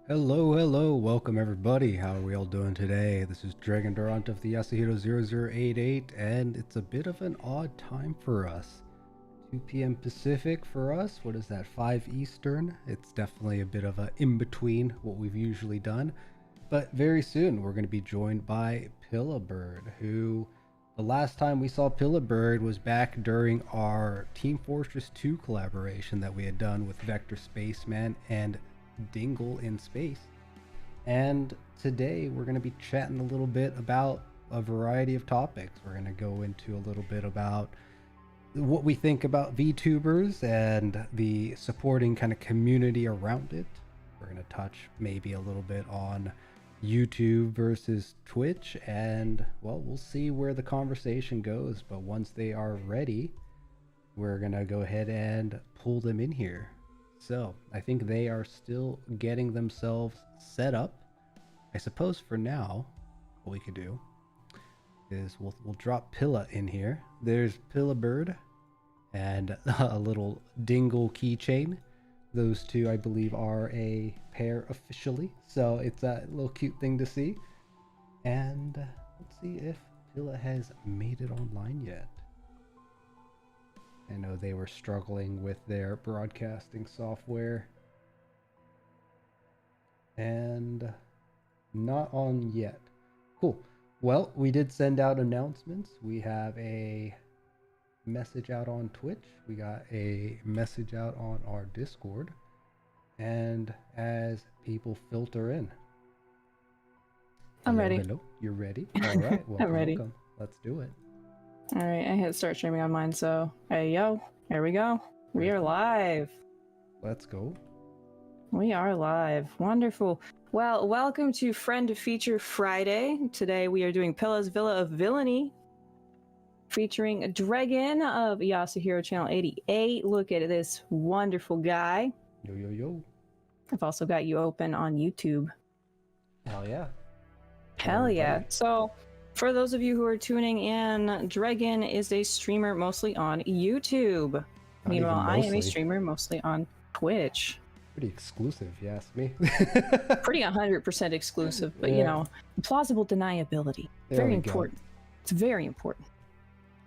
Hello, hello, welcome everybody. How are we all doing today? This is Dregn Durant of the Yasuhiro88ch, and it's a bit of an odd time for us. 2 p.m. Pacific for us. What is that, 5 Eastern? It's definitely a bit of a in-between what we've usually done. But very soon we're going to be joined by Pillabird, who the last time we saw Pillabird was back during our Team Fortress 2 collaboration that we had done with Vector Spaceman and Dingle in Space. And today we're going to be chatting a little bit about a variety of topics. We're going to go into a little bit about what we think about VTubers and the supporting kind of community around it. We're going to touch maybe a little bit on YouTube versus Twitch, and well, we'll see where the conversation goes. But once they are ready, we're going to go ahead and pull them in here. So I think they are still getting themselves set up. I suppose for now, what we could do is we'll drop Pilla in here. There's Pillabird and a little Dingle keychain. Those two, I believe, are a pair officially. So it's a little cute thing to see. And let's see if Pilla has made it online yet. I know they were struggling with their broadcasting software. And not on yet. Cool. Well, we did send out announcements. We have a message out on Twitch. We got a message out on our Discord. And as people filter in. I'm ready. Hello. You're ready? All right. Welcome, I'm ready. Welcome. Let's do it. All right, I hit start streaming on mine, so hey yo, here we go. We are live. Let's go. We are live. Wonderful. Well, welcome to Friend Feature Friday. Today we are doing Pilla's Villa of Villainy, featuring Dregn of Yasuhiro Channel 88. Look at this wonderful guy. Yo, yo, yo. I've also got you open on YouTube. Hell yeah. Hell yeah. So, for those of you who are tuning in, Dregn is a streamer mostly on YouTube. Meanwhile, I am a streamer mostly on Twitch. Pretty exclusive, if you ask me. Pretty 100% exclusive, but yeah. you know, plausible deniability. Very important. It's very important.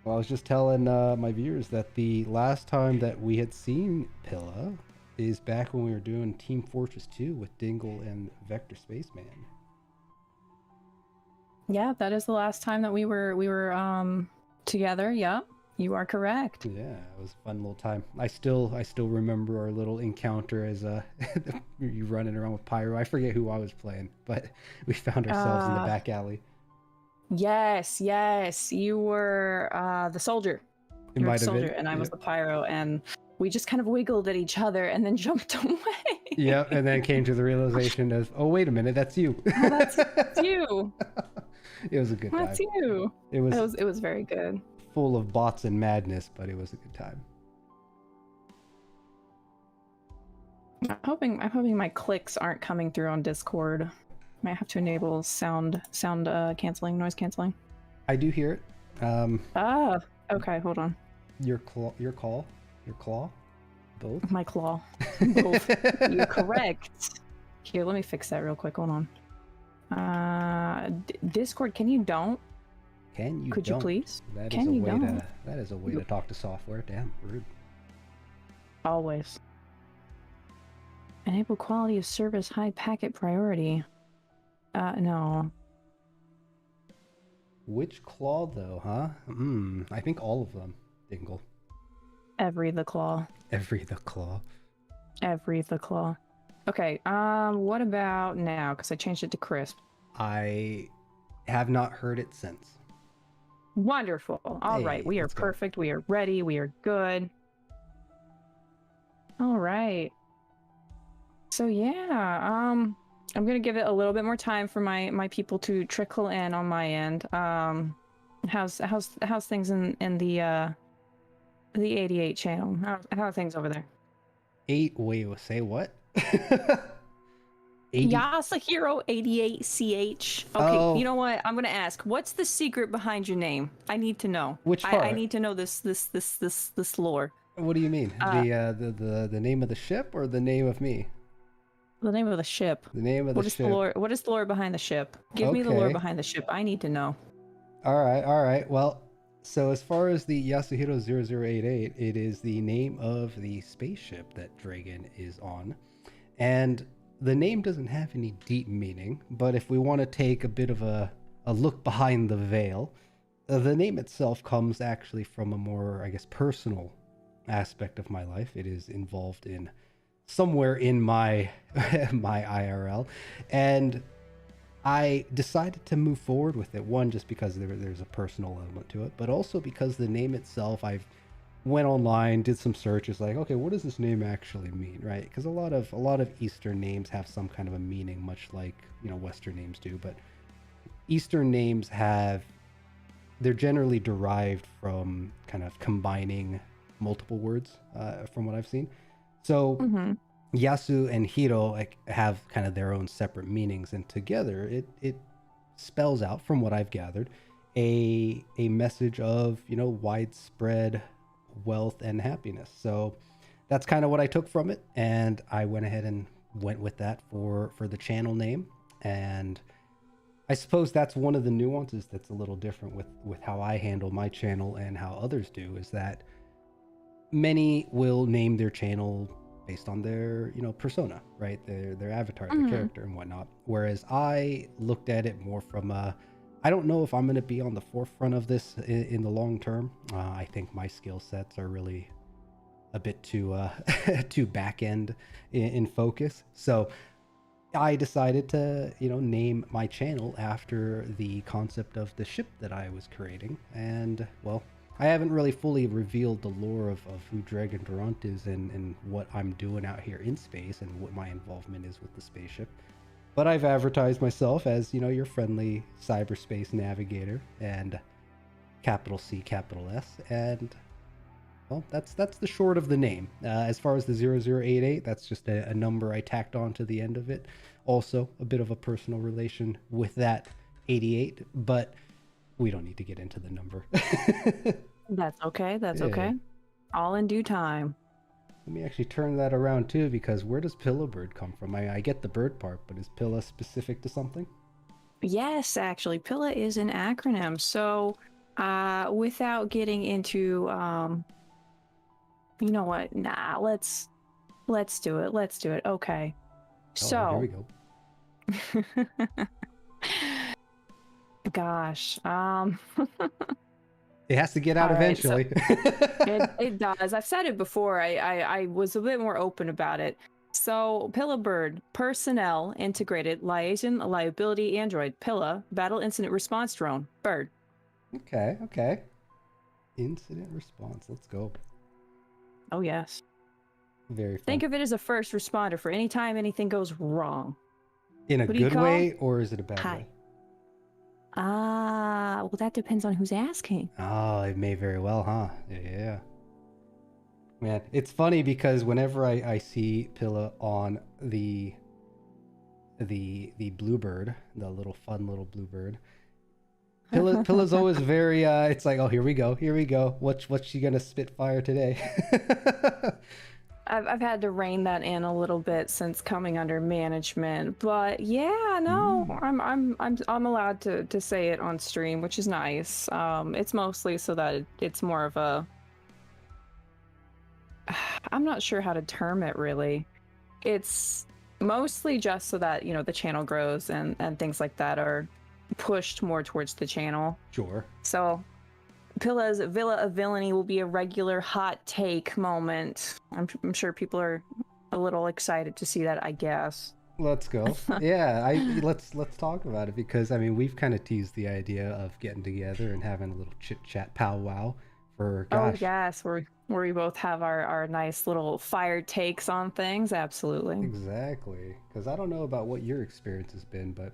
Well, I was just telling my viewers that the last time that we had seen Pilla is back when we were doing Team Fortress 2 with Dingle and Vector Spaceman. Yeah, that is the last time that we were together. Yeah, you are correct. Yeah, it was a fun little time. I still remember our little encounter as you running around with Pyro. I forget who I was playing, but we found ourselves in the back alley. Yes, you were the soldier. You were the soldier, and I was the Pyro, and we just kind of wiggled at each other and then jumped away. Yep, and then came to the realization of, oh, wait a minute, that's you. Oh, that's you. It was a good time. That's you. It was very good. Full of bots and madness, but it was a good time. I'm hoping my clicks aren't coming through on Discord. Might have to enable sound canceling, noise canceling. I do hear it. Okay, hold on. Your claw, both. My claw, both. You're correct. Here, let me fix that real quick. Hold on. Discord, can you don't? Can you? Could don't? you please? That can is you don't? That is a way to talk to software. Damn, rude. Always. Enable quality of service, high packet priority. No. Which claw though, huh? I think all of them, Dingle. Every the claw. Every the claw. Every the claw. Okay, what about now? Because I changed it to crisp. I have not heard it since. Wonderful. All right, we are perfect. We are ready. We are good. All right. So yeah, I'm gonna give it a little bit more time for my people to trickle in on my end. How's things in the 88 channel? How are things over there? Wait, say what? Yasuhiro88ch. Okay, You know what? I'm gonna ask. What's the secret behind your name? I need to know. Which part? I need to know this lore. What do you mean? The name of the ship or the name of me? The name of the ship. The name of the ship. What is the lore behind the ship? Give me the lore behind the ship. I need to know. All right. Well, so as far as the Yasuhiro88, it is the name of the spaceship that Dregn is on. And the name doesn't have any deep meaning, but if we want to take a bit of a look behind the veil, the name itself comes actually from a more, I guess, personal aspect of my life. It is involved in somewhere in my my IRL, and I decided to move forward with it. One, just because there's a personal element to it, but also because the name itself, I've went online, did some searches, like, okay, what does this name actually mean, right? Because a lot of Eastern names have some kind of a meaning, much like, you know, Western names do, but Eastern names they're generally derived from kind of combining multiple words, from what I've seen. So Yasu and Hiro have kind of their own separate meanings, and together it spells out, from what I've gathered, a message of, you know, widespread wealth and happiness. So that's kind of what I took from it, and I went ahead and went with that for the channel name. And I suppose that's one of the nuances that's a little different with how I handle my channel and how others do, is that many will name their channel based on their, you know, persona, right? Their avatar, their character and whatnot. Whereas I looked at it more from I don't know if I'm going to be on the forefront of this in the long term. I think my skill sets are really a bit too too back end in focus. So I decided to, you know, name my channel after the concept of the ship that I was creating. And, well, I haven't really fully revealed the lore of who Dregn Durant is and what I'm doing out here in space and what my involvement is with the spaceship. But I've advertised myself as, you know, your friendly cyberspace navigator, and capital C, capital S. And, well, that's the short of the name. As far as the 0088, that's just a number I tacked on to the end of it. Also, a bit of a personal relation with that 88, but we don't need to get into the number. That's okay. Okay. All in due time. Let me actually turn that around too, because where does Pillabird come from? I get the bird part, but is Pilla specific to something? Yes, actually, Pilla is an acronym. So, without getting into, you know what? Nah, let's do it. Let's do it. Okay. So here we go. Gosh, it has to get out eventually. It does. I've said it before. I was a bit more open about it. So, Pillabird, personnel, integrated, liaison, liability, android, Pilla, battle incident response drone, bird. Okay. Incident response. Let's go. Oh, yes. Very fun. Think of it as a first responder for any time anything goes wrong. In a good way, or is it a bad way? Well, that depends on who's asking. Oh, it may very well, huh? Yeah. Man, it's funny because whenever I see Pilla on the bluebird, the little fun little bluebird, Pilla's always very it's like, oh, here we go. What's she gonna spit fire today? I've had to rein that in a little bit since coming under management, but yeah, no, I'm allowed to say it on stream, which is nice. It's mostly so that it's more of a, I'm not sure how to term it really. It's mostly just so that, you know, the channel grows and things like that are pushed more towards the channel. Sure. So Pilla's Villa of Villainy will be a regular hot take moment. I'm sure people are a little excited to see that, I guess. Let's go. Yeah, let's talk about it, because I mean, we've kind of teased the idea of getting together and having a little chit chat powwow for, gosh. Oh yes, where we both have our nice little fire takes on things. Absolutely. Exactly. Because I don't know about what your experience has been, but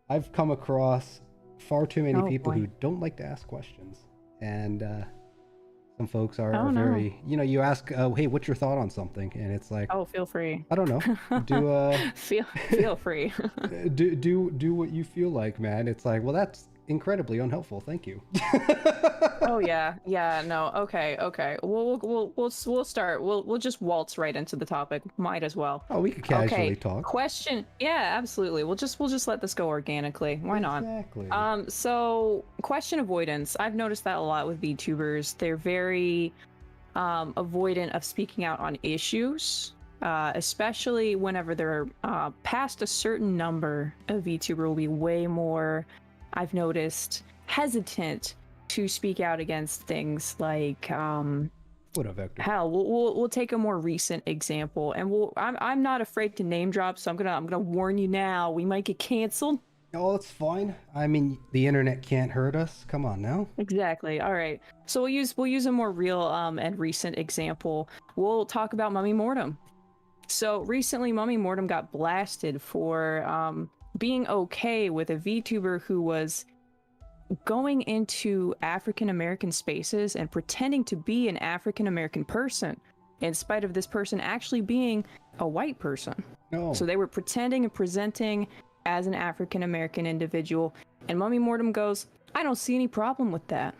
I've come across far too many people who don't like to ask questions. And some folks are very, you know, you ask, hey, what's your thought on something? And it's like, oh, feel free. I don't know. Do feel free. do what you feel like, man. It's like, well, incredibly unhelpful. Thank you. Oh yeah, no, okay. We'll start. We'll just waltz right into the topic. Might as well. Oh, we could Okay. casually talk. Question. Yeah, absolutely. We'll just let this go organically. Why not? Exactly. So question avoidance. I've noticed that a lot with VTubers. They're very avoidant of speaking out on issues. Especially whenever they're past a certain number, a VTuber will be way more, I've noticed, hesitant to speak out against things like What a vector. hell. We'll take a more recent example, and I'm not afraid to name drop, so I'm gonna warn you now. We might get canceled. Oh, it's fine. I mean, the internet can't hurt us. Come on now. Exactly. All right. So we'll use a more real and recent example. We'll talk about Mummy Mortem. So recently, Mummy Mortem got blasted for being okay with a VTuber who was going into African American spaces and pretending to be an African American person, in spite of this person actually being a white person. No. So they were pretending and presenting as an African American individual, and Mummy Mortem goes, I don't see any problem with that.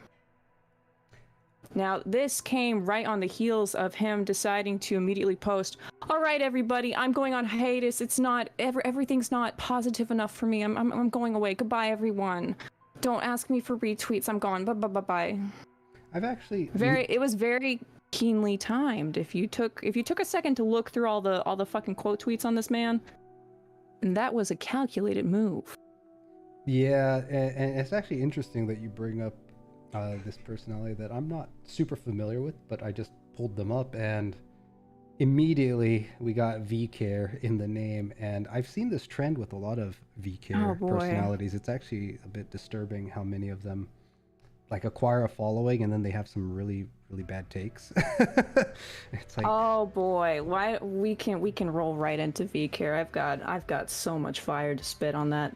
Now, this came right on the heels of him deciding to immediately post, all right, everybody, I'm going on hiatus. It's not, everything's not positive enough for me. I'm going away. Goodbye, everyone. Don't ask me for retweets. I'm gone. Bye. I've actually It was very keenly timed. If you took a second to look through all the fucking quote tweets on this man, that was a calculated move. Yeah, and it's actually interesting that you bring up this personality that I'm not super familiar with, but I just pulled them up and immediately we got VCare in the name, and I've seen this trend with a lot of VCare personalities. It's actually a bit disturbing how many of them like acquire a following and then they have some really bad takes. It's like, oh boy, why we can roll right into VCare. I've got so much fire to spit on that.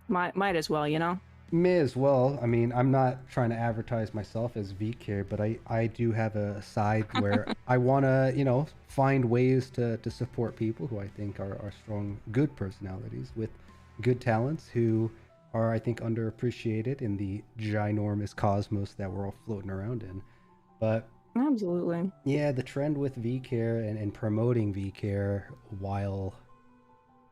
Might as well, you know. May as well. I mean, I'm not trying to advertise myself as VCare, but I do have a side where I want to, find ways to support people who I think are strong, good personalities with good talents who are, I think, underappreciated in the ginormous cosmos that we're all floating around in. But absolutely. Yeah, the trend with VCare and promoting VCare while...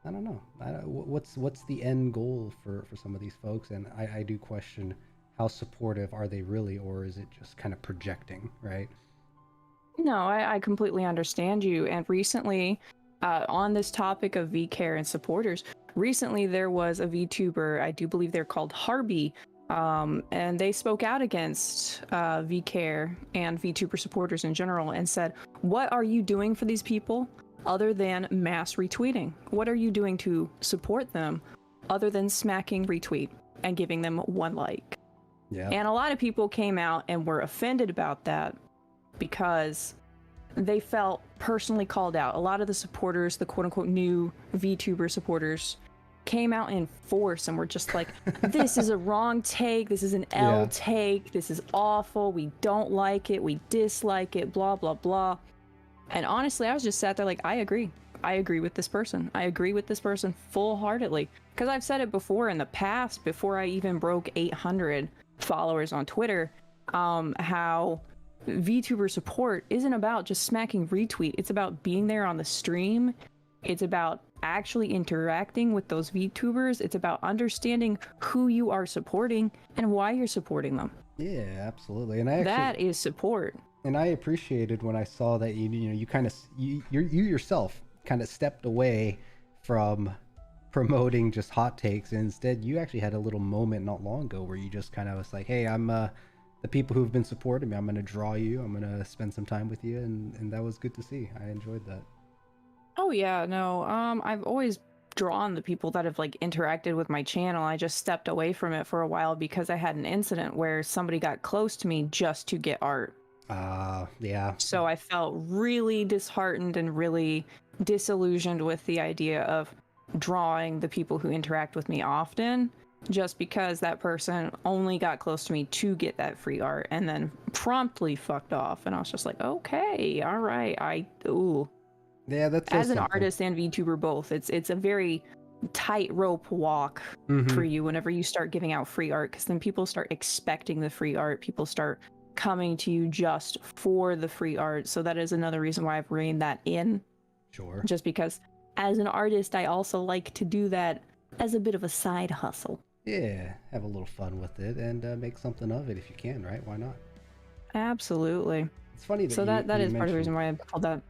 I don't know. What's the end goal for some of these folks? And I do question how supportive are they really, or is it just kind of projecting, right? No, I completely understand you. And recently, on this topic of VCare and supporters, recently there was a VTuber, I do believe they're called Harby, and they spoke out against VCare and VTuber supporters in general and said, what are you doing for these people? Other than mass retweeting? What are you doing to support them other than smacking retweet and giving them one like? Yeah. And a lot of people came out and were offended about that because they felt personally called out. A lot of the supporters, the quote unquote new VTuber supporters, came out in force and were just like, this is a wrong take, this is an L take, this is awful, we don't like it, we dislike it, blah, blah, blah. And honestly, I was just sat there like, I agree. I agree with this person. I agree with this person full-heartedly. Because I've said it before in the past, before I even broke 800 followers on Twitter, how VTuber support isn't about just smacking retweet. It's about being there on the stream. It's about actually interacting with those VTubers. It's about understanding who you are supporting and why you're supporting them. Yeah, absolutely. And that is support. And I appreciated when I saw that you kind of you yourself kind of stepped away from promoting just hot takes, and instead you actually had a little moment not long ago where you just kind of was like, hey, I'm the people who've been supporting me, I'm going to draw you, I'm going to spend some time with you, and that was good to see. I enjoyed that. Oh yeah, no, I've always drawn the people that have like interacted with my channel. I just stepped away from it for a while because I had an incident where somebody got close to me just to get art. Yeah. So I felt really disheartened and really disillusioned with the idea of drawing the people who interact with me often, just because that person only got close to me to get that free art and then promptly fucked off. And I was just like, okay, all right, ooh. Yeah, that's as an artist and VTuber both. It's a very tightrope walk for you whenever you start giving out free art, because then people start expecting the free art. People start coming to you just for the free art. So that is another reason why I've reined that in. Sure. Just because as an artist, I also like to do that as a bit of a side hustle. Yeah, have a little fun with it and make something of it if you can, right? Why not? Absolutely. It's funny that so that is part of the reason why I called that.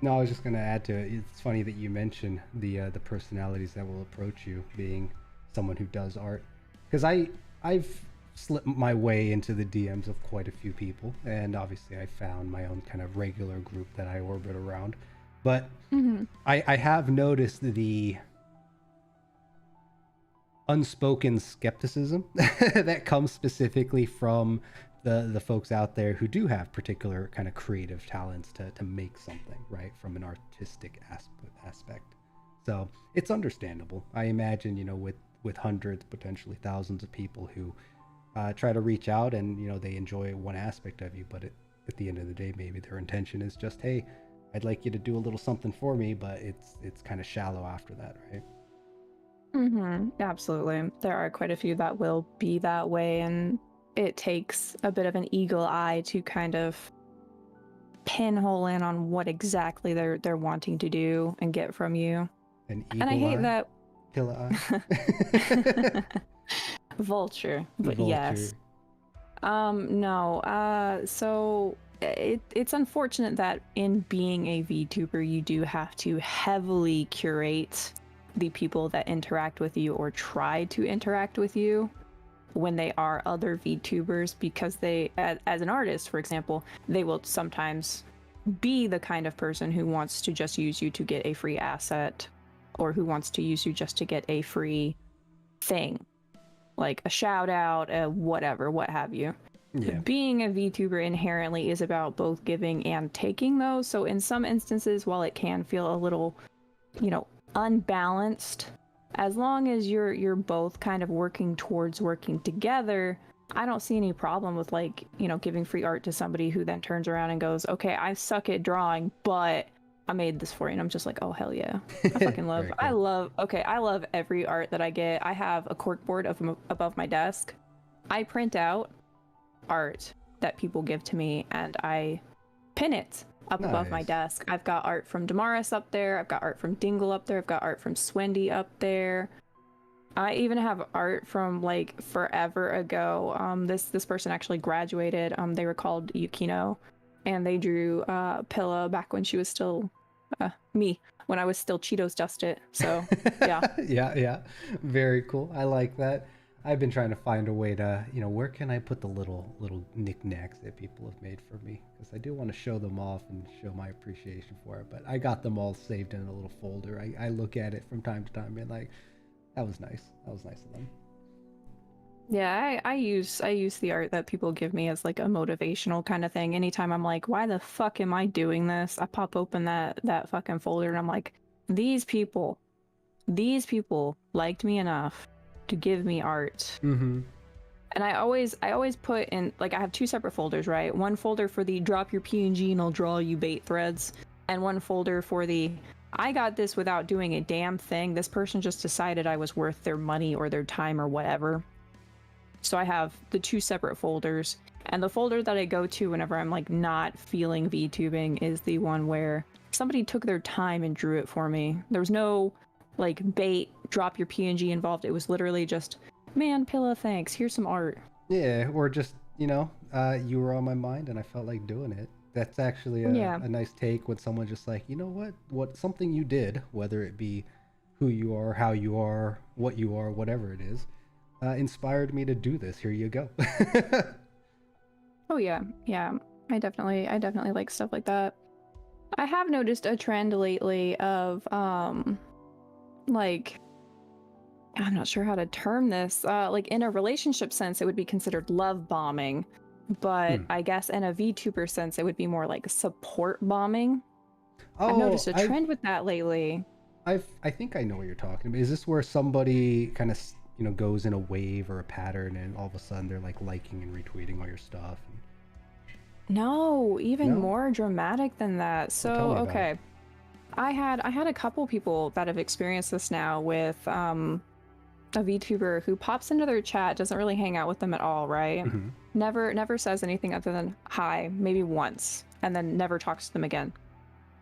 No, I was just going to add to it. It's funny that you mention the personalities that will approach you, being someone who does art, because I've slipped my way into the DMs of quite a few people, and obviously I found my own kind of regular group that I orbit around. But I have noticed the unspoken skepticism that comes specifically from the folks out there who do have particular kind of creative talents to make something, right, from an artistic aspect. So it's understandable. I imagine, you know, with hundreds, potentially thousands of people who try to reach out and, you know, they enjoy one aspect of you, but at the end of the day, maybe their intention is just, hey, I'd like you to do a little something for me, but it's kind of shallow after that, right? Absolutely. There are quite a few that will be that way, and it takes a bit of an eagle eye to kind of pinhole in on what exactly they're wanting to do and get from you. An eagle and I hate eye? that. Pilla eye? Vulture, but Vulture. yes. No. So it's unfortunate that in being a VTuber, you do have to heavily curate the people that interact with you or try to interact with you when they are other VTubers, because they, as an artist, for example, they will sometimes be the kind of person who wants to just use you to get a free asset, or who wants to use you just to get a free thing, like a shout out, whatever, what have you. Yeah. Being a VTuber inherently is about both giving and taking, though. So in some instances, while it can feel a little, you know, unbalanced, as long as you're both kind of working towards working together, I don't see any problem with, like, you know, giving free art to somebody who then turns around and goes, okay, I suck at drawing, but I made this for you. And I'm just like, oh, hell yeah. I fucking love, cool. I love every art that I get. I have a corkboard above my desk. I print out art that people give to me and I pin it up above my desk. I've got art from Damaris up there. I've got art from Dingle up there. I've got art from Swendy up there. I even have art from, like, forever ago. This person actually graduated. They were called Yukino, and they drew Pilla back when she was still me, when I was still Cheetos Dusted. So yeah. yeah, very cool. I like that. I've been trying to find a way to, you know, where can I put the little knickknacks that people have made for me, because I do want to show them off and show my appreciation for it. But I got them all saved in a little folder. I look at it from time to time and, like, that was nice. That was nice of them. Yeah, I use the art that people give me as, like, a motivational kind of thing. Anytime I'm like, why the fuck am I doing this? I pop open that fucking folder and I'm like, these people liked me enough to give me art. And I always put in, like, I have two separate folders, right? One folder for the drop your PNG and I'll draw you bait threads, and one folder for the I got this without doing a damn thing. This person just decided I was worth their money or their time or whatever. So I have the two separate folders, and the folder that I go to whenever I'm, like, not feeling VTubing is the one where somebody took their time and drew it for me. There was no, like, bait, drop your PNG involved. It was literally just, man, Pilla, thanks, here's some art. Yeah, or just, you know, you were on my mind and I felt like doing it. That's actually a nice take when someone just like, you know what something you did, whether it be who you are, how you are, what you are, whatever it is, inspired me to do this. Here you go. Oh yeah, I definitely like stuff like that. I have noticed a trend lately of like, I'm not sure how to term this, like, in a relationship sense it would be considered love bombing, but I guess in a VTuber sense it would be more like support bombing. I've noticed a trend with that lately. I think I know what you're talking about. Is this where somebody kind of, you know, goes in a wave or a pattern and all of a sudden they're, like, liking and retweeting all your stuff? No, even more dramatic than that. So, okay. I had a couple people that have experienced this now with a VTuber who pops into their chat, doesn't really hang out with them at all, right? Mm-hmm. Never says anything other than hi, maybe once, and then never talks to them again.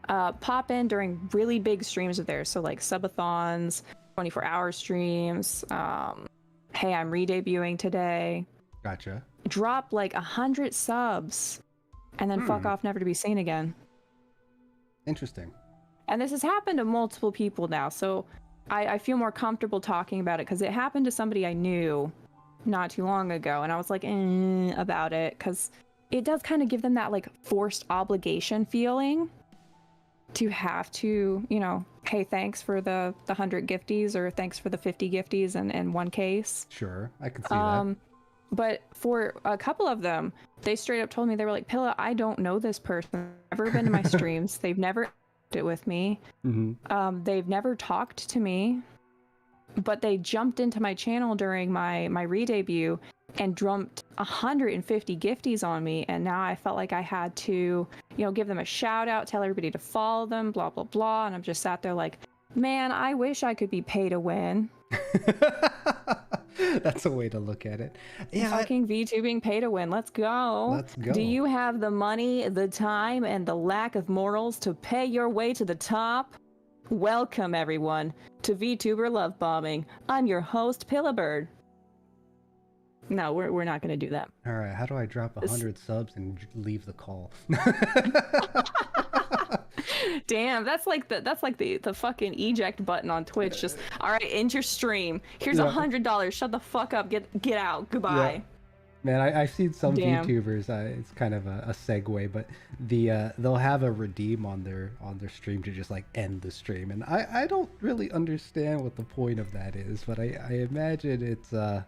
Pop in during really big streams of theirs, so like subathons, 24-hour streams. Hey, I'm re-debuting today. Gotcha. Drop like 100 subs, and then fuck off, never to be seen again. Interesting. And this has happened to multiple people now, so I feel more comfortable talking about it because it happened to somebody I knew not too long ago, and I was like about it because it does kind of give them that like forced obligation feeling to have to, you know, hey, thanks for the 100 gifties or thanks for the 50 gifties in one case. Sure, I can see that. But for a couple of them, they straight up told me, they were like, Pilla, I don't know this person. They've never been to my streams. They've never it with me. Mm-hmm. They've never talked to me, but they jumped into my channel during my re-debut and dumped 150 gifties on me, and now I felt like I had to, you know, give them a shout out, tell everybody to follow them, blah blah blah, and I'm just sat there like, man, I wish I could be pay to win. That's a way to look at it. Yeah, fucking VTubing pay to win. Let's go. Let's go. Do you have the money, the time, and the lack of morals to pay your way to the top? Welcome everyone to VTuber Love Bombing. I'm your host, Pillabird. No, we're not going to do that. All right, how do I drop 100 subs and leave the call? Damn, that's like the fucking eject button on Twitch. Just all right, end your stream. Here's $100. Shut the fuck up. Get out. Goodbye. Yeah. Man, I've seen some VTubers. It's kind of a segue, but they'll have a redeem on their stream to just like end the stream, and I don't really understand what the point of that is, but I imagine it's a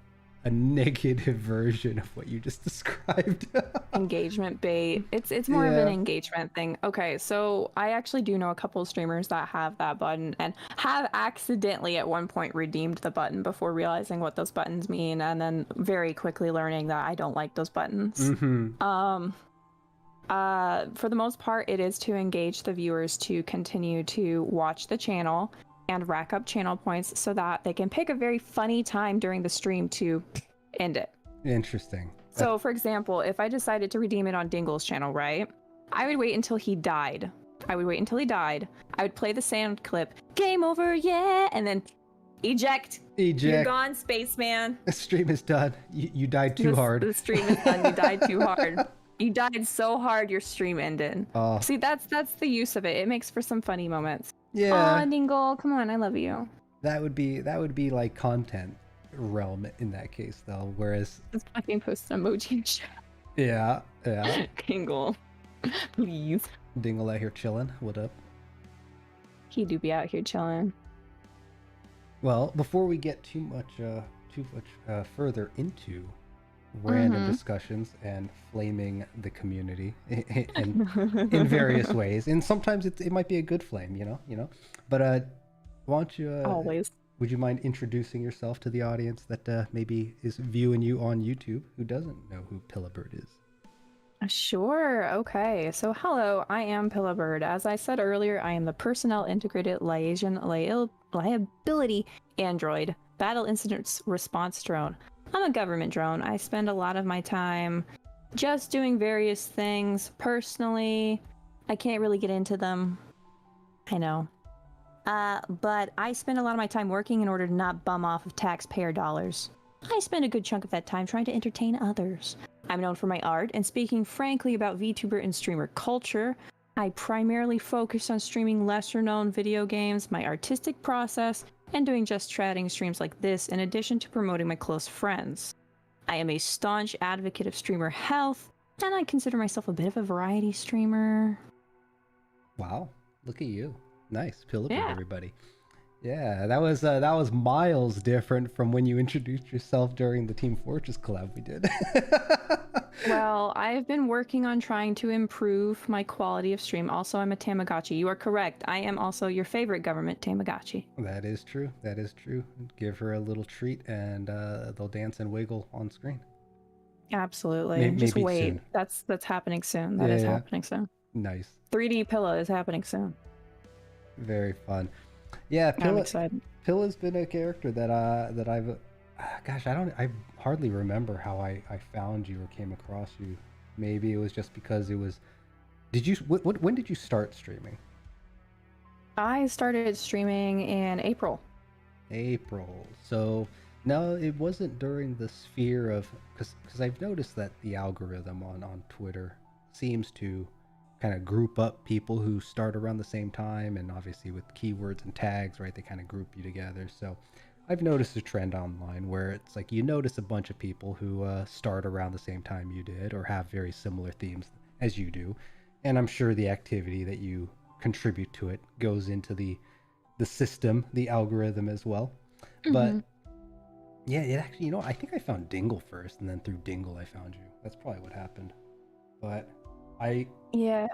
negative version of what you just described. Engagement bait. It's more of an engagement thing. Okay, so I actually do know a couple of streamers that have that button and have accidentally at one point redeemed the button before realizing what those buttons mean, and then very quickly learning that I don't like those buttons. Mm-hmm. For the most part, it is to engage the viewers to continue to watch the channel and rack up channel points so that they can pick a very funny time during the stream to end it. Interesting. So, for example, if I decided to redeem it on Dingle's channel, right? I would wait until he died. I would play the sound clip, game over, yeah, and then eject. You're gone, spaceman. The stream is done. You died too hard. The stream is done. You died too hard. You died so hard, your stream ended. Oh. See, that's the use of it. It makes for some funny moments. Yeah. Aw, Dingle, come on, I love you. That would be like content realm in that case, though. Whereas let's fucking post an emoji and shit. Yeah. Dingle, please. Dingle out here chilling. What up? He do be out here chilling. Well, before we get too much further into random discussions and flaming the community in various ways, and sometimes it might be a good flame, you know. But why don't you always? Would you mind introducing yourself to the audience that maybe is viewing you on YouTube who doesn't know who Pillabird is? Sure. Okay. So hello, I am Pillabird. As I said earlier, I am the personnel integrated liaison liability android battle incident response drone. I'm a government drone. I spend a lot of my time just doing various things personally. I can't really get into them. I know. But I spend a lot of my time working in order to not bum off of taxpayer dollars. I spend a good chunk of that time trying to entertain others. I'm known for my art, and speaking frankly about VTuber and streamer culture, I primarily focus on streaming lesser-known video games, my artistic process, and doing just chatting streams like this in addition to promoting my close friends. I am a staunch advocate of streamer health, and I consider myself a bit of a variety streamer. Wow, look at you. Nice. Pillabird, everybody. Yeah, that was miles different from when you introduced yourself during the Team Fortress collab we did. Well, I've been working on trying to improve my quality of stream. Also, I'm a Tamagotchi. You are correct. I am also your favorite government Tamagotchi. That is true. That is true. Give her a little treat and they'll dance and wiggle on screen. Absolutely. Just wait. Soon. That's happening soon. That is happening soon. Nice. 3D Pilla is happening soon. Very fun. Yeah, I'm excited. Pilla's been a character that I've gosh, I hardly remember how I found you or came across you. Maybe it was just because it was. Did you when did you start streaming? I started streaming in April. April. So no, it wasn't during the sphere of because I've noticed that the algorithm on Twitter seems to kind of group up people who start around the same time, and obviously with keywords and tags, right? They kind of group you together. So I've noticed a trend online where it's like you notice a bunch of people who start around the same time you did or have very similar themes as you do, and I'm sure the activity that you contribute to it goes into the system, the algorithm as well. But yeah, it actually, I think I found Dingle first, and then through Dingle I found you. That's probably what happened. But I Yeah.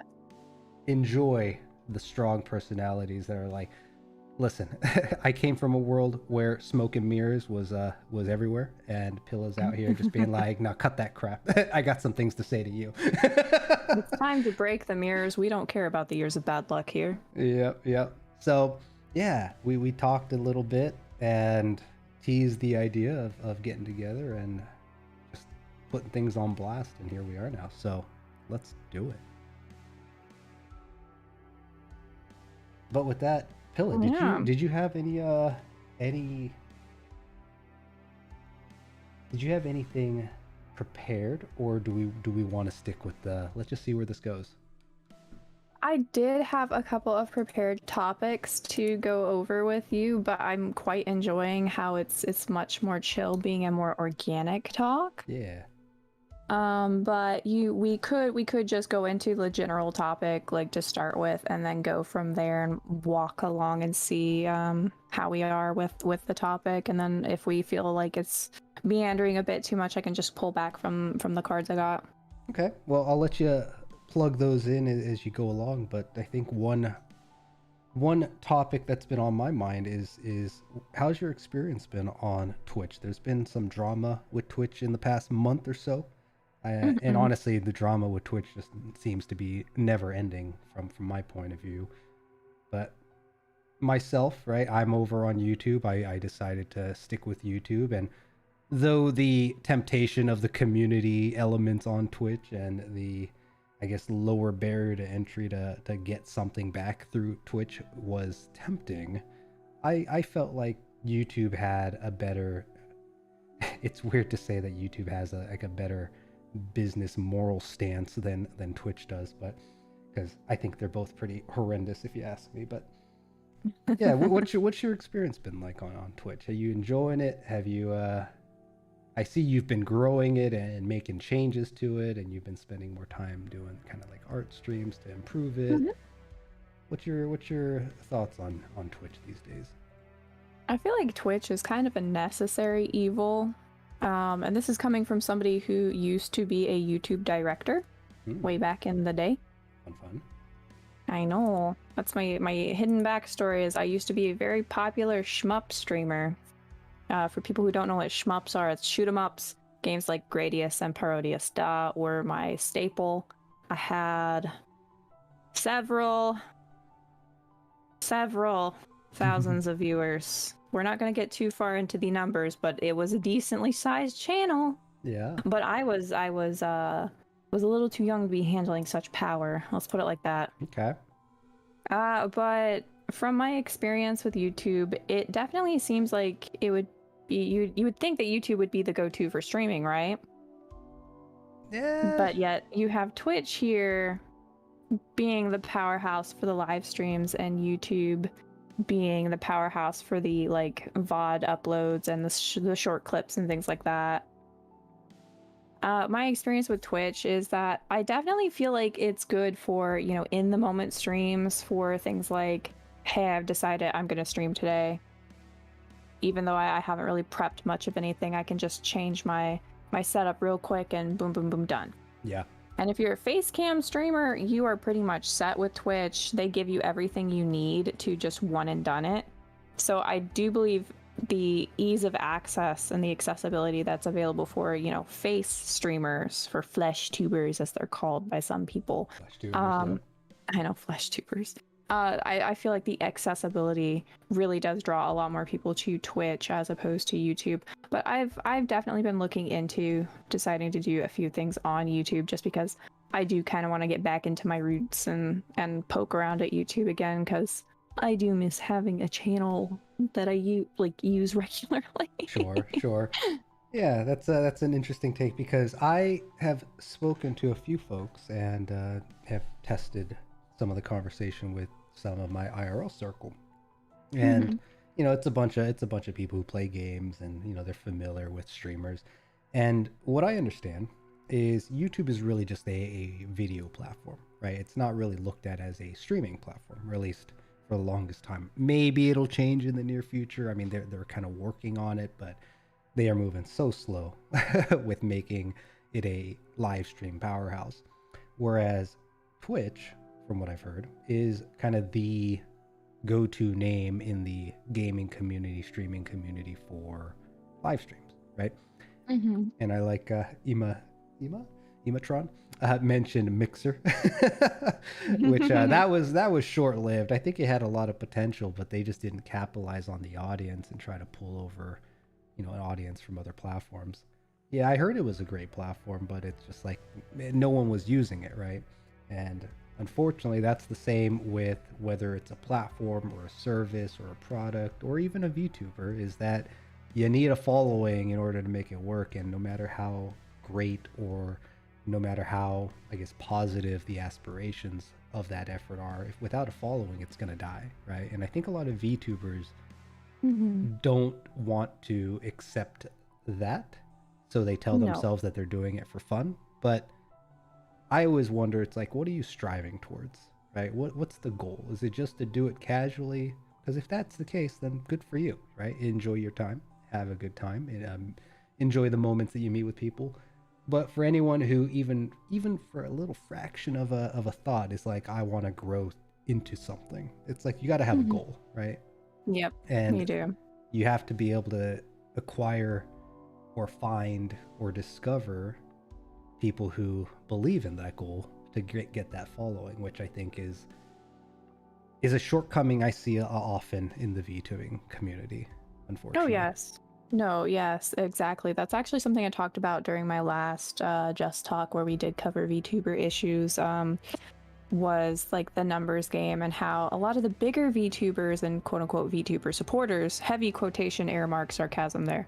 enjoy the strong personalities that are like, listen, I came from a world where smoke and mirrors was everywhere, and Pilla's out here just being like, now cut that crap. I got some things to say to you. It's time to break the mirrors. We don't care about the years of bad luck here. Yep. So yeah, we talked a little bit and teased the idea of getting together and just putting things on blast, and here we are now. So let's do it. But with that, Pilla, did you have anything prepared, or do we want to stick with the let's just see where this goes? I did have a couple of prepared topics to go over with you, but I'm quite enjoying how it's much more chill, being a more organic talk. Yeah. But we could just go into the general topic, like to start with, and then go from there and walk along and see how we are with the topic, and then if we feel like it's meandering a bit too much, I can just pull back from the cards I got. Okay. Well, I'll let you plug those in as you go along, but I think one topic that's been on my mind is how's your experience been on Twitch? There's been some drama with Twitch in the past month or so. And honestly, the drama with Twitch just seems to be never ending from my point of view. But myself, right, I'm over on YouTube. I decided to stick with YouTube, and though the temptation of the community elements on Twitch and the, I guess, lower barrier to entry to get something back through Twitch was tempting, I felt like YouTube had a better it's weird to say that YouTube has a better business moral stance than Twitch does, but because I think they're both pretty horrendous if you ask me. But yeah, what's your experience been like on Twitch? Are you enjoying it? Have you I see you've been growing it and making changes to it, and you've been spending more time doing kind of like art streams to improve it. What's your thoughts on Twitch these days? I feel like Twitch is kind of a necessary evil. And this is coming from somebody who used to be a YouTube director way back in the day. Fun. I know. That's my hidden backstory is I used to be a very popular shmup streamer. For people who don't know what shmups are, it's shoot 'em ups. Games like Gradius and Parodius Da were my staple. I had several thousands of viewers. We're not going to get too far into the numbers, but it was a decently sized channel. Yeah. But I was a little too young to be handling such power. Let's put it like that. Okay. But from my experience with YouTube, it definitely seems like it would be you would think that YouTube would be the go-to for streaming, right? Yeah. But yet you have Twitch here being the powerhouse for the live streams, and YouTube being the powerhouse for the like VOD uploads and the short clips and things like that. My experience with Twitch is that I definitely feel like it's good for, in the moment streams for things like, hey, I've decided I'm going to stream today. Even though I haven't really prepped much of anything, I can just change my setup real quick and boom, boom, boom, done. Yeah. And if you're a face cam streamer, you are pretty much set with Twitch. They give you everything you need to just one and done it. So I do believe the ease of access and the accessibility that's available for, face streamers, for flesh tubers as they're called by some people. Flesh tubers, I know, flesh tubers. I feel like the accessibility really does draw a lot more people to Twitch as opposed to YouTube. But I've definitely been looking into deciding to do a few things on YouTube just because I do kind of want to get back into my roots and poke around at YouTube again, because I do miss having a channel that I use regularly. Sure. Yeah, that's an interesting take, because I have spoken to a few folks and have tested some of the conversation with some of my IRL circle, and you know, it's a bunch of people who play games, and you know, they're familiar with streamers. And what I understand is YouTube is really just a video platform, right? It's not really looked at as a streaming platform, or at least for the longest time. Maybe it'll change in the near future. I mean, they're kind of working on it, but they are moving so slow with making it a live stream powerhouse. Whereas Twitch, from what I've heard, is kind of the go-to name in the gaming community, streaming community for live streams, right? And I like Ematron mentioned Mixer, which that was short-lived. I think it had a lot of potential, but they just didn't capitalize on the audience and try to pull over, you know, an audience from other platforms. Yeah, I heard it was a great platform, but it's just like no one was using it, right? And unfortunately, that's the same with whether it's a platform or a service or a product or even a VTuber, is that you need a following in order to make it work. And no matter how great, or no matter how, I guess, positive the aspirations of that effort are, if without a following, it's going to die, right? And I think a lot of VTubers don't want to accept that, so they tell themselves that they're doing it for fun. But I always wonder, it's like, what are you striving towards, right? What's the goal? Is it just to do it casually? Because if that's the case, then good for you, right? Enjoy your time, have a good time, and enjoy the moments that you meet with people. But for anyone who even for a little fraction of a thought is like, I want to grow into something, it's like you got to have a goal, right? Yep, and you do. You have to be able to acquire or find or discover people who believe in that goal to get that following, which I think is a shortcoming I see often in the VTubing community, unfortunately. Oh, yes. No, yes, exactly. That's actually something I talked about during my last Just Talk, where we did cover VTuber issues, was like the numbers game, and how a lot of the bigger VTubers and quote-unquote VTuber supporters, heavy quotation air mark sarcasm there,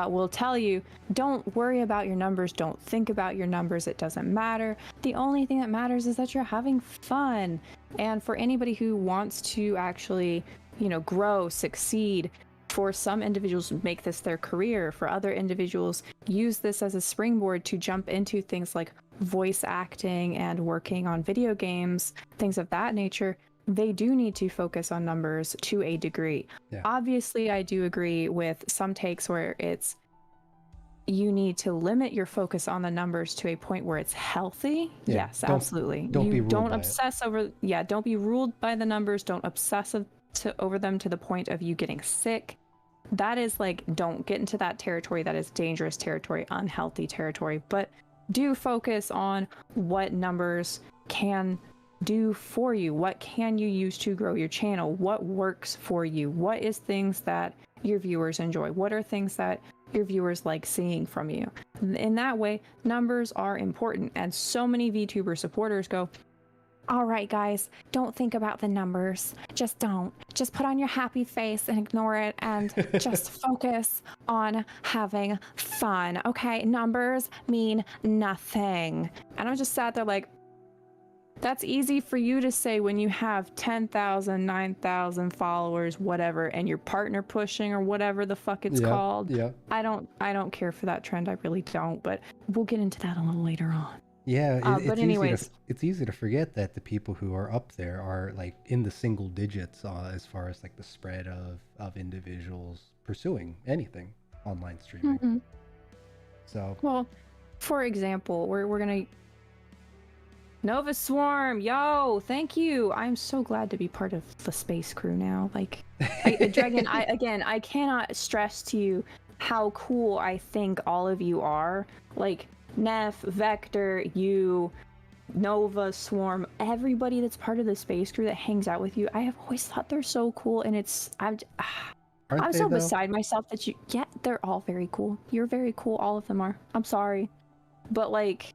will tell you, don't worry about your numbers, don't think about your numbers, it doesn't matter. The only thing that matters is that you're having fun. And for anybody who wants to actually, you know, grow, succeed, for some individuals make this their career, for other individuals use this as a springboard to jump into things like voice acting and working on video games, things of that nature, they do need to focus on numbers to a degree. Yeah. Obviously, I do agree with some takes where it's, you need to limit your focus on the numbers to a point where it's healthy. Yeah, yes, absolutely. Don't obsess over, don't be ruled by the numbers, don't obsess over them to the point of you getting sick. That is like, don't get into that territory. That is dangerous territory, unhealthy territory. But do focus on what numbers can do for you. What can you use to grow your channel? What works for you? What is things that your viewers enjoy? What are things that your viewers like seeing from you? In that way, numbers are important. And so many VTuber supporters go, all right, guys, don't think about the numbers. Just don't. Just put on your happy face and ignore it, and just focus on having fun. Okay, numbers mean nothing. And I just sat there like, that's easy for you to say when you have 10,000, 9,000 followers, whatever, and your partner pushing or whatever the fuck it's called. Yeah. I don't care for that trend. I really don't, but we'll get into that a little later on. Yeah, but anyways, it's easy to forget that the people who are up there are like in the single digits as far as like the spread of individuals pursuing anything online streaming. So, well, for example, we're gonna Nova Swarm, yo, thank you. I'm so glad to be part of the space crew now. Like, Dregn, I cannot stress to you how cool I think all of you are. Like, Neff, Vector, you, Nova, Swarm, everybody that's part of the space crew that hangs out with you, I have always thought they're so cool, and Aren't I'm they so though? beside myself that yeah, they're all very cool. You're very cool, all of them are. I'm sorry. But like,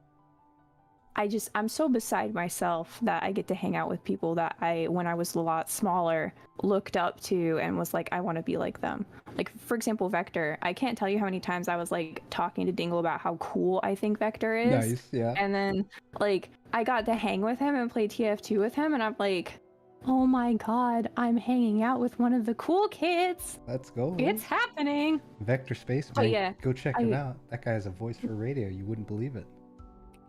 I'm so beside myself that I get to hang out with people that when I was a lot smaller, looked up to and was like, I want to be like them. Like, for example, Vector. I can't tell you how many times I was like talking to Dingle about how cool I think Vector is. Nice, yeah. And then like I got to hang with him and play TF2 with him, and I'm like, oh my god, I'm hanging out with one of the cool kids. Let's go. It's happening. Vector Space, Oh man. yeah. Go check him out. That guy has a voice for radio. You wouldn't believe it.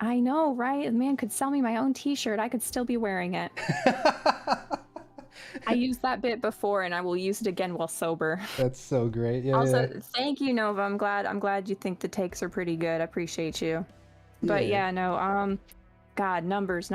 I know, right? The man could sell me my own t-shirt. I could still be wearing it. I used that bit before, and I will use it again while sober. That's so great. Yeah. Also, yeah. thank you, Nova. I'm glad you think the takes are pretty good. I appreciate you. But yeah, no, God, numbers.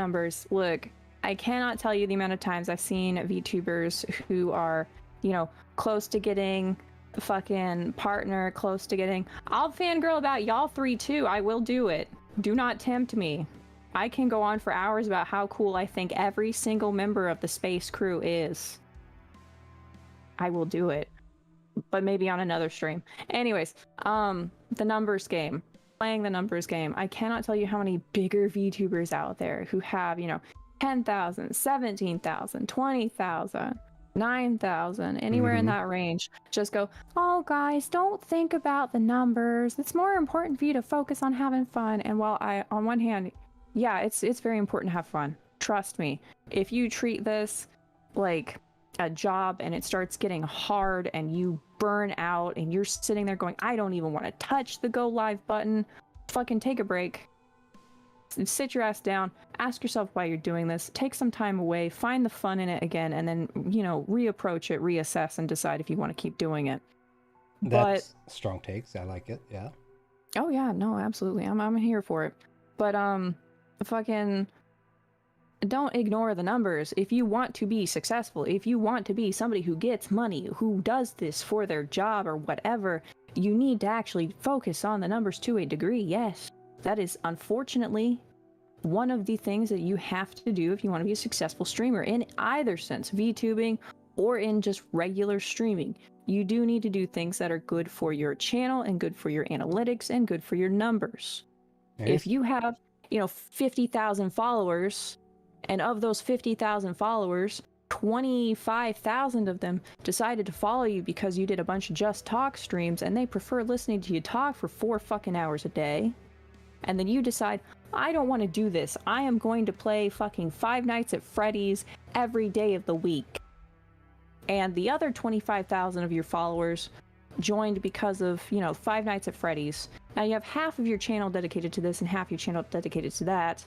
Look, I cannot tell you the amount of times I've seen VTubers who are, you know, close to getting a fucking partner, close to getting. I'll fangirl about y'all three too. I will do it. Do not tempt me. I can go on for hours about how cool I think every single member of the space crew is. I will do it. But maybe on another stream. Anyways, the numbers game. Playing the numbers game. I cannot tell you how many bigger VTubers out there who have, you know, 10,000, 17,000, 20,000, 9,000, anywhere in that range. Just go, oh guys, don't think about the numbers. It's more important for you to focus on having fun. And while on one hand, yeah, it's very important to have fun. Trust me. If you treat this like a job and it starts getting hard and you burn out and you're sitting there going, I don't even want to touch the go live button, fucking take a break. Sit your ass down, ask yourself why you're doing this, take some time away, find the fun in it again, and then, you know, reapproach it, reassess, and decide if you want to keep doing it. That's strong takes. I like it. Yeah. Oh yeah, no, absolutely. I'm here for it. But fucking don't ignore the numbers. If you want to be successful, if you want to be somebody who gets money, who does this for their job or whatever, you need to actually focus on the numbers to a degree. Yes. That is unfortunately one of the things that you have to do if you want to be a successful streamer in either sense, VTubing or in just regular streaming. You do need to do things that are good for your channel and good for your analytics and good for your numbers. Nice. If you have, you know, 50,000 followers, and of those 50,000 followers, 25,000 of them decided to follow you because you did a bunch of Just Talk streams and they prefer listening to you talk for 4 fucking hours a day. And then you decide, I don't want to do this. I am going to play fucking Five Nights at Freddy's every day of the week. And the other 25,000 of your followers joined because of, you know, Five Nights at Freddy's. Now you have half of your channel dedicated to this and half your channel dedicated to that.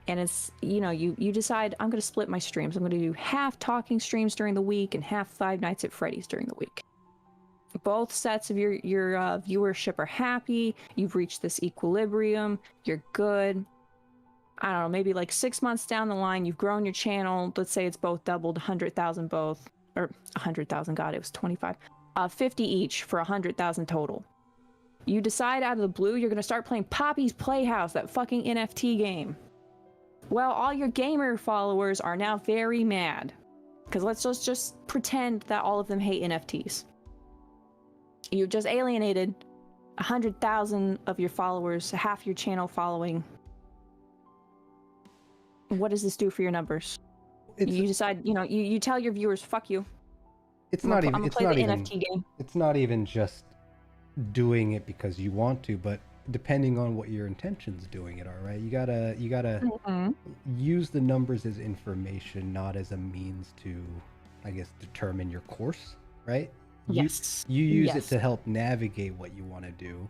And it's, you know, you decide, I'm going to split my streams. I'm going to do half talking streams during the week and half Five Nights at Freddy's during the week. Both sets of your viewership are happy. You've reached this equilibrium. You're good. I don't know, maybe like 6 months down the line, you've grown your channel. Let's say it's both doubled, 100,000 both, or 100,000. God, it was 25. 50 each for 100,000 total. You decide out of the blue you're gonna start playing Poppy's Playhouse, that fucking NFT game. Well, all your gamer followers are now very mad, because let's just pretend that all of them hate NFTs. You've just alienated 100,000 of your followers, half your channel following. What does this do for your numbers? You decide, you know, you tell your viewers, fuck you. It's not even just doing it because you want to, but depending on what your intentions doing it are, right? You gotta use the numbers as information, not as a means to, I guess, determine your course, right? Yes. You use it to help navigate what you want to do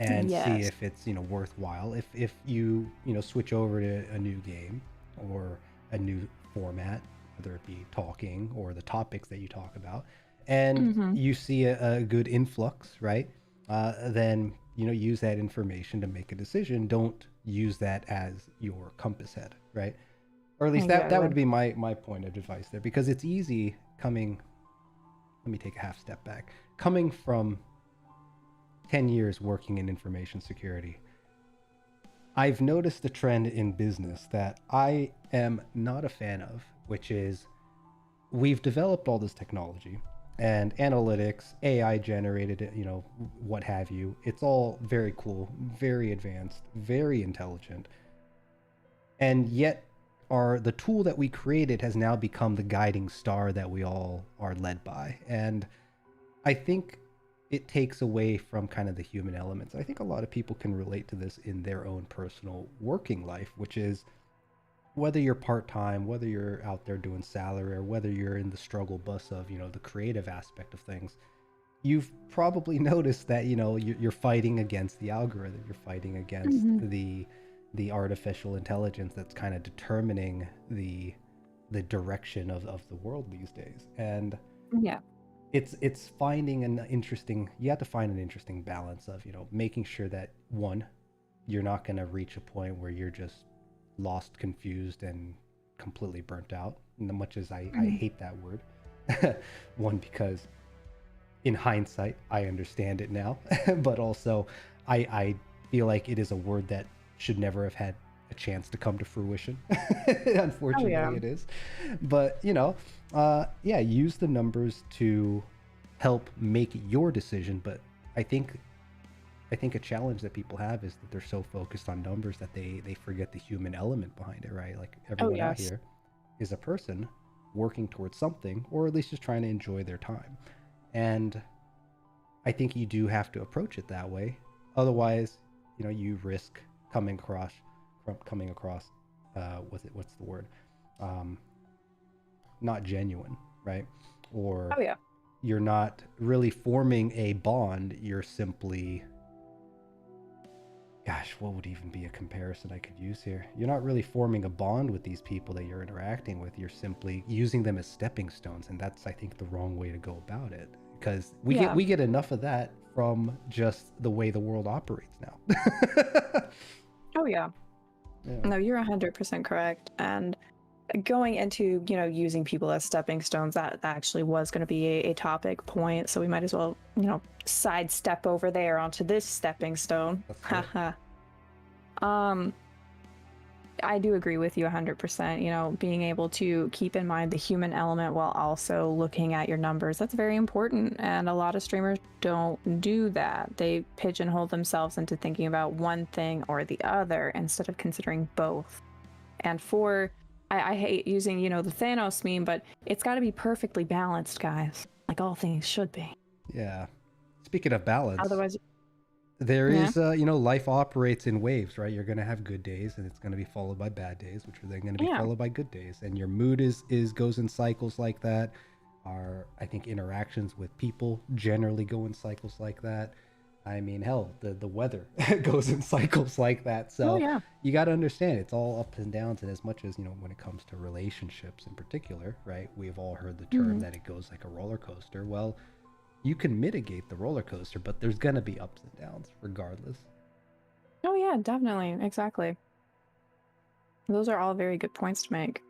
and see if it's, you know, worthwhile. If you know, switch over to a new game or a new format, whether it be talking or the topics that you talk about, and you see a good influx, right? Then, you know, use that information to make a decision. Don't use that as your compass head, right? Or at least that would be my point of advice there, because it's easy coming. Let me take a half step back. Coming from 10 years working in information security, I've noticed a trend in business that I am not a fan of, which is we've developed all this technology and analytics, AI generated, what have you. It's all very cool, very advanced, very intelligent. And yet the tool that we created has now become the guiding star that we all are led by. And I think it takes away from kind of the human elements. I think a lot of people can relate to this in their own personal working life, which is whether you're part-time, whether you're out there doing salary, or whether you're in the struggle bus of, the creative aspect of things. You've probably noticed that, you're fighting against the algorithm. You're fighting against the artificial intelligence that's kind of determining the direction of the world these days. And Yeah. it's finding you have to find an interesting balance of, making sure that one, you're not going to reach a point where you're just lost, confused, and completely burnt out. And much as I hate that word, one, because in hindsight, I understand it now, but also I feel like it is a word that should never have had a chance to come to fruition. Unfortunately, it is. But, use the numbers to help make your decision. But I think a challenge that people have is that they're so focused on numbers that they forget the human element behind it, right? Like everyone out here is a person working towards something, or at least just trying to enjoy their time. And I think you do have to approach it that way. Otherwise, you risk coming across what's the word? Not genuine, right? Or you're not really forming a bond. You're simply, gosh, what would even be a comparison I could use here? You're not really forming a bond with these people that you're interacting with. You're simply using them as stepping stones, and that's, I think, the wrong way to go about it. Because we get enough of that from just the way the world operates now. Yeah. No, you're 100% correct. And going into, using people as stepping stones, that actually was going to be a topic point. So we might as well, sidestep over there onto this stepping stone. Haha. I do agree with you 100%. Being able to keep in mind the human element while also looking at your numbers, that's very important. And a lot of streamers don't do that. They pigeonhole themselves into thinking about one thing or the other instead of considering both. And I hate using, the Thanos meme, but it's got to be perfectly balanced, guys. Like all things should be. Yeah. Speaking of balance. Otherwise, there is, life operates in waves, right? You're going to have good days, and it's going to be followed by bad days, which are then going to be followed by good days. And your mood goes in cycles like that. I think interactions with people generally go in cycles like that. I mean, hell, the weather goes in cycles like that. So you got to understand it's all ups and downs. And as much as, when it comes to relationships in particular, right? We've all heard the term that it goes like a roller coaster. Well, you can mitigate the roller coaster, but there's going to be ups and downs regardless. Oh yeah, definitely. Exactly. Those are all very good points to make.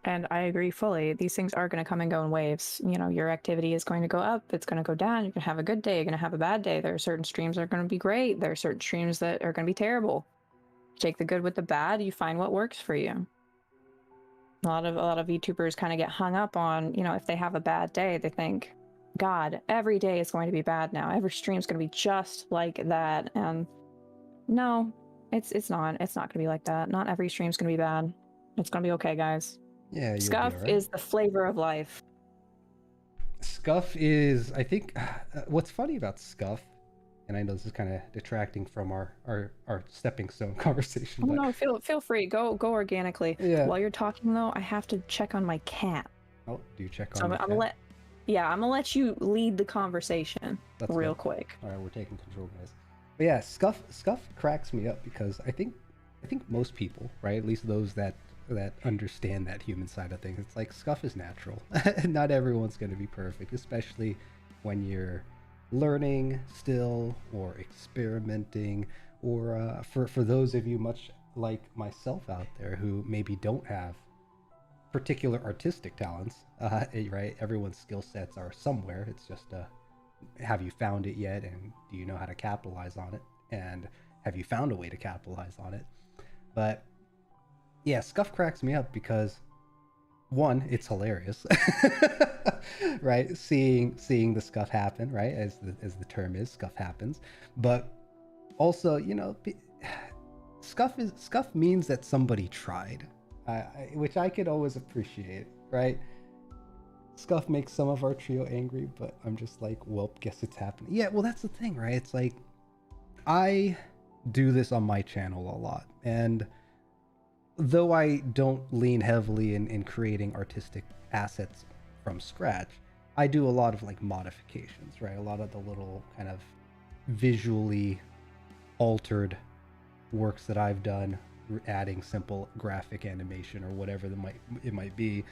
And I agree fully. These things are going to come and go in waves. Your activity is going to go up, it's going to go down. You're going to have a good day, you're going to have a bad day. There are certain streams that are going to be great. There are certain streams that are going to be terrible. Take the good with the bad, you find what works for you. A lot of VTubers kind of get hung up on, if they have a bad day, they think, God, every day is going to be bad now. Every stream's going to be just like that. And no, it's not. It's not going to be like that. Not every stream's going to be bad. It's going to be okay, guys. Yeah, Scuff is the flavor of life. Scuff is, I think, what's funny about Scuff, and I know this is kind of detracting from our stepping stone conversation. Oh, no, feel free. Go organically. Yeah. While you're talking, though, I have to check on my cat. Oh, do you check on your cat? I'm gonna let you lead the conversation real quick. All right, we're taking control, guys. But yeah, Scuff cracks me up because I think most people, right, at least those that understand that human side of things, it's like Scuff is natural. Not everyone's going to be perfect, especially when you're learning still or experimenting, or for those of you much like myself out there who maybe don't have particular artistic talents, right? Everyone's skill sets are somewhere. It's just have you found it yet, and do you know how to capitalize on it? And have you found a way to capitalize on it? But yeah, Scuff cracks me up because one, it's hilarious, right? Seeing the scuff happen, right? As the term is, scuff happens. But also, you know, scuff means that somebody tried, which I could always appreciate, right? Scuff makes some of our trio angry, but I'm just like, well, guess it's happening. Yeah, well, that's the thing, right? It's like, I do this on my channel a lot, and though I don't lean heavily in creating artistic assets from scratch, I do a lot of like modifications, right? A lot of the little kind of visually altered works that I've done, adding simple graphic animation or whatever it might be.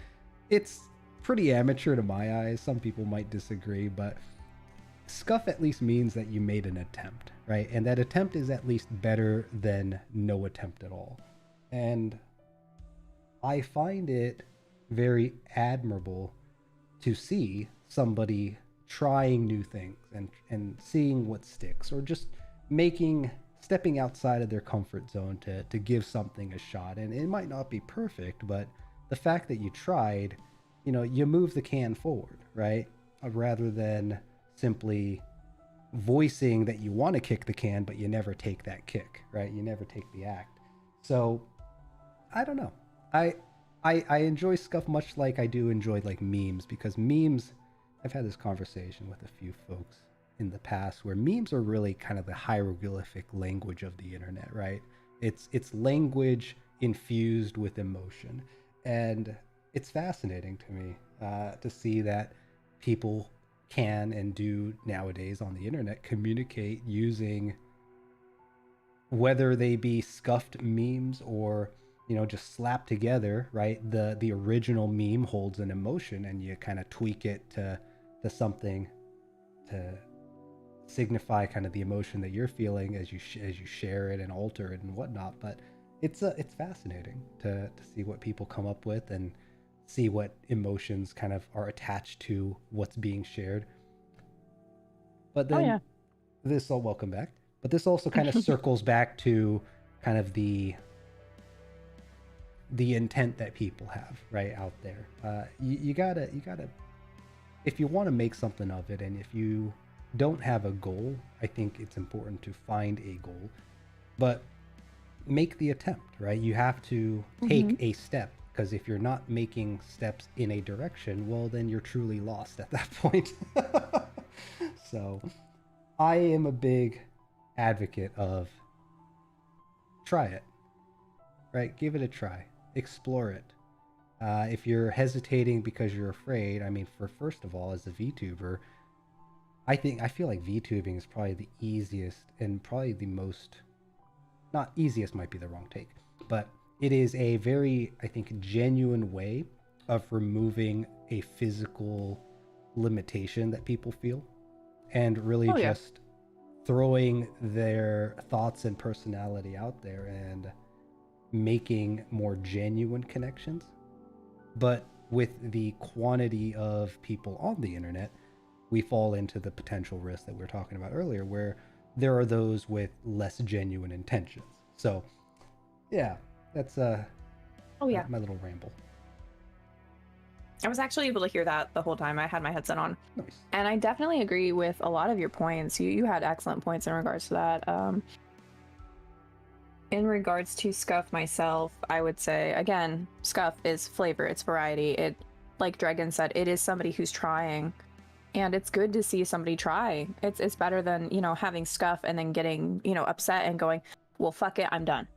It's pretty amateur to my eyes. Some people might disagree, but scuff at least means that you made an attempt, right? And that attempt is at least better than no attempt at all. And I find it very admirable to see somebody trying new things and seeing what sticks, or just stepping outside of their comfort zone to give something a shot. And it might not be perfect, but the fact that you tried, you know, you move the can forward, right? Rather than simply voicing that you want to kick the can, but you never take that kick, right? You never take the act. So I don't know. I enjoy scuff much like I do enjoy like memes, because memes, I've had this conversation with a few folks in the past where memes are really kind of the hieroglyphic language of the internet, right? It's language infused with emotion. And it's fascinating to me to see that people can and do nowadays on the internet communicate using, whether they be scuffed memes or, you know, just slapped together, right? The original meme holds an emotion, and you kind of tweak it to something to signify kind of the emotion that you're feeling as you share it and alter it and whatnot. But it's fascinating to see what people come up with and see what emotions kind of are attached to what's being shared. But then welcome back. But this also kind of circles back to kind of the intent that people have right out there. You gotta, if you want to make something of it, and if you don't have a goal, I think it's important to find a goal, but make the attempt, right? You have to take a step, because if you're not making steps in a direction, well, then you're truly lost at that point. So I am a big advocate of try it, right? Give it a try, explore it. If you're hesitating because you're afraid, I mean, first of all, as a VTuber, I feel like VTubing is probably the easiest and probably the most, not easiest might be the wrong take, but it is a very, I think, genuine way of removing a physical limitation that people feel, and really just throwing their thoughts and personality out there and making more genuine connections. But with the quantity of people on the internet, we fall into the potential risk that we were talking about earlier, where there are those with less genuine intentions. So yeah, that's my little ramble. I was actually able to hear that the whole time I had my headset on. Nice. And I definitely agree with a lot of your points. You had excellent points in regards to that. In regards to scuff myself, I would say, again, scuff is flavor, it's variety. It, like Dregn said, it is somebody who's trying. And it's good to see somebody try. It's better than, you know, having scuff and then getting, you know, upset and going, well, fuck it, I'm done.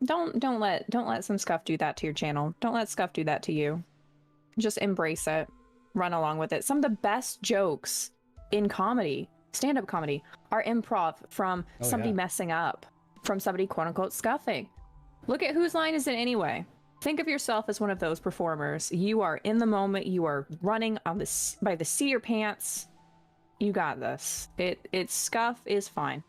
Don't let some scuff do that to your channel. Don't let scuff do that to you. Just embrace it. Run along with it. Some of the best jokes in comedy, stand-up comedy, are improv from somebody messing up, from somebody quote-unquote scuffing. Look at Whose Line Is It Anyway? Think of yourself as one of those performers. You are in the moment. You are running on by the seat of your pants. You got this. It's scuff is fine.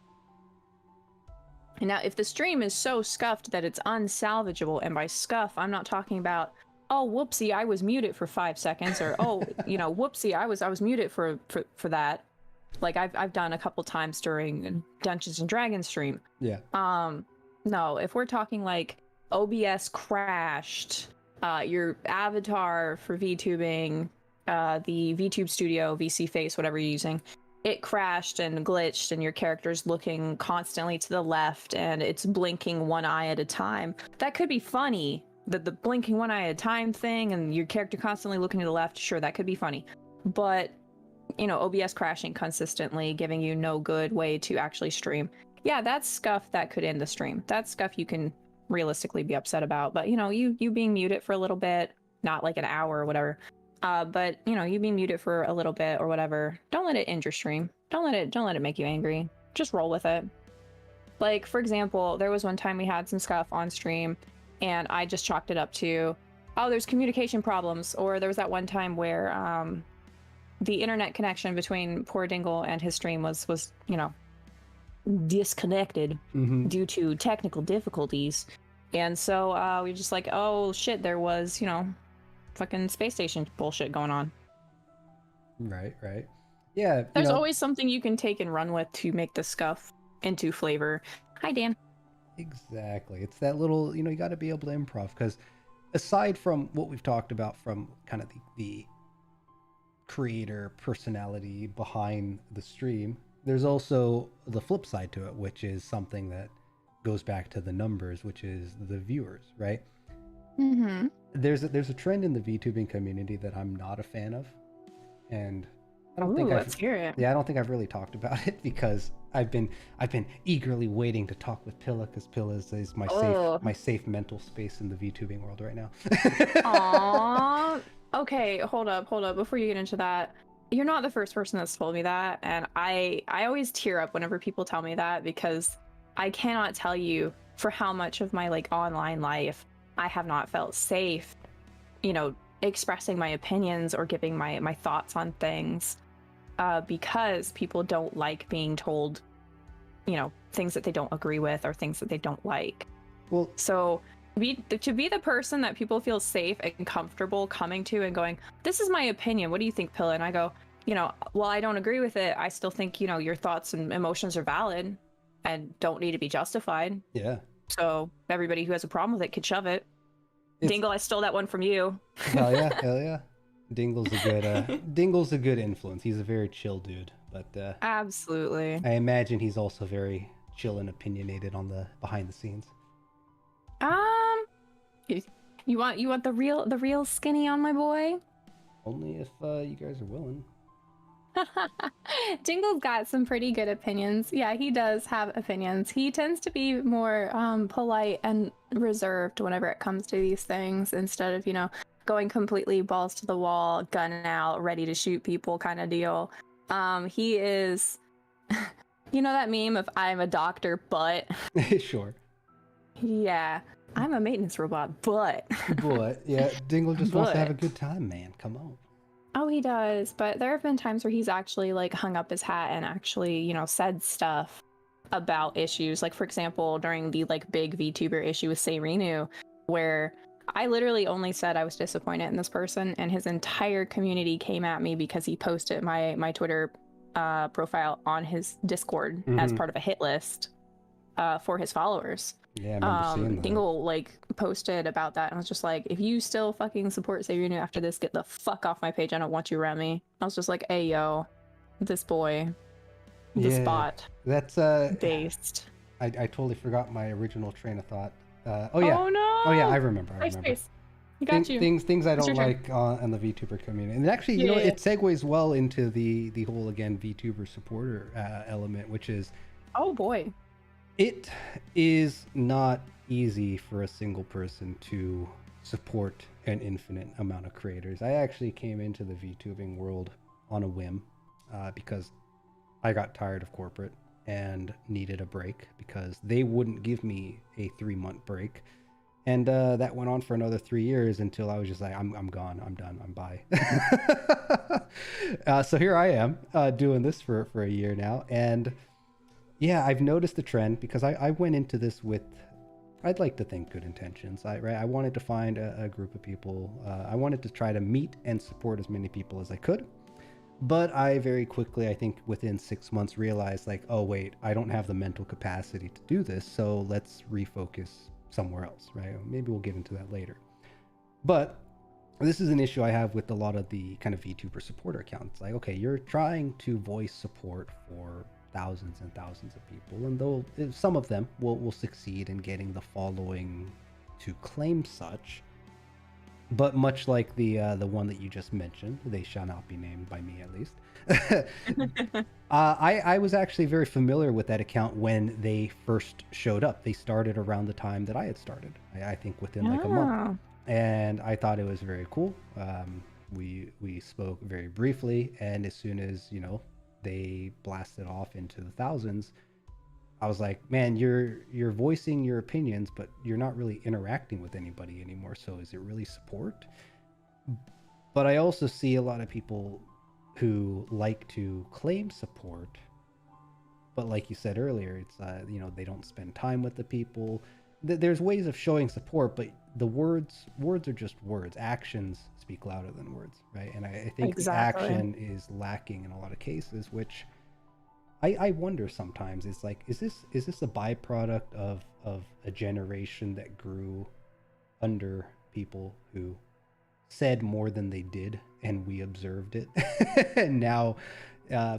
And now, if the stream is so scuffed that it's unsalvageable, and by scuff, I'm not talking about, oh, whoopsie, I was muted for 5 seconds, or oh, you know, whoopsie, I was muted for that. like I've done a couple times during Dungeons and Dragons stream. Yeah. No, if we're talking like OBS crashed, your avatar for VTubing, the VTube Studio, VC Face, whatever you're using, it crashed and glitched, and your character's looking constantly to the left, and it's blinking one eye at a time. That could be funny. The blinking one eye at a time thing, and your character constantly looking to the left, sure, that could be funny. But, you know, OBS crashing consistently, giving you no good way to actually stream. Yeah, that's stuff that could end the stream. That's stuff you can realistically be upset about. But, you know, you being muted for a little bit, not like an hour or whatever. But, you know, you being muted for a little bit or whatever, don't let it end your stream. Don't let it make you angry. Just roll with it. Like, for example, there was one time we had some stuff on stream, and I just chalked it up to, oh, there's communication problems. Or there was that one time where the internet connection between poor Dingle and his stream was you know, disconnected due to technical difficulties. And so we just like, oh shit, there was, you know, fucking space station bullshit going on. Right. Yeah. There's always something you can take and run with to make the scuff into flavor. Hi, Dan. Exactly. It's that little, you know, you got to be able to improv, because aside from what we've talked about from kind of the creator personality behind the stream, there's also the flip side to it, which is something that goes back to the numbers, which is the viewers, right? There's a trend in the VTubing community that I'm not a fan of, and I don't think let's hear it. Yeah, I don't think I've really talked about it, because I've been eagerly waiting to talk with Pilla, because Pilla is my safe mental space in the VTubing world right now. Aww. Okay, hold up before you get into that. You're not the first person that's told me that, and I always tear up whenever people tell me that, because I cannot tell you for how much of my like online life I have not felt safe, you know, expressing my opinions or giving my thoughts on things, because people don't like being told, you know, things that they don't agree with or things that they don't like. Well, so to be the person that people feel safe and comfortable coming to and going, this is my opinion, what do you think, Pilla? And I go, you know, well, I don't agree with it, I still think, you know, your thoughts and emotions are valid and don't need to be justified. Yeah. So everybody who has a problem with it can shove it. Dingle, I stole that one from you. Hell yeah. Dingle's a good influence. He's a very chill dude, but absolutely. I imagine he's also very chill and opinionated on the behind the scenes. You want the real skinny on my boy? Only if you guys are willing. Dingle's got some pretty good opinions. Yeah, he does have opinions. He tends to be more polite and reserved whenever it comes to these things, instead of, you know, going completely balls to the wall, gun out, ready to shoot people kind of deal. He is, you know that meme of I'm a doctor, but... Sure. Yeah, I'm a maintenance robot, but... But, yeah, Dingle just wants to have a good time, man. Come on. Oh, he does, but there have been times where he's actually like hung up his hat and actually, you know, said stuff about issues. Like, for example, during the like big VTuber issue with Seirinu, where I literally only said I was disappointed in this person, and his entire community came at me because he posted my Twitter profile on his Discord as part of a hit list for his followers. Yeah, I remember seeing that. Dingle like posted about that, and I was just like, if you still fucking support Seirinu after this, get the fuck off my page. I don't want you around me. I was just like, hey yo, this boy, this bot. That's based. I totally forgot my original train of thought. Oh no! Oh yeah, I remember. You got things I don't like on the VTuber community, and actually, you know, it segues well into the whole again VTuber supporter element, which is, oh boy. It is not easy for a single person to support an infinite amount of creators. I actually came into the VTubing world on a whim because I got tired of corporate and needed a break, because they wouldn't give me a 3-month break. And that went on for another 3 years until I was just like, I'm gone, I'm done, I'm bye. So here I am doing this for a year now. And yeah, I've noticed the trend, because I went into this with, I'd like to think, good intentions. I wanted to find a group of people. I wanted to try to meet and support as many people as I could. But I very quickly, I think within 6 months, realized like, oh wait, I don't have the mental capacity to do this, so let's refocus somewhere else, right? Maybe we'll get into that later. But this is an issue I have with a lot of the kind of VTuber supporter accounts. Like, okay, you're trying to voice support for thousands and thousands of people, and though some of them will succeed in getting the following to claim such. But much like the one that you just mentioned, they shall not be named by me at least. I was actually very familiar with that account when they first showed up. They started around the time that I had started. I think within like a month, and I thought it was very cool. We spoke very briefly, and as soon as they blasted off into the thousands, I was like, man, you're voicing your opinions, but you're not really interacting with anybody anymore. So is it really support? But I also see a lot of people who like to claim support, but like you said earlier, it's they don't spend time with the people. There's ways of showing support, but the words are just words. Actions speak louder than words, right? And I think Exactly. action is lacking in a lot of cases, which I wonder sometimes. It's like, is this a byproduct of a generation that grew under people who said more than they did, and we observed it, and now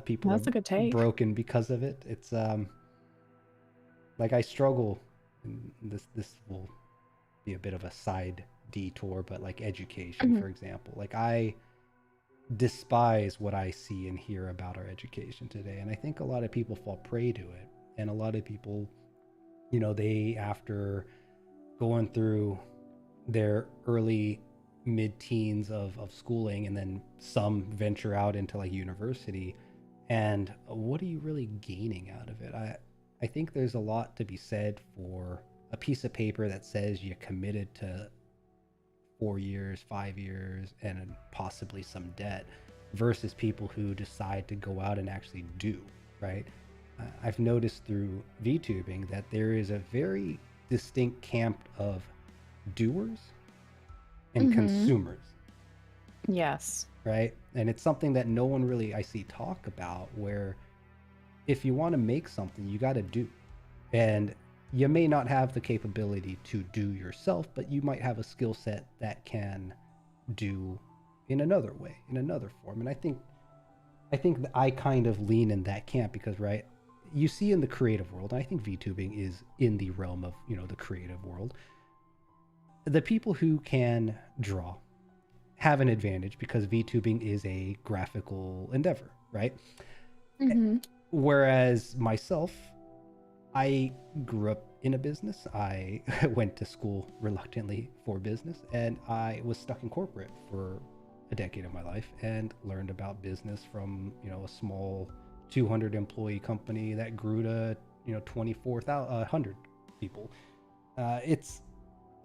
people That's a good are take. broken because of it. It's like I struggle, and this will be a bit of a side detour, but like education, for example, like I despise what I see and hear about our education today. And I think a lot of people fall prey to it. And a lot of people, they, after going through their early mid-teens of schooling, and then some venture out into like university, and what are you really gaining out of it? I think there's a lot to be said for a piece of paper that says you committed to 4 years, 5 years, and possibly some debt, versus people who decide to go out and actually do, right? I've noticed through VTubing that there is a very distinct camp of doers and consumers. Yes. Right? And it's something that no one really I see talk about, where if you want to make something, you got to do. And you may not have the capability to do yourself, but you might have a skill set that can do in another way, in another form. And I think that I kind of lean in that camp because, right, you see in the creative world, and I think VTubing is in the realm of, the creative world, the people who can draw have an advantage because VTubing is a graphical endeavor, right? Whereas myself, I grew up in a business. I went to school reluctantly for business, and I was stuck in corporate for a decade of my life and learned about business from, a small 200 employee company that grew to, 24,100 people. It's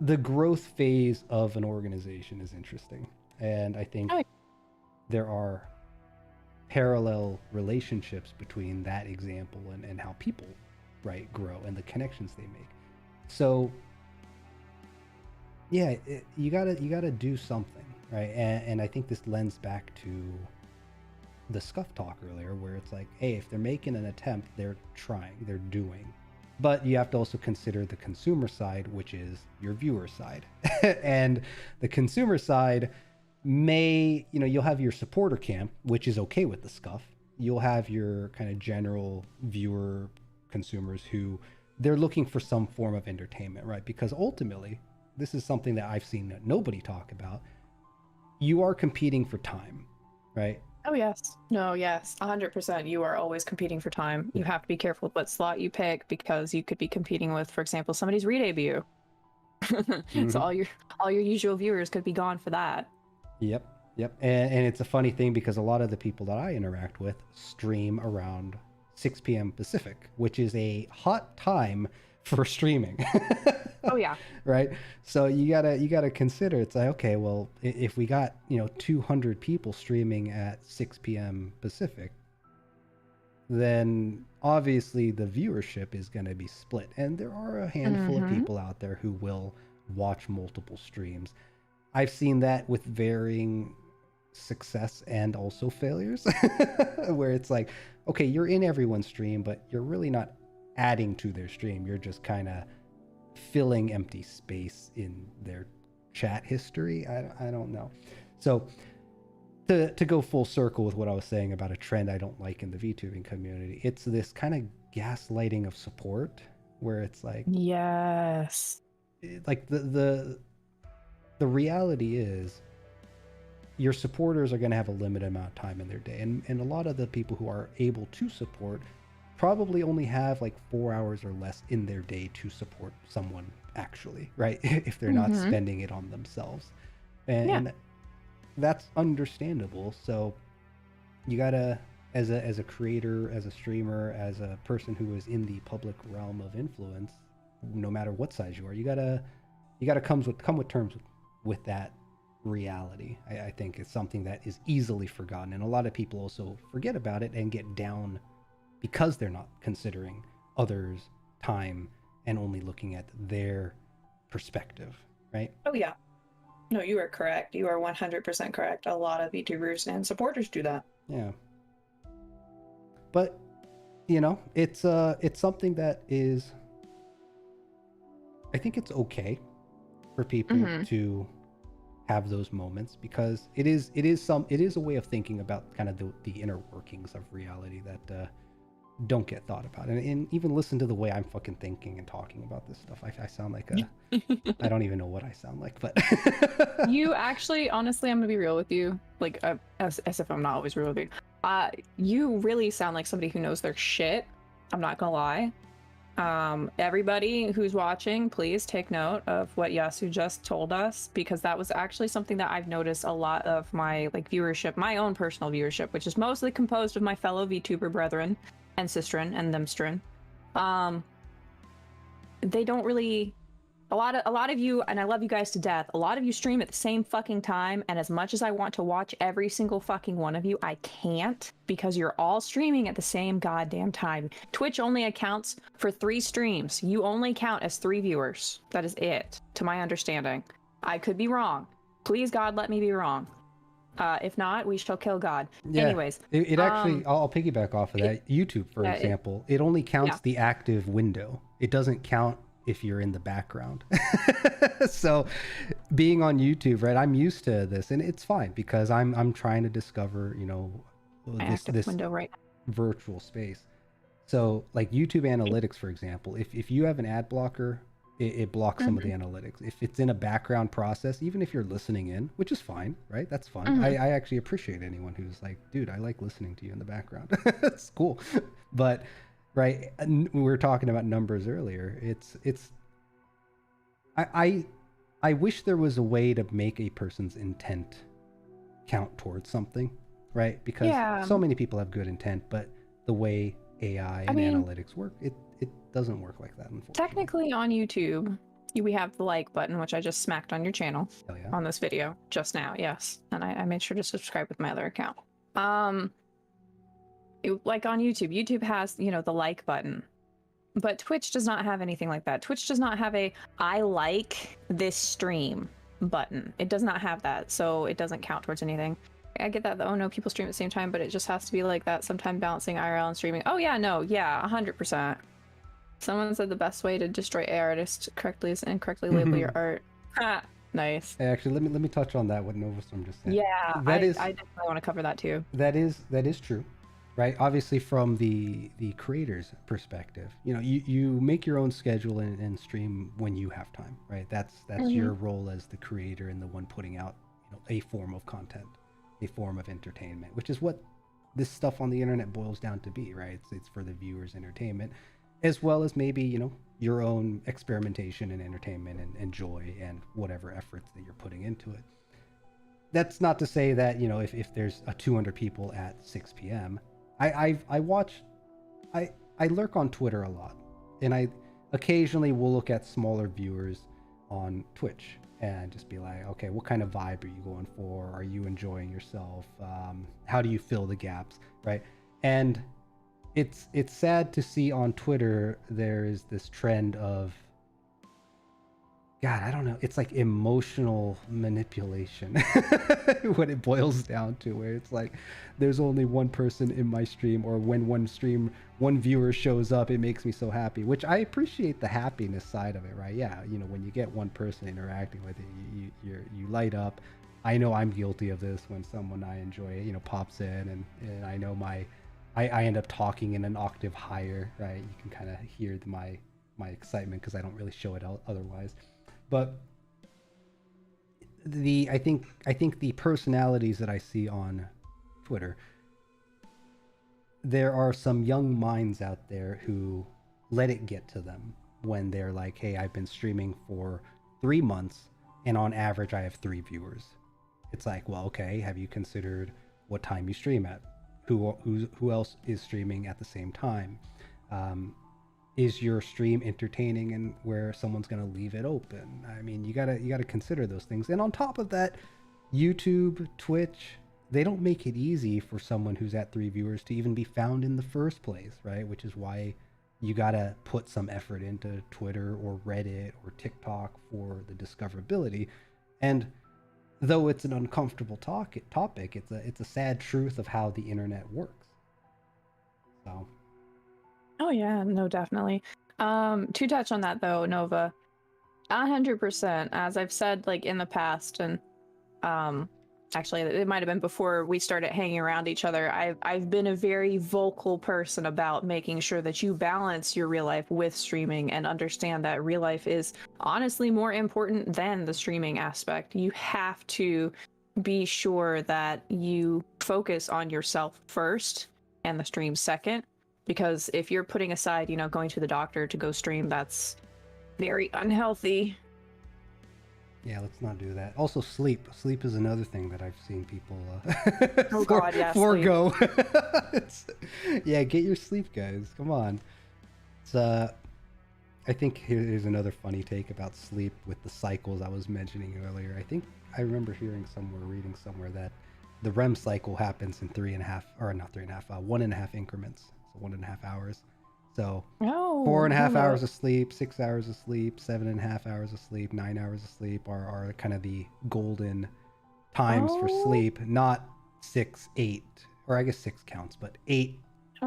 the growth phase of an organization is interesting. And I think there are parallel relationships between that example and how people, right, grow, and the connections they make. So yeah, you gotta do something, right? And I think this lends back to the scuff talk earlier, where it's like, hey, if they're making an attempt, they're trying, they're doing. But you have to also consider the consumer side, which is your viewer side. And the consumer side may, you'll have your supporter camp, which is okay with the scuff. You'll have your kind of general viewer consumers who they're looking for some form of entertainment, right? Because ultimately, this is something that I've seen that nobody talk about. You are competing for time, right? Oh, yes. No, yes. 100%. You are always competing for time. You have to be careful what slot you pick, because you could be competing with, for example, somebody's re-debut. So all your usual viewers could be gone for that. Yep. And it's a funny thing because a lot of the people that I interact with stream around 6 p.m. Pacific, which is a hot time for streaming. Oh yeah. Right. So you gotta consider, it's like, okay, well, if we got 200 people streaming at 6 p.m. Pacific, then obviously the viewership is going to be split, and there are a handful of people out there who will watch multiple streams. I've seen that with varying success and also failures, where it's like, okay, you're in everyone's stream, but you're really not adding to their stream. You're just kind of filling empty space in their chat history. I don't know. So to go full circle with what I was saying about a trend I don't like in the VTubing community, it's this kind of gaslighting of support, where it's like, yes, like the reality is your supporters are going to have a limited amount of time in their day, and a lot of the people who are able to support probably only have like 4 hours or less in their day to support someone actually, right? If they're not spending it on themselves, and that's understandable. So you gotta, as a creator, as a streamer, as a person who is in the public realm of influence, no matter what size you are, you gotta come with terms with that reality. I think it's something that is easily forgotten, and a lot of people also forget about it and get down because they're not considering others' time and only looking at their perspective, right? Oh yeah. No, you are correct. You are 100% correct. A lot of VTubers and supporters do that. Yeah. But, you know, it's something that is, I think it's okay for people to have those moments, because it is a way of thinking about kind of the inner workings of reality that don't get thought about, and even listen to the way I'm fucking thinking and talking about this stuff. I sound like I don't even know what I sound like, but You actually, honestly, I'm gonna be real with you, like as if I'm not always real with you. You really sound like somebody who knows their shit. I'm not gonna lie. Everybody who's watching, please take note of what Yasu just told us, because that was actually something that I've noticed a lot of my like viewership, my own personal viewership, which is mostly composed of my fellow VTuber brethren and sistren and themstren. They don't really, a lot of you, and I love you guys to death, a lot of you stream at the same fucking time, and as much as I want to watch every single fucking one of you, I can't, because you're all streaming at the same goddamn time. Twitch only accounts for 3 streams. You only count as 3 viewers. That is it, to my understanding. I could be wrong. Please, God, let me be wrong. If not, we shall kill God. yeah, anyways, it actually, I'll piggyback off of that. YouTube, for example, it only counts the active window. It doesn't count if you're in the background. So being on YouTube, right, I'm used to this, and it's fine, because I'm trying to discover, you know, this window, right? virtual space. So like YouTube analytics, for example, if you have an ad blocker, it blocks some of the analytics. If it's in a background process, even if you're listening in, which is fine, right? That's fine. I actually appreciate anyone who's like, dude, I like listening to you in the background. It's cool. But right, we were talking about numbers earlier. I wish there was a way to make a person's intent count towards something, right? Because so many people have good intent, but the way AI and analytics work, it doesn't work like that, unfortunately. Technically on YouTube, we have the like button, which I just smacked on your channel on this video just now, yes. And I made sure to subscribe with my other account. Like on YouTube has, you know, the like button. But Twitch does not have anything like that. Twitch does not have a I like this stream button. It does not have that, so it doesn't count towards anything. I get that, oh no, people stream at the same time, but it just has to be like that, sometime balancing IRL and streaming. Oh yeah, no, yeah, 100%. Someone said the best way to destroy AI artists correctly is incorrectly label your art. Ha! Nice. Hey, actually, let me touch on that, what Novastorm just said. Yeah, I definitely want to cover that too. That is true, right? Obviously, from the creator's perspective, you know, you make your own schedule and stream when you have time, right? That's your role as the creator and the one putting out, you know, a form of content, a form of entertainment, which is what this stuff on the internet boils down to be, right? It's for the viewer's entertainment, as well as maybe, you know, your own experimentation and entertainment and joy and whatever efforts that you're putting into it. That's not to say that, you know, if there's a 200 people at 6 p.m. I lurk on Twitter a lot, and I occasionally will look at smaller viewers on Twitch and just be like, okay, what kind of vibe are you going for? Are you enjoying yourself? How do you fill the gaps, right? And it's sad to see on Twitter there is this trend of God, I don't know. It's like emotional manipulation when it boils down to where it's like there's only one person in my stream, or when one viewer shows up, it makes me so happy, which I appreciate the happiness side of it, right? Yeah, you know, when you get one person interacting with it, you light up. I know I'm guilty of this when someone I enjoy, you know, pops in, and I know I end up talking in an octave higher, right? You can kind of hear my excitement because I don't really show it otherwise. But I think the personalities that I see on Twitter, there are some young minds out there who let it get to them when they're like, hey, I've been streaming for 3 months and on average I have 3 viewers. It's like, well, okay, have you considered what time you stream at? Who else is streaming at the same time? Is your stream entertaining and where someone's going to leave it open? I mean, you gotta consider those things. And on top of that, YouTube, Twitch, they don't make it easy for someone who's at 3 viewers to even be found in the first place, right? Which is why you gotta put some effort into Twitter or Reddit or TikTok for the discoverability. And though it's an uncomfortable topic, it's a sad truth of how the internet works. So. Oh yeah, no, definitely. To touch on that though, Nova, 100%, as I've said like in the past, and actually it might have been before we started hanging around each other, I've been a very vocal person about making sure that you balance your real life with streaming and understand that real life is honestly more important than the streaming aspect. You have to be sure that you focus on yourself first and the stream second. Because if you're putting aside, you know, going to the doctor to go stream, that's very unhealthy. Yeah, let's not do that. Also, sleep. Sleep is another thing that I've seen people forego. Yeah, get your sleep, guys. Come on. It's I think here's another funny take about sleep with the cycles I was mentioning earlier. I think I remember reading somewhere that the REM cycle happens in 1.5 increments. 1.5 hours. So 4.5 hours of sleep, 6 hours of sleep, 7.5 hours of sleep, 9 hours of sleep are kind of the golden times for sleep. Not 6, 8, or I guess 6 counts, but 8,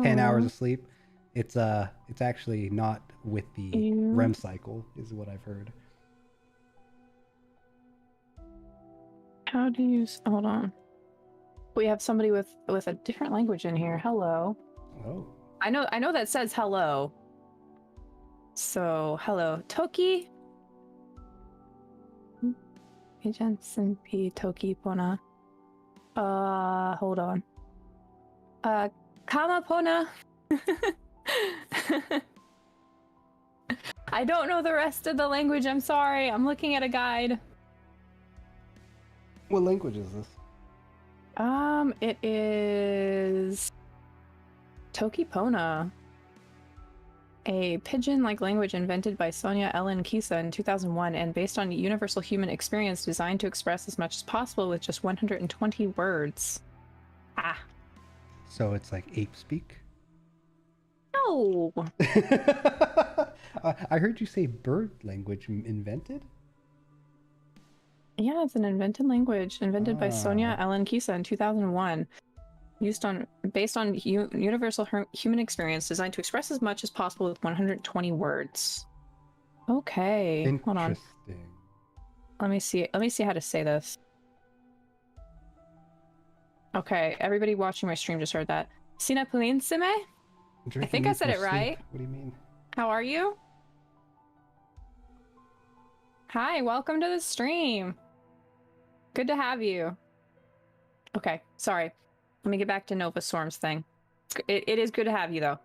10 hours of sleep. It's actually not with the REM cycle, is what I've heard. How do you hold on? We have somebody with a different language in here. Hello. Oh. I know that says hello. So, hello. Toki? Jensen P. Toki Pona. Hold on. Kama Pona. I don't know the rest of the language. I'm sorry. I'm looking at a guide. What language is this? It is Toki Pona, a pidgin-like language invented by Sonia Ellen Kisa in 2001 and based on universal human experience designed to express as much as possible with just 120 words. So it's like ape speak? No! I heard you say bird language invented? Yeah, it's an invented language invented by Sonia Ellen Kisa in 2001. Based on universal human experience designed to express as much as possible with 120 words. Okay, hold on. Interesting. Let me see how to say this. Okay, everybody watching my stream just heard that. Sina Pulinsime? I think I said it right. What do you mean? How are you? Hi, welcome to the stream. Good to have you. Okay, sorry. Let me get back to Nova Storm's thing. It is good to have you, though.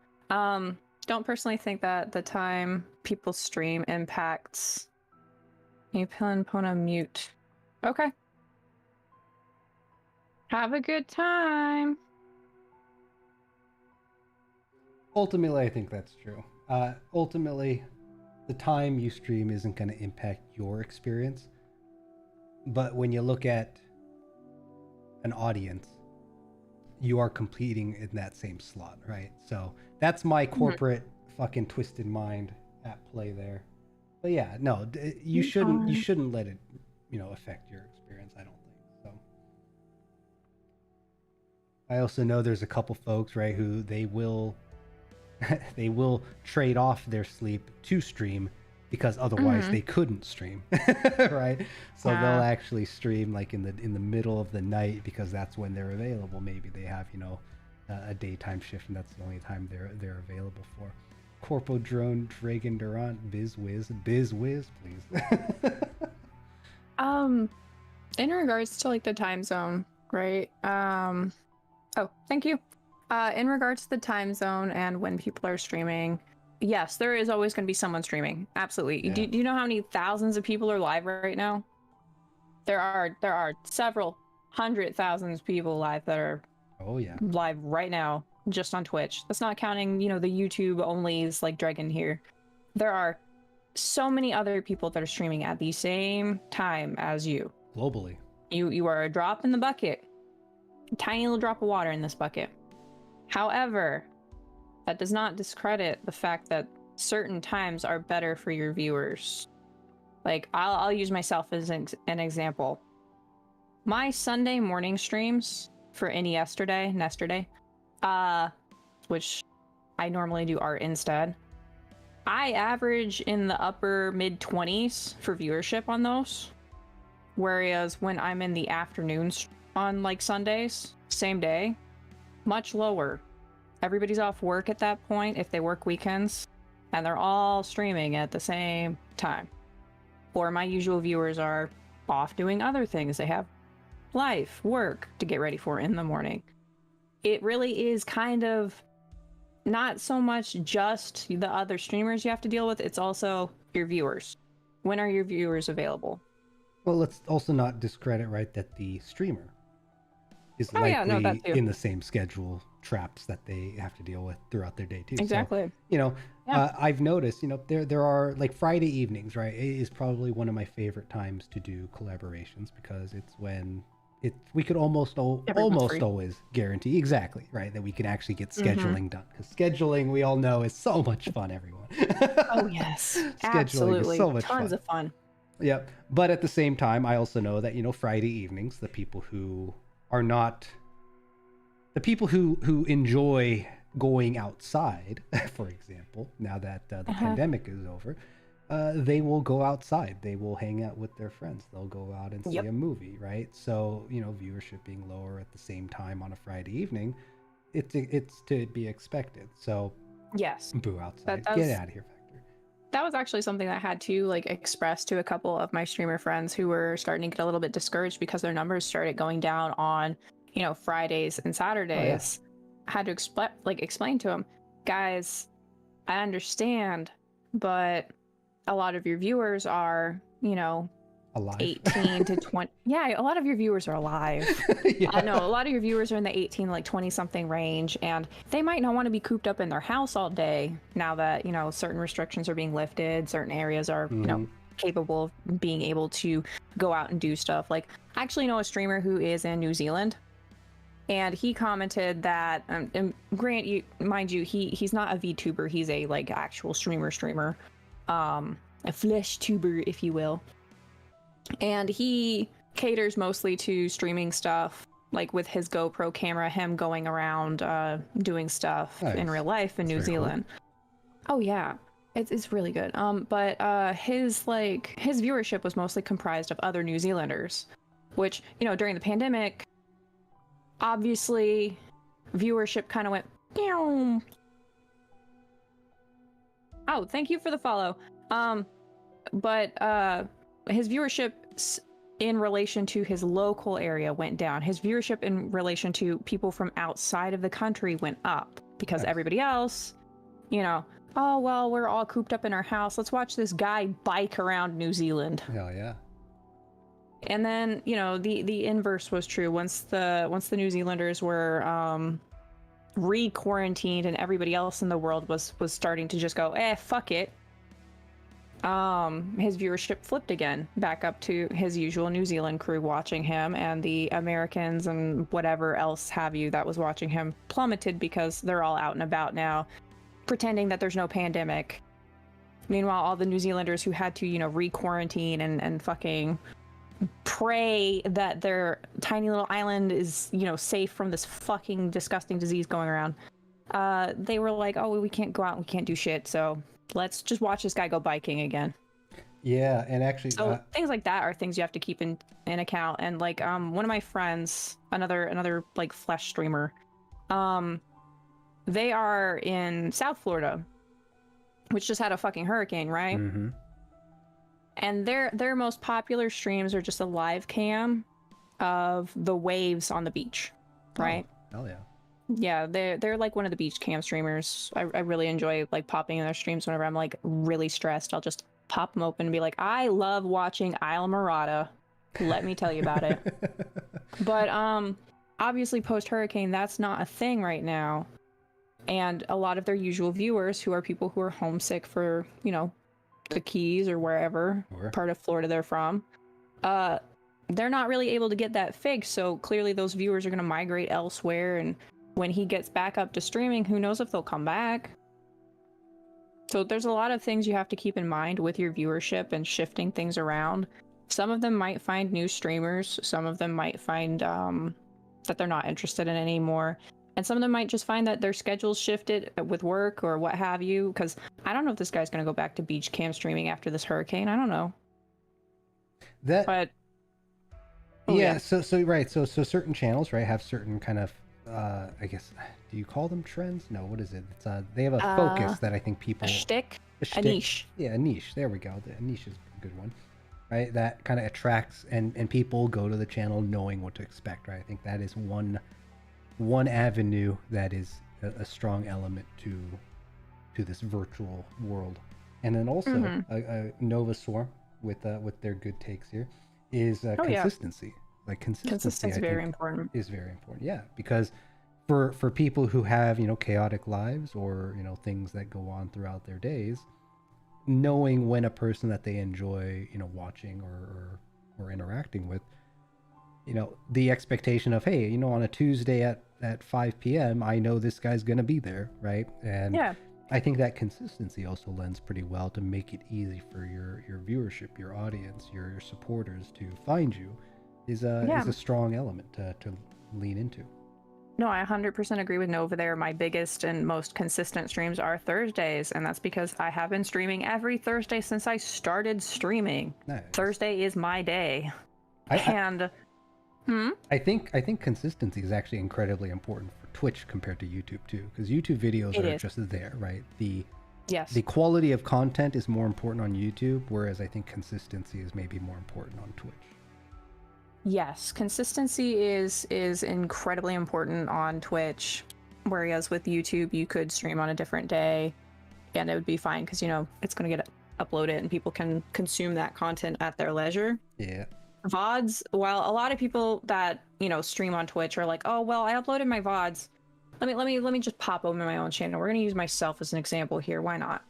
Don't personally think that the time people stream impacts... Pilla Pona mute. Okay. Have a good time. Ultimately, I think that's true. Ultimately, the time you stream isn't going to impact your experience. But when you look at an audience, you are competing in that same slot, right? So that's my corporate fucking twisted mind at play there. But yeah, no, you shouldn't let it, affect your experience. I don't think so. I also know there's a couple folks, right, who they will they will trade off their sleep to stream because otherwise they couldn't stream, right? So they'll actually stream like in the middle of the night because that's when they're available. Maybe they have a daytime shift and that's the only time they're available for. Corpo Drone, Dregn Durant, Biz Wiz, please. In regards to like the time zone, right? Oh, thank you. In regards to the time zone and when people are streaming, yes, there is always going to be someone streaming. Absolutely. Yeah. Do you know how many thousands of people are live right now? There are several hundred thousands of people live that are live right now just on Twitch. That's not counting, the YouTube onlys like Dregn here. There are so many other people that are streaming at the same time as you. Globally. You are a drop in the bucket. A tiny little drop of water in this bucket. However, that does not discredit the fact that certain times are better for your viewers. Like, I'll use myself as an example. My Sunday morning streams for Yesterday, which I normally do art instead, I average in the upper mid-20s for viewership on those. Whereas when I'm in the afternoons on like Sundays, same day, much lower. Everybody's off work at that point if they work weekends, and they're all streaming at the same time. Or my usual viewers are off doing other things. They have life, work to get ready for in the morning. It really is kind of not so much just the other streamers you have to deal with, it's also your viewers. When are your viewers available? Well, let's also not discredit, right, that the streamer is likely in the same schedule traps that they have to deal with throughout their day too. Exactly. So, I've noticed, there are like Friday evenings, right? It is probably one of my favorite times to do collaborations because it's when we could almost always guarantee exactly, right, that we can actually get scheduling done. Because scheduling, we all know, is so much fun, everyone. Oh yes, scheduling absolutely, is so much tons fun. of fun. Yep. But at the same time, I also know that, Friday evenings, the people who are not the people who enjoy going outside, for example, now that the pandemic is over, they will go outside. They will hang out with their friends. They'll go out and see a movie, right? So, viewership being lower at the same time on a Friday evening, it's to be expected. So, yes, boo outside. Get out of here, Factor. That was actually something that I had to express to a couple of my streamer friends who were starting to get a little bit discouraged because their numbers started going down on, Fridays and Saturdays. I had to explain to them, guys, I understand, but a lot of your viewers are, Alive. 18 to 20. Yeah, a lot of your viewers are alive. I know a lot of your viewers are in the 18, 20 something range, and they might not want to be cooped up in their house all day now that, certain restrictions are being lifted, certain areas are, capable of being able to go out and do stuff. Like, I actually know a streamer who is in New Zealand, and he commented that, and mind you, he's not a VTuber, he's a actual streamer, a flesh tuber, if you will. And he caters mostly to streaming stuff, with his GoPro camera, him going around doing stuff in real life in New Zealand. Cool. Oh yeah, it's really good. But his viewership was mostly comprised of other New Zealanders, which, during the pandemic, obviously viewership kind of went meow. Oh, thank you for the follow. But his viewership in relation to his local area went down. His viewership in relation to people from outside of the country went up because everybody else, oh, well, we're all cooped up in our house. Let's watch this guy bike around New Zealand. Hell yeah. And then, the inverse was true. Once the New Zealanders were re-quarantined and everybody else in the world was starting to just go, fuck it. His viewership flipped again back up to his usual New Zealand crew watching him, and the Americans and whatever else have you that was watching him plummeted because they're all out and about now, pretending that there's no pandemic, Meanwhile, all the New Zealanders who had to, re-quarantine and fucking pray that their tiny little island is, safe from this fucking disgusting disease going around. They were like, oh, we can't go out, we can't do shit, so let's just watch this guy go biking again. Yeah, and actually, so things like that are things you have to keep in account. And like, one of my friends, another like flesh streamer, they are in South Florida, which just had a fucking hurricane, right? Mm-hmm. And their most popular streams are just a live cam of the waves on the beach, right? Oh, hell yeah. Yeah, they're like one of the beach cam streamers. I really enjoy like popping in their streams whenever I'm like really stressed. I'll just pop them open and be like, I love watching Isle Morada. Let me tell you about it. But obviously post hurricane, that's not a thing right now. And a lot of their usual viewers, who are people who are homesick for, the Keys or wherever part of Florida they're from, they're not really able to get that fixed. So clearly those viewers are going to migrate elsewhere. And when he gets back up to streaming, who knows if they'll come back. So there's a lot of things you have to keep in mind with your viewership and shifting things around. Some of them might find new streamers. Some of them might find that they're not interested in anymore. And some of them might just find that their schedule's shifted with work or what have you. Because I don't know if this guy's going to go back to beach cam streaming after this hurricane. I don't know. But yeah. So right. So certain channels, right, have certain kind of I guess, do you call them trends? No, what is it? It's they have a focus that I think people... A shtick? A niche. Yeah, a niche. There we go. A niche is a good one. Right? That kind of attracts, and people go to the channel knowing what to expect, right? I think that is one avenue that is a strong element to this virtual world. And then also, Nova Swarm, with their good takes here, is consistency. Yeah. Like consistency is very important. Is very important. Yeah, because for people who have, chaotic lives or, things that go on throughout their days, knowing when a person that they enjoy, watching or interacting with, the expectation of, hey, on a Tuesday at 5 p.m., I know this guy's going to be there, right? And yeah. I think that consistency also lends pretty well to make it easy for your viewership, your audience, your supporters to find you. Is a strong element to lean into. No, I 100% agree with Nova there. My biggest and most consistent streams are Thursdays, and that's because I have been streaming every Thursday since I started streaming. Nice. Thursday is my day. I think consistency is actually incredibly important for Twitch compared to YouTube too, because YouTube videos are just there, right? The quality of content is more important on YouTube, whereas I think consistency is maybe more important on Twitch. Yes, consistency is incredibly important on Twitch, whereas with YouTube you could stream on a different day and it would be fine because it's going to get uploaded and people can consume that content at their leisure. Yeah. VODs, while a lot of people that stream on Twitch are like, oh well, I uploaded my VODs. Let me just pop open my own channel. We're going to use myself as an example here. Why not?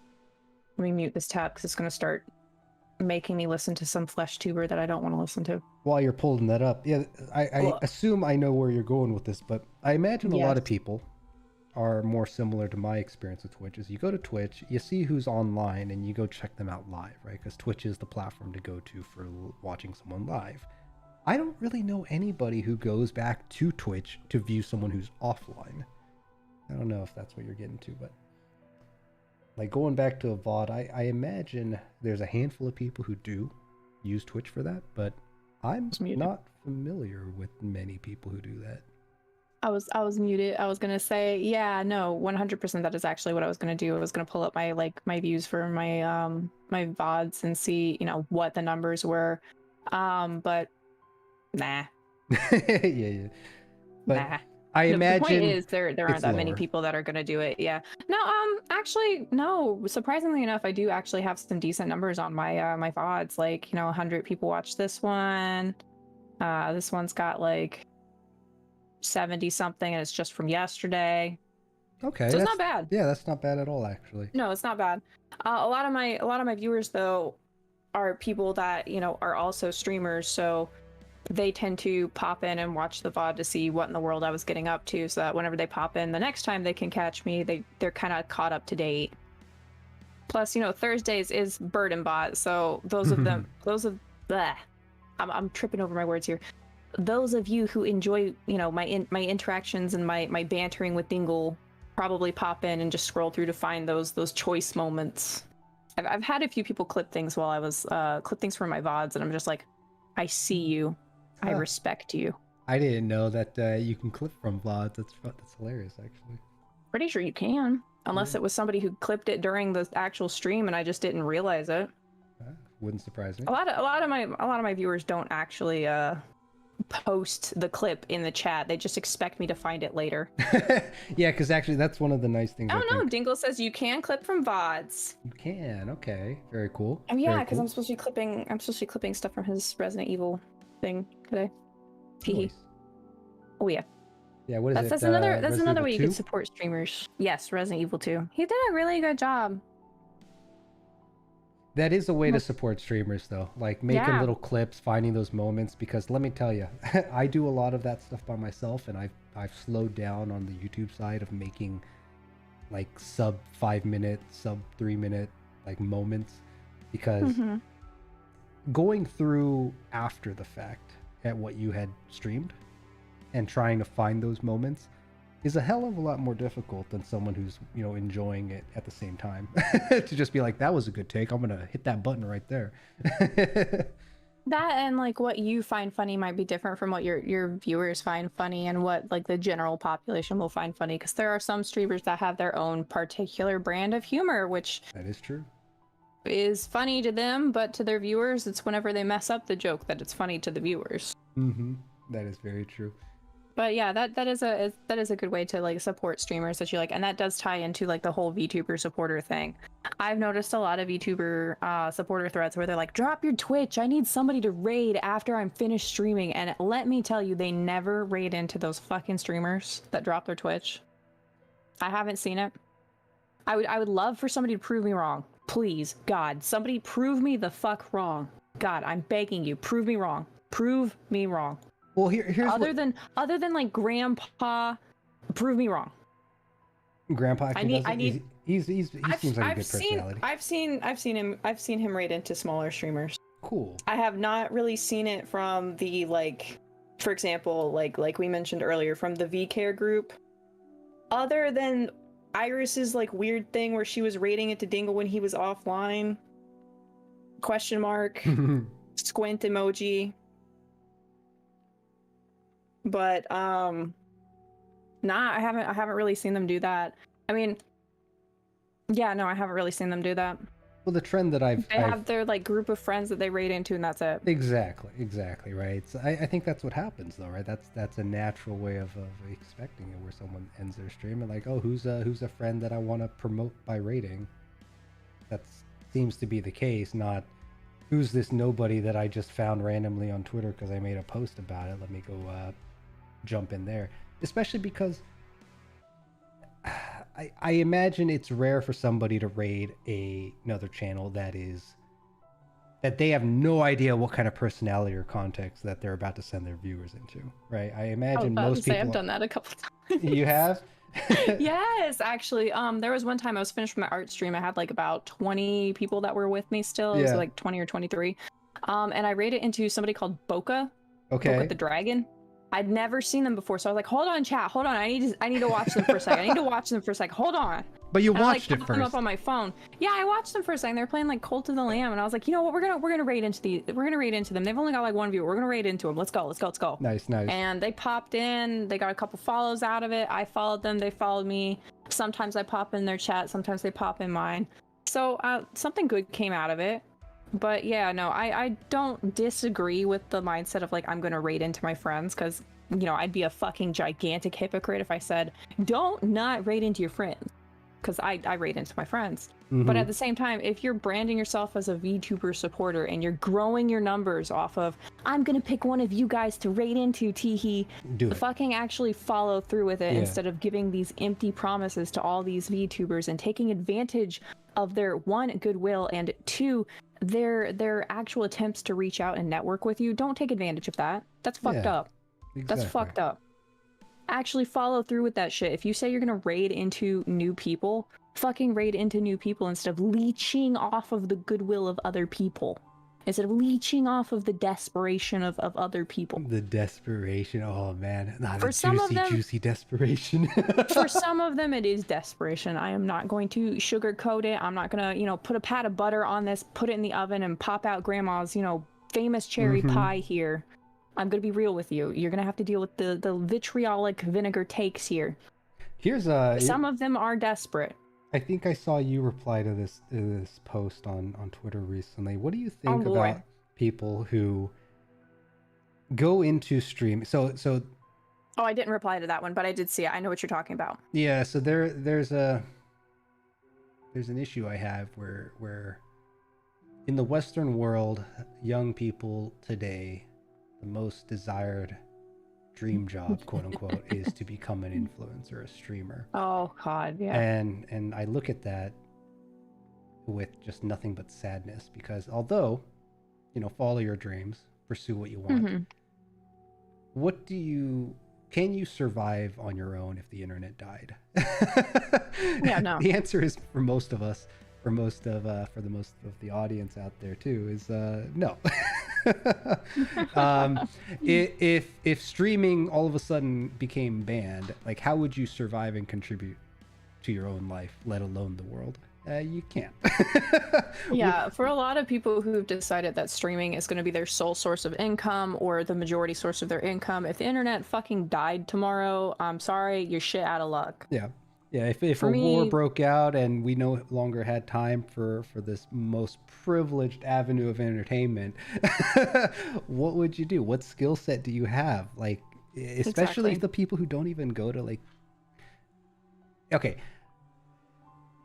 Let me mute this tab because it's going to start making me listen to some flesh tuber that I don't want to listen to. While you're pulling that up, I assume I know where you're going with this, but I imagine a lot of people are more similar to my experience with Twitch. Is you go to Twitch, you see who's online, and you go check them out live, right? Because Twitch is the platform to go to for watching someone live. I don't really know anybody who goes back to Twitch to view someone who's offline. I don't know if that's what you're getting to, but like going back to a VOD, I imagine there's a handful of people who do use Twitch for that, but I'm not familiar with many people who do that. I was muted. I was gonna say, yeah, no, 100%. That is actually what I was gonna do. I was gonna pull up my views for my my VODs and see what the numbers were, but nah. yeah. But nah. I imagine the point is there aren't that many lower. people that are gonna do it. Yeah. No, actually, no. Surprisingly enough, I do actually have some decent numbers on my my VODs. Like 100 people watched this one. This one's got like 70 something, and it's just from yesterday. Okay, so it's not bad. Yeah, that's not bad at all, actually. No, it's not bad. A lot of my viewers though are people that are also streamers, so they tend to pop in and watch the VOD to see what in the world I was getting up to, so that whenever they pop in the next time they can catch me, they're kind of caught up to date. Plus, you know, Thursdays is Bird and Bot, so those of them, bleh. I'm tripping over my words here. Those of you who enjoy, you know, my interactions and my bantering with Dingle probably pop in and just scroll through to find those choice moments. I've had a few people clip things while I was clip things for my VODs, and I'm just like, I see you, I respect you. I didn't know that you can clip from VODs. That's hilarious, actually. Pretty sure you can, unless it was somebody who clipped it during the actual stream and I just didn't realize it. Wouldn't surprise me. A lot of my viewers don't actually post the clip in the chat. They just expect me to find it later. Yeah, because actually that's one of the nice things. Oh no, Dingle says you can clip from VODs. You can, okay. Very cool. Oh yeah, because cool. I'm supposed to be clipping stuff from his Resident Evil thing today. Nice. Oh yeah. Yeah, what is it? That's another way you can support streamers. Yes, Resident Evil 2. He did a really good job. That is a way to support streamers, though. Like making little clips, finding those moments. Because let me tell you, I do a lot of that stuff by myself, and I've slowed down on the YouTube side of making like sub 5 minute, sub 3 minute like moments, because going through after the fact at what you had streamed and trying to find those moments is a hell of a lot more difficult than someone who's, you know, enjoying it at the same time. To just be like, that was a good take, I'm gonna hit that button right there. That and like what you find funny might be different from what your viewers find funny, and what like the general population will find funny, because there are some streamers that have their own particular brand of humor, which that is true, is funny to them, but to their viewers it's whenever they mess up the joke that it's funny to the viewers. That is very true. But yeah, that is a good way to like support streamers that you like, and that does tie into like the whole VTuber supporter thing. I've noticed a lot of VTuber supporter threads where they're like, drop your Twitch, I need somebody to raid after I'm finished streaming, and let me tell you, they never raid into those fucking streamers that drop their Twitch. I haven't seen it. I would love for somebody to prove me wrong. Please, God, somebody prove me the fuck wrong. God, I'm begging you, prove me wrong. Prove me wrong. Well, here's other than like Grandpa, prove me wrong. Grandpa actually he seems like a good personality. I've seen him raid into smaller streamers. Cool. I have not really seen it from the, like, for example, like we mentioned earlier, from the VCare group. Other than Iris's like weird thing where she was raiding into Dingle when he was offline. Question mark. Squint emoji. But nah, I haven't really seen them do that. I mean, yeah, no, I haven't really seen them do that. Well, the trend that I've have their like group of friends that they raid into, and that's it. Exactly, right. So I think that's what happens, though, right? That's a natural way of expecting it, where someone ends their stream and like, oh, who's a friend that I want to promote by raiding? That seems to be the case, not who's this nobody that I just found randomly on Twitter because I made a post about it. Let me go jump in there, especially because I imagine it's rare for somebody to raid another channel that they have no idea what kind of personality or context that they're about to send their viewers into, right? I imagine most people. I've done that a couple times. You have? Yes, actually. There was one time I was finished my art stream. I had like about 20 people that were with me still. It was like 20 or 23. And I raided into somebody called Boca. Okay. Boca the Dragon. I'd never seen them before, so I was like, hold on, chat, hold on. I need to watch them for a second. Hold on. But you watched it first. Them up on my phone. Yeah, I watched them for a second. They're playing like Cult of the Lamb, and I was like, you know what? We're gonna raid into them. They've only got like one viewer. We're gonna raid into them. Let's go. Nice. And they popped in. They got a couple follows out of it. I followed them. They followed me. Sometimes I pop in their chat. Sometimes they pop in mine. So something good came out of it. But yeah, no, I don't disagree with the mindset of like, I'm gonna raid into my friends, because, you know, I'd be a fucking gigantic hypocrite if I said, don't not raid into your friends, because I raid into my friends. But at the same time, if you're branding yourself as a VTuber supporter and you're growing your numbers off of, I'm gonna pick one of you guys to raid into, teehee, fucking actually follow through with it, instead of giving these empty promises to all these VTubers and taking advantage of their, one, goodwill, and two, their actual attempts to reach out and network with you. Don't take advantage of that. That's fucked up. Exactly. That's fucked up. actually follow through with that shit. If you say you're gonna raid into new people, fucking raid into new people instead of leeching off of the goodwill of other people. Instead of leeching off of the desperation of other people. The desperation. Oh man, For some of them, juicy desperation. For some of them, it is desperation. I am not going to sugarcoat it. I'm not gonna, put a pat of butter on this, put it in the oven, and pop out grandma's, famous cherry pie here. I'm gonna be real with you. You're gonna have to deal with the vitriolic vinegar takes here. Here's some of them are desperate. I think I saw you reply to this post on Twitter recently. What do you think about people who go into stream? So oh, I didn't reply to that one, but I did see it. I know what you're talking about. Yeah, so there's an issue I have where in the Western world, young people today, the most desired dream job, quote unquote, is to become an influencer, a streamer. Oh God, yeah. And I look at that with just nothing but sadness, because although, follow your dreams, pursue what you want. Can you survive on your own if the internet died? Yeah, no. The answer is for most of us, for the most of the audience out there too, is no. If streaming all of a sudden became banned, like, how would you survive and contribute to your own life, let alone the world? You can't. Yeah, for a lot of people who've decided that streaming is going to be their sole source of income or the majority source of their income, if the internet fucking died tomorrow, I'm sorry, you're shit out of luck. Yeah. Yeah, if a war broke out and we no longer had time for this most privileged avenue of entertainment, what would you do? What skill set do you have? Like, especially the people who don't even go to, like... Okay.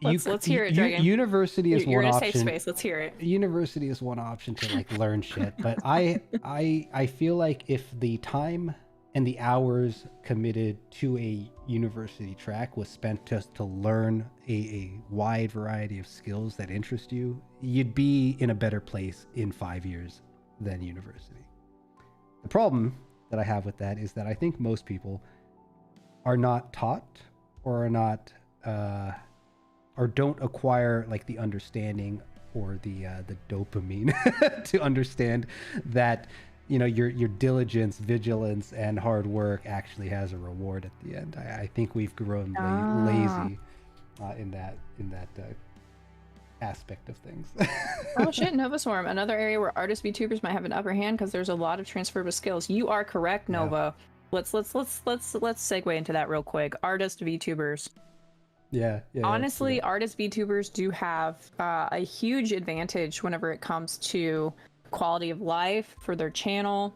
Let's hear it, Dregn. University is one option. You're in a safe space. Let's hear it. University is one option to, like, learn shit. But I feel like if the time and the hours committed to a university track was spent just to learn a wide variety of skills that interest you, you'd be in a better place in 5 years than university. The problem that I have with that is that I think most people are not taught or are not or don't acquire, like, the understanding or the dopamine to understand that your diligence, vigilance, and hard work actually has a reward at the end. I think we've grown lazy in that aspect of things. Oh shit, Nova Swarm, another area where artist VTubers might have an upper hand because there's a lot of transferable skills. You are correct, Nova. Yeah. Let's segue into that real quick. Artist VTubers. Yeah. Honestly, artist VTubers do have a huge advantage whenever it comes to quality of life for their channel,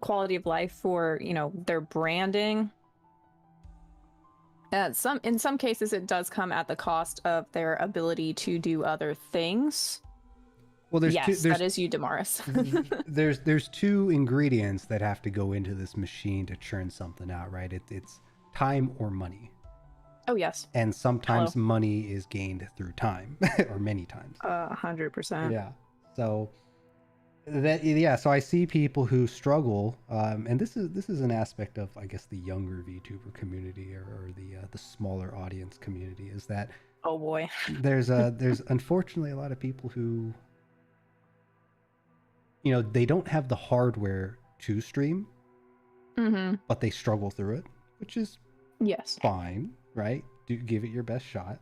quality of life for their branding. In some cases it does come at the cost of their ability to do other things. Well, that is you, Damaris. there's two ingredients that have to go into this machine to churn something out, right? It's time or money. Oh yes. And sometimes money is gained through time, or many times. 100%. Yeah. So so I see people who struggle, and this is an aspect of, I guess, the younger VTuber community or the smaller audience community, is that, oh boy, there's unfortunately a lot of people who they don't have the hardware to stream, but they struggle through it, which is fine, right? Do give it your best shot.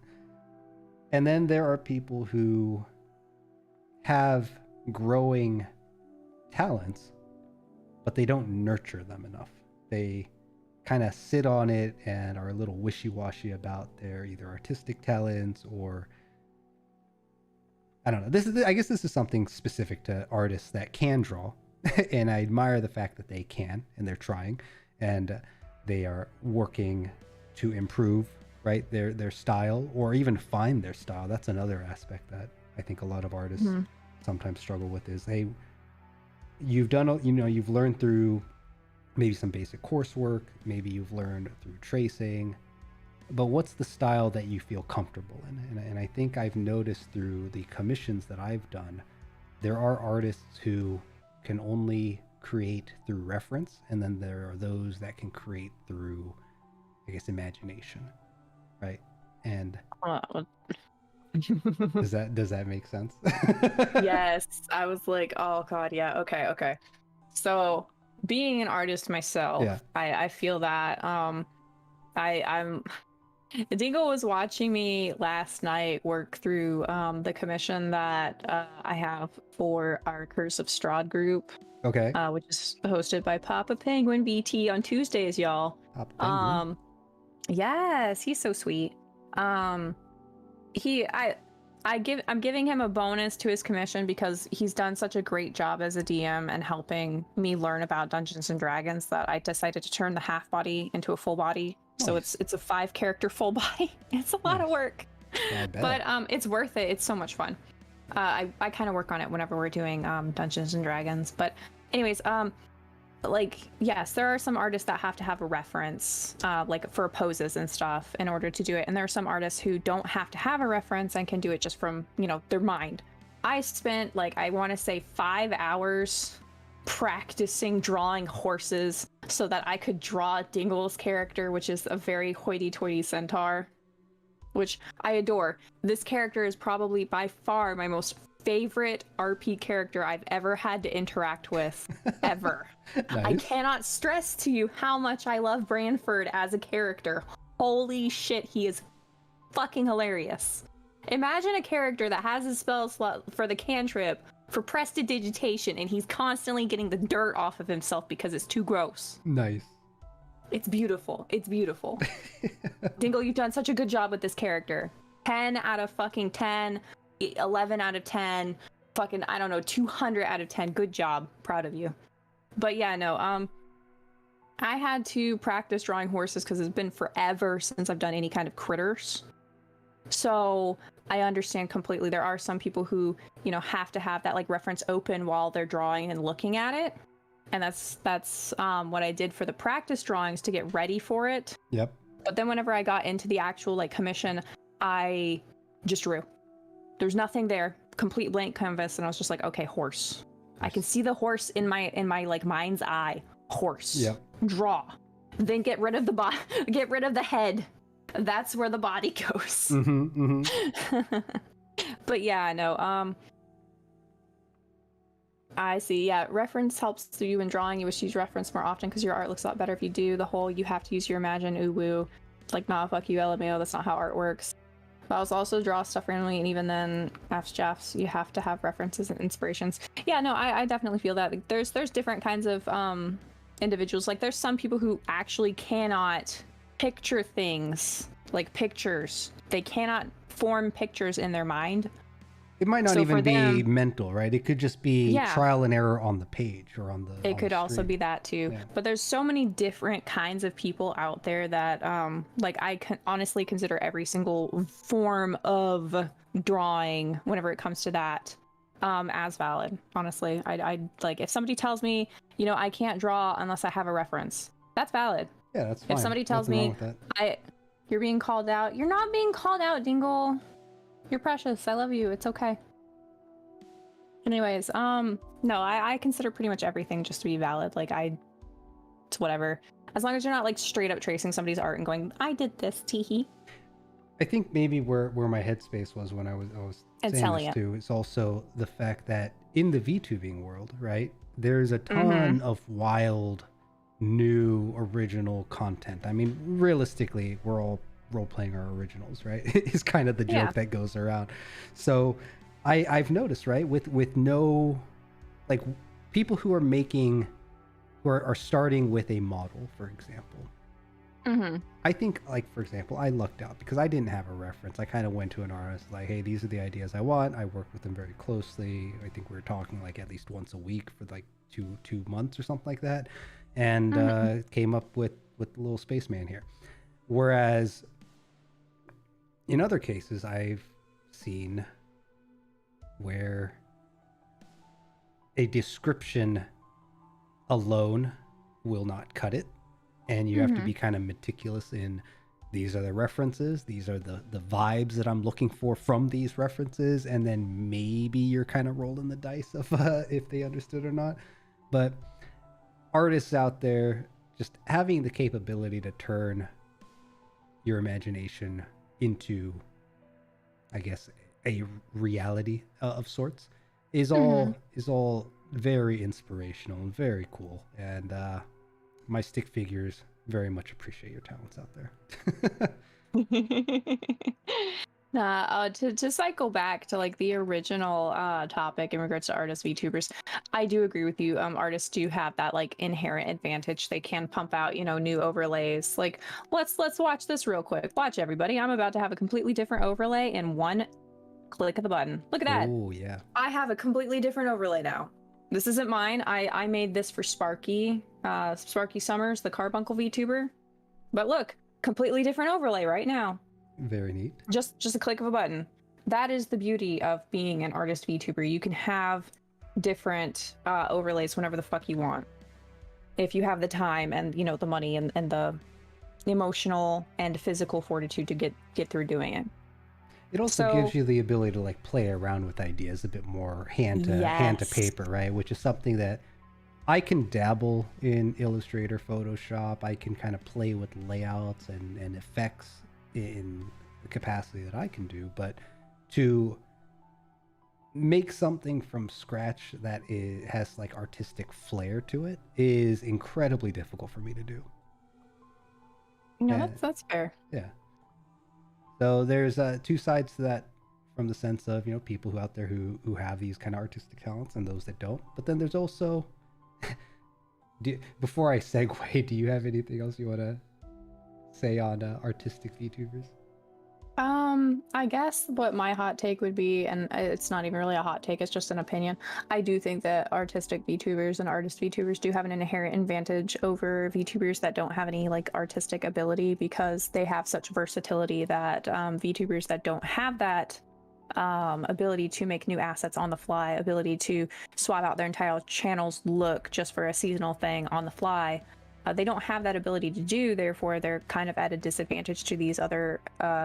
And then there are people who have growing talents, but they don't nurture them enough. They kind of sit on it and are a little wishy-washy about their either artistic talents or, I don't know. I guess this is something specific to artists that can draw, and I admire the fact that they can, and they're trying, and they are working to improve, right, their style, or even find their style. That's another aspect that I think a lot of artists sometimes struggle with, is you've done, you've learned through maybe some basic coursework, maybe you've learned through tracing, but what's the style that you feel comfortable in? And I think I've noticed through the commissions that I've done, there are artists who can only create through reference, and then there are those that can create through, I guess, imagination, right? And does that make sense? Yes, I was like, oh god, yeah, okay. So being an artist myself, Yeah. I feel that I'm Dingle was watching me last night work through the commission that I have for our Curse of Strahd group, Okay. which is hosted by Papa Penguin BT on Tuesdays, y'all. Papa Penguin. Yes, he's so sweet. I'm giving him a bonus to his commission because he's done such a great job as a DM and helping me learn about Dungeons and Dragons that I decided to turn the half body into a full body. Nice. So it's a 5-character full body. It's a lot of work, but it's worth it. It's so much fun. I kind of work on it whenever we're doing Dungeons and Dragons. But anyways, like, yes, there are some artists that have to have a reference, like for poses and stuff in order to do it. And there are some artists who don't have to have a reference and can do it just from, their mind. I spent, like, I want to say 5 hours practicing drawing horses so that I could draw Dingle's character, which is a very hoity-toity centaur, which I adore. This character is probably by far my most favorite RP character I've ever had to interact with, ever. Nice. I cannot stress to you how much I love Branford as a character. Holy shit, he is fucking hilarious. Imagine a character that has a spell slot for the cantrip for prestidigitation, and he's constantly getting the dirt off of himself because it's too gross. Nice. It's beautiful. It's beautiful. Dingle, you've done such a good job with this character. 10 out of fucking 10. 11 out of 10, fucking, I don't know, 200 out of 10. Good job. Proud of you. But yeah, no, I had to practice drawing horses because it's been forever since I've done any kind of critters. So I understand completely. There are some people who, have to have that like reference open while they're drawing and looking at it. And that's what I did for the practice drawings to get ready for it. Yep. But then whenever I got into the actual like commission, I just drew. There's nothing there, complete blank canvas, and I was just like, okay, horse. I can see the horse in my like mind's eye. Horse. Yep. Draw. Then get rid of get rid of the head. That's where the body goes. Mm-hmm, mm-hmm. But yeah, no. I see. Yeah, reference helps you in drawing. You wish to use reference more often because your art looks a lot better if you do. The whole you have to use your imagine, ooh woo. It's like, nah, fuck you, LMAO. That's not how art works. But I'll also draw stuff randomly, and even then, Jaffs, you have to have references and inspirations. Yeah, no, I definitely feel that. Like, there's different kinds of individuals. Like, there's some people who actually cannot picture things, like pictures. They cannot form pictures in their mind. It might not even be mental, right? It could just be trial and error on the page or on the. It could also be that too. Yeah. But there's so many different kinds of people out there that, like, I can honestly consider every single form of drawing, whenever it comes to that, as valid. Honestly, I like if somebody tells me, I can't draw unless I have a reference. That's valid. Yeah, that's fine. If somebody tells me you're being called out, you're not being called out, Dingle. You're precious. I love you. It's okay. Anyways, no, I consider pretty much everything just to be valid. Like, it's whatever. As long as you're not like straight up tracing somebody's art and going, I did this, teehee. I think maybe where my headspace was when I was saying this too, is also the fact that in the vtubing world, right, there's a ton of wild, new, original content. I mean, realistically, we're all role-playing our originals, right? Is kind of the joke that goes around. So I've noticed, right, with no, like, people who are starting with a model, for example. I think, like, for example, I lucked out because I didn't have a reference. I kind of went to an artist like, hey, these are the ideas I want. I worked with them very closely. I think we were talking like at least once a week for like two months or something like that, and came up with the little spaceman here. Whereas in other cases, I've seen where a description alone will not cut it, and you have to be kind of meticulous in these are the references, these are the vibes that I'm looking for from these references, and then maybe you're kind of rolling the dice of if they understood or not. But artists out there just having the capability to turn your imagination into, I guess, a reality of sorts is all very inspirational and very cool. And my stick figures very much appreciate your talents out there. To cycle back to like the original topic in regards to artists VTubers, I do agree with you. Artists do have that like inherent advantage. They can pump out, you know, new overlays. Like let's watch this real quick. Watch everybody. I'm about to have a completely different overlay in one click of the button. Look at that. Oh yeah. I have a completely different overlay now. This isn't mine. I made this for Sparky Summers, the Carbuncle VTuber. But look, completely different overlay right now. Very neat. Just a click of a button. That is the beauty of being an artist VTuber. You can have different overlays whenever the fuck you want, if you have the time and, you know, the money and the emotional and physical fortitude to get through doing it. It also gives you the ability to like play around with ideas a bit more hand to paper, right? Which is something that I can dabble in Illustrator, Photoshop. I can kind of play with layouts and effects in the capacity that I can do, but to make something from scratch that has like artistic flair to it is incredibly difficult for me to do. No, that's fair. Yeah. So there's two sides to that, from the sense of, you know, people who out there who have these kind of artistic talents and those that don't. But then there's also before I segue, do you have anything else you want to say on artistic VTubers? I guess what my hot take would be, and it's not even really a hot take, it's just an opinion. I do think that artistic VTubers and artist VTubers do have an inherent advantage over VTubers that don't have any like artistic ability, because they have such versatility that VTubers that don't have that ability to make new assets on the fly, ability to swap out their entire channel's look just for a seasonal thing on the fly, they don't have that ability to do. Therefore, they're kind of at a disadvantage to these other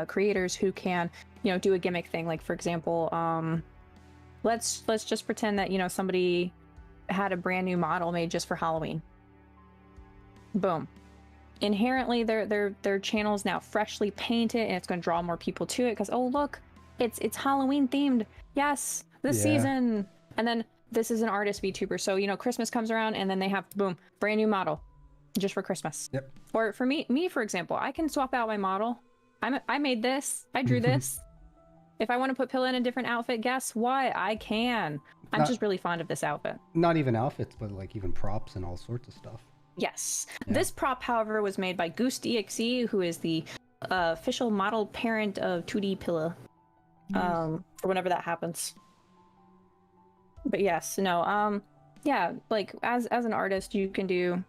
creators who can, you know, do a gimmick thing. Like, for example, let's just pretend that, you know, somebody had a brand new model made just for Halloween. Boom. Inherently, their channel is now freshly painted, and it's going to draw more people to it because, oh look, it's Halloween themed. Yes, this season. And then this is an artist VTuber, so, you know, Christmas comes around and then they have, boom, brand new model just for Christmas. Yep. Or for me for example, I can swap out my model. I made this, I drew this. If I want to put Pilla in a different outfit, guess what? I can. I'm just really fond of this outfit. Not even outfits, but like even props and all sorts of stuff. Yes. Yeah. This prop, however, was made by Goose DXE, who is the official model parent of 2D Pilla. For whenever that happens. But yes, no, yeah, like as an artist, you can do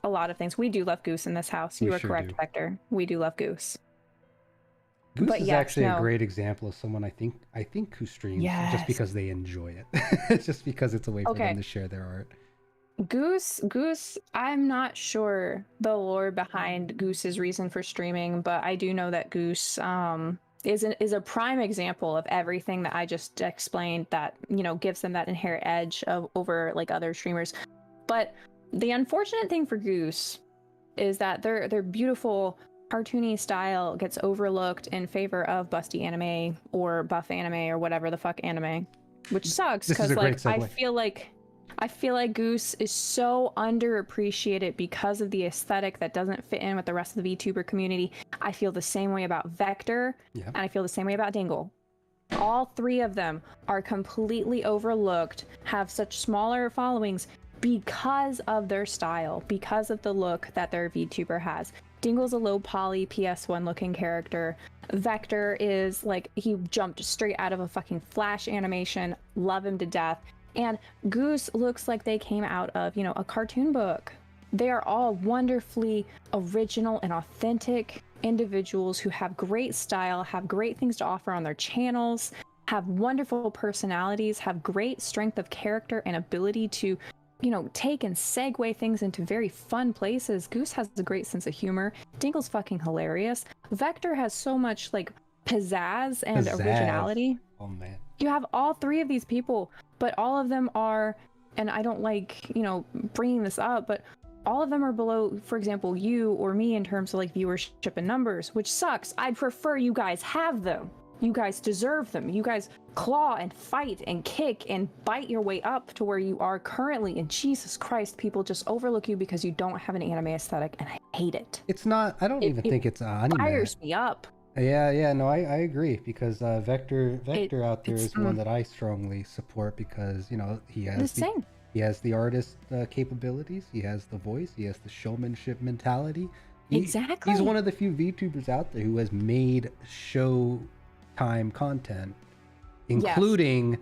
a lot of things. We do love Goose in this house. You are correct, Vector. We do love Goose. Goose is actually a great example of someone I think who streams just because they enjoy it. It's just because it's a way for them to share their art. Goose, I'm not sure the lore behind Goose's reason for streaming, but I do know that Goose is a prime example of everything that I just explained, that, you know, gives them that inherent edge over like other streamers. But the unfortunate thing for Goose is that their beautiful cartoony style gets overlooked in favor of busty anime or buff anime or whatever the fuck anime, which sucks, because like I feel like Goose is so underappreciated because of the aesthetic that doesn't fit in with the rest of the VTuber community. I feel the same way about Vector, and I feel the same way about Dingle. All three of them are completely overlooked, have such smaller followings because of their style, because of the look that their VTuber has. Dingle's a low poly PS1 looking character. Vector is like, he jumped straight out of a fucking Flash animation. Love him to death. And Goose looks like they came out of, you know, a cartoon book. They are all wonderfully original and authentic individuals who have great style, have great things to offer on their channels, have wonderful personalities, have great strength of character and ability to, you know, take and segue things into very fun places. Goose has a great sense of humor. Dingle's fucking hilarious. Vector has so much like pizzazz and originality. Oh man. You have all three of these people, but all of them are, and I don't like, you know, bringing this up, but all of them are below, for example, you or me in terms of like viewership and numbers, which sucks. I'd prefer you guys have them. You guys deserve them. You guys claw and fight and kick and bite your way up to where you are currently. And Jesus Christ, people just overlook you because you don't have an anime aesthetic, and I hate it. It's not. I don't even think it's anime. It fires me up. Yeah. No, I agree, because Vector out there is one that I strongly support, because he has the artist capabilities, he has the voice, he has the showmanship mentality. Exactly. He's one of the few VTubers out there who has made showtime content, including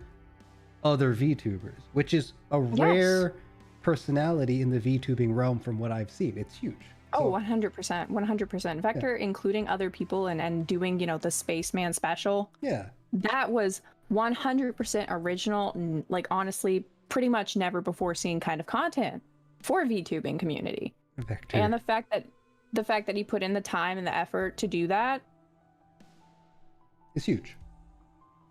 other VTubers, which is a rare personality in the VTubing realm from what I've seen. It's huge. Oh, 100%, 100%. Vector, including other people and doing, the Spaceman special. Yeah. That was 100% original, like honestly, pretty much never before seen kind of content for VTubing community. Vector. And the fact that he put in the time and the effort to do that, it's huge.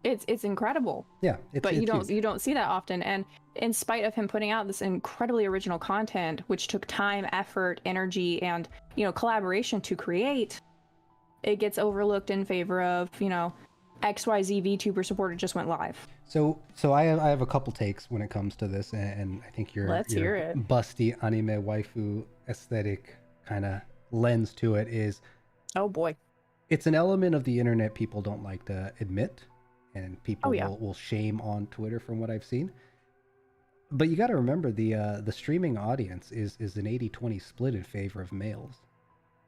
It's incredible. Yeah, but you don't see that often. And in spite of him putting out this incredibly original content, which took time, effort, energy, and collaboration to create, it gets overlooked in favor of XYZ VTuber supporter just went live. So I have a couple takes when it comes to this, and I think your busty anime waifu aesthetic kind of lens to it is, oh boy, it's an element of the internet people don't like to admit, and people will shame on Twitter from what I've seen. But you got to remember the streaming audience is an 80-20 split in favor of males.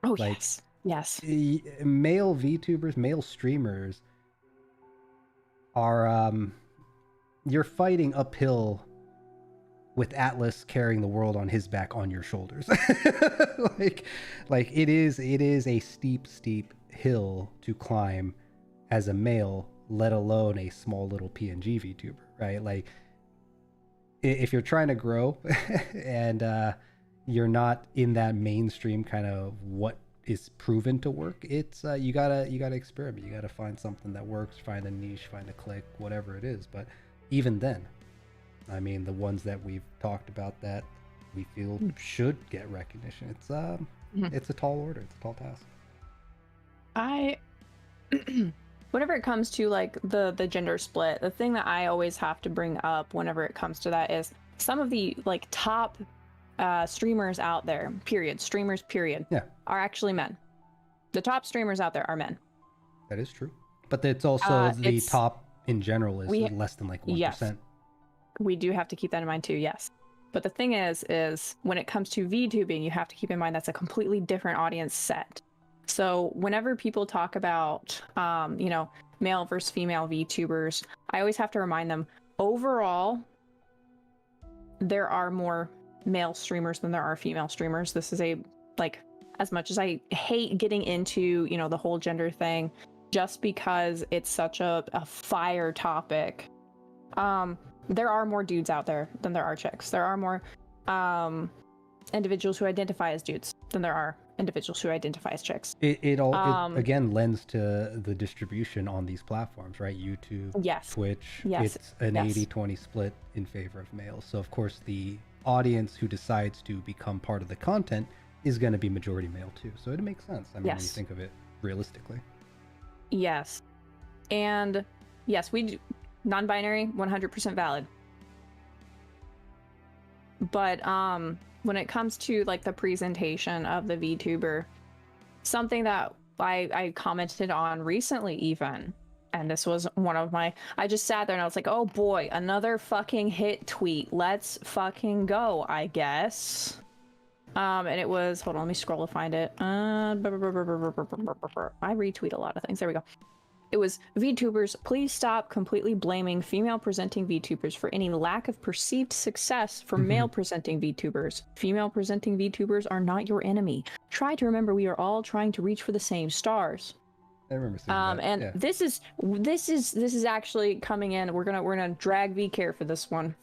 Oh, yes. Male VTubers, male streamers are you're fighting uphill with Atlas carrying the world on his back on your shoulders. like it is a steep hill to climb as a male, let alone a small little PNG VTuber, right? Like, if you're trying to grow and you're not in that mainstream kind of what is proven to work, it's you gotta experiment. You gotta find something that works, find a niche, find a click, whatever it is. But even then, I mean, the ones that we've talked about that we feel should get recognition, it's a tall order, it's a tall task. Whenever it comes to like the gender split, the thing that I always have to bring up whenever it comes to that is some of the like top streamers out there, streamers, are actually men. The top streamers out there are men. That is true. But it's also the top in general is less than like 1%. Yes. We do have to keep that in mind too, yes. But the thing is when it comes to VTubing, you have to keep in mind that's a completely different audience set. So whenever people talk about, male versus female VTubers, I always have to remind them, overall, there are more male streamers than there are female streamers. This is as much as I hate getting into, the whole gender thing, just because it's such a fire topic, there are more dudes out there than there are chicks. There are more individuals who identify as dudes than there are individuals who identify as chicks. It again lends to the distribution on these platforms, right? YouTube, Twitch. It's an 80-20 split in favor of males. So of course the audience who decides to become part of the content is going to be majority male too. So it makes sense. I mean, when you think of it realistically. Yes. And yes, we do non-binary, 100% valid. But when it comes to like the presentation of the VTuber, something that I commented on recently even, and this was one of my, I just sat there and I was like, oh boy, another fucking hit tweet. Let's fucking go, I guess. And it was, hold on, let me scroll to find it. I retweet a lot of things. There we go. It was, VTubers, please stop completely blaming female presenting VTubers for any lack of perceived success for male presenting VTubers. Female presenting VTubers are not your enemy. Try to remember we are all trying to reach for the same stars. I remember seeing that. And this is actually coming in. We're gonna drag VCare for this one.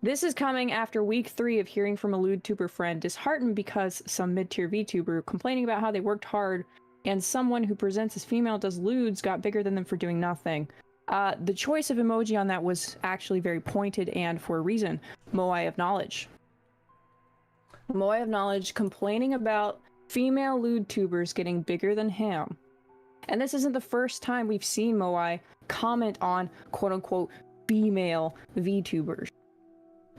This is coming after week 3 of hearing from a LewdTuber friend disheartened because some mid-tier VTuber complaining about how they worked hard and someone who presents as female does lewds got bigger than them for doing nothing. The choice of emoji on that was actually very pointed and for a reason. Moai of knowledge. Moai of Knowledge complaining about female lewd tubers getting bigger than him. And this isn't the first time we've seen Moai comment on quote-unquote female VTubers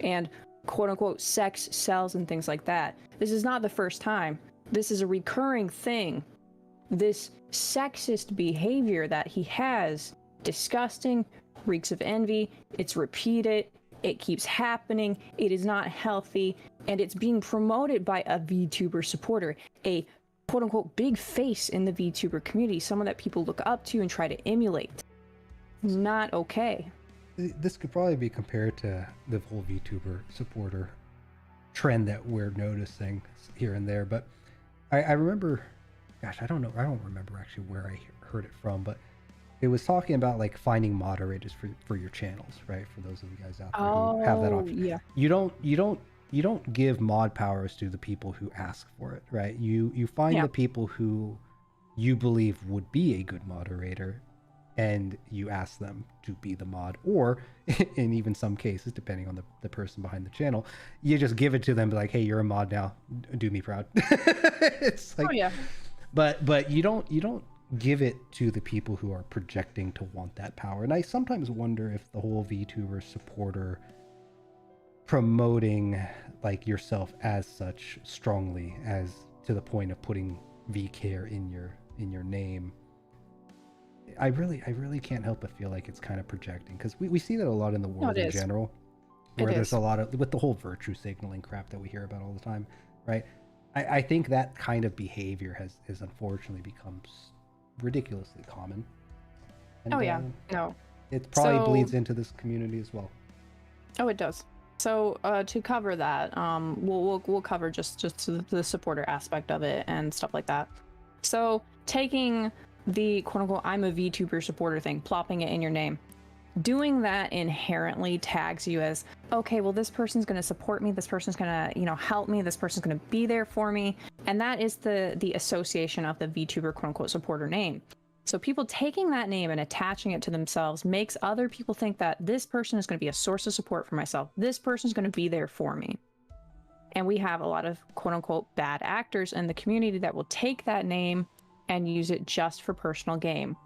and quote-unquote sex sells and things like that. This is not the first time. This is a recurring thing. This sexist behavior that he has, disgusting, reeks of envy, it's repeated, it keeps happening, it is not healthy, and it's being promoted by a VTuber supporter, a quote-unquote big face in the VTuber community, someone that people look up to and try to emulate. Not okay. This could probably be compared to the whole VTuber supporter trend that we're noticing here and there, but I remember, gosh, I don't remember actually where I heard it from, but it was talking about like finding moderators for your channels, right? For those of you guys out there who have that option. Yeah. You don't give mod powers to the people who ask for it, right? You find the people who you believe would be a good moderator, and you ask them to be the mod, or in even some cases, depending on the person behind the channel, you just give it to them, be like, hey, you're a mod now, do me proud. It's like, but you don't give it to the people who are projecting to want that power. And I sometimes wonder if the whole VTuber supporter promoting like yourself as such strongly as to the point of putting VCare in your name, I really can't help but feel like it's kind of projecting, because we see that a lot in the world in general, where there's a lot of, with the whole virtue signaling crap that we hear about all the time, right? I think that kind of behavior has unfortunately become ridiculously common. And, it probably bleeds into this community as well. Oh, it does. So to cover that, we'll cover just the supporter aspect of it and stuff like that. So taking the quote-unquote I'm a VTuber supporter thing, plopping it in your name, doing that inherently tags you as, okay, well, this person's going to support me, this person's going to, help me, this person's going to be there for me, and that is the association of the VTuber quote-unquote supporter name. So people taking that name and attaching it to themselves makes other people think that this person is going to be a source of support for myself, this person's going to be there for me. And we have a lot of quote-unquote bad actors in the community that will take that name and use it just for personal gain.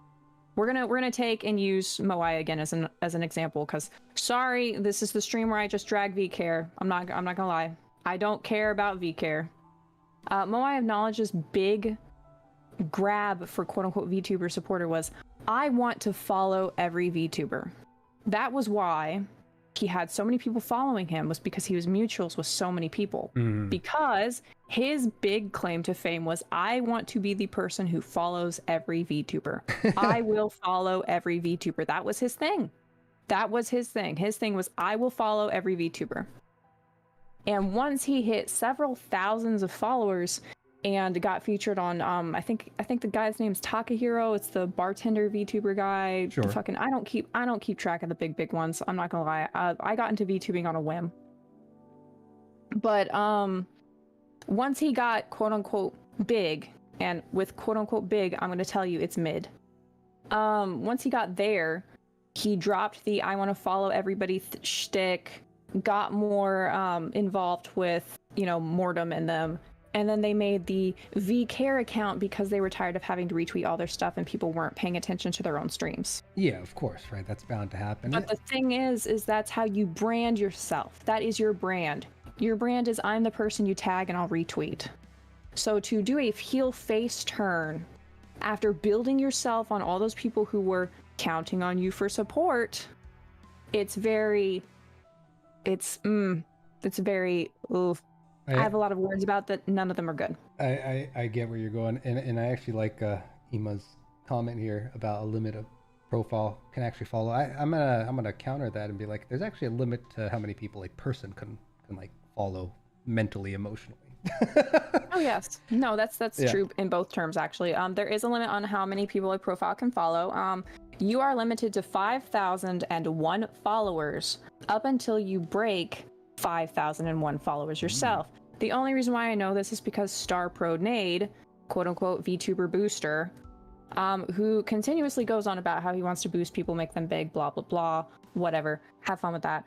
We're gonna take and use Moai again as an example, because sorry, this is the stream where I just drag VCare. I'm not gonna lie, I don't care about VCare. Moai of Knowledge's big grab for quote-unquote VTuber supporter was, I want to follow every VTuber. That was why he had so many people following him, was because he was mutuals with so many people. Because his big claim to fame was, I want to be the person who follows every VTuber. I will follow every VTuber. That was his thing. His thing was, I will follow every VTuber. And once he hit several thousands of followers and got featured on, I think the guy's name's Takahiro. It's the bartender VTuber guy. Sure. I don't keep track of the big ones. I'm not gonna lie. I got into VTubing on a whim. But once he got quote unquote big, and with quote unquote big, I'm gonna tell you it's mid. Once he got there, he dropped the I want to follow everybody shtick, got more involved with Mortem and them. And then they made the VCare account because they were tired of having to retweet all their stuff and people weren't paying attention to their own streams. Yeah, of course, right? That's bound to happen. But the thing is that's how you brand yourself. That is your brand. Your brand is, I'm the person you tag and I'll retweet. So to do a heel face turn after building yourself on all those people who were counting on you for support, it's very, oof. I have a lot of words about that. None of them are good. I get where you're going, and I actually like Ima's comment here about a limit of profile can actually follow. I'm gonna counter that and be like, there's actually a limit to how many people a person can like follow mentally, emotionally. Oh yes, no, that's true in both terms actually. There is a limit on how many people a profile can follow. You are limited to 5,001 followers up until you break 5,001 followers yourself. The only reason why I know this is because Star Pro Nade, quote unquote VTuber booster, who continuously goes on about how he wants to boost people, make them big, blah blah blah, whatever. Have fun with that.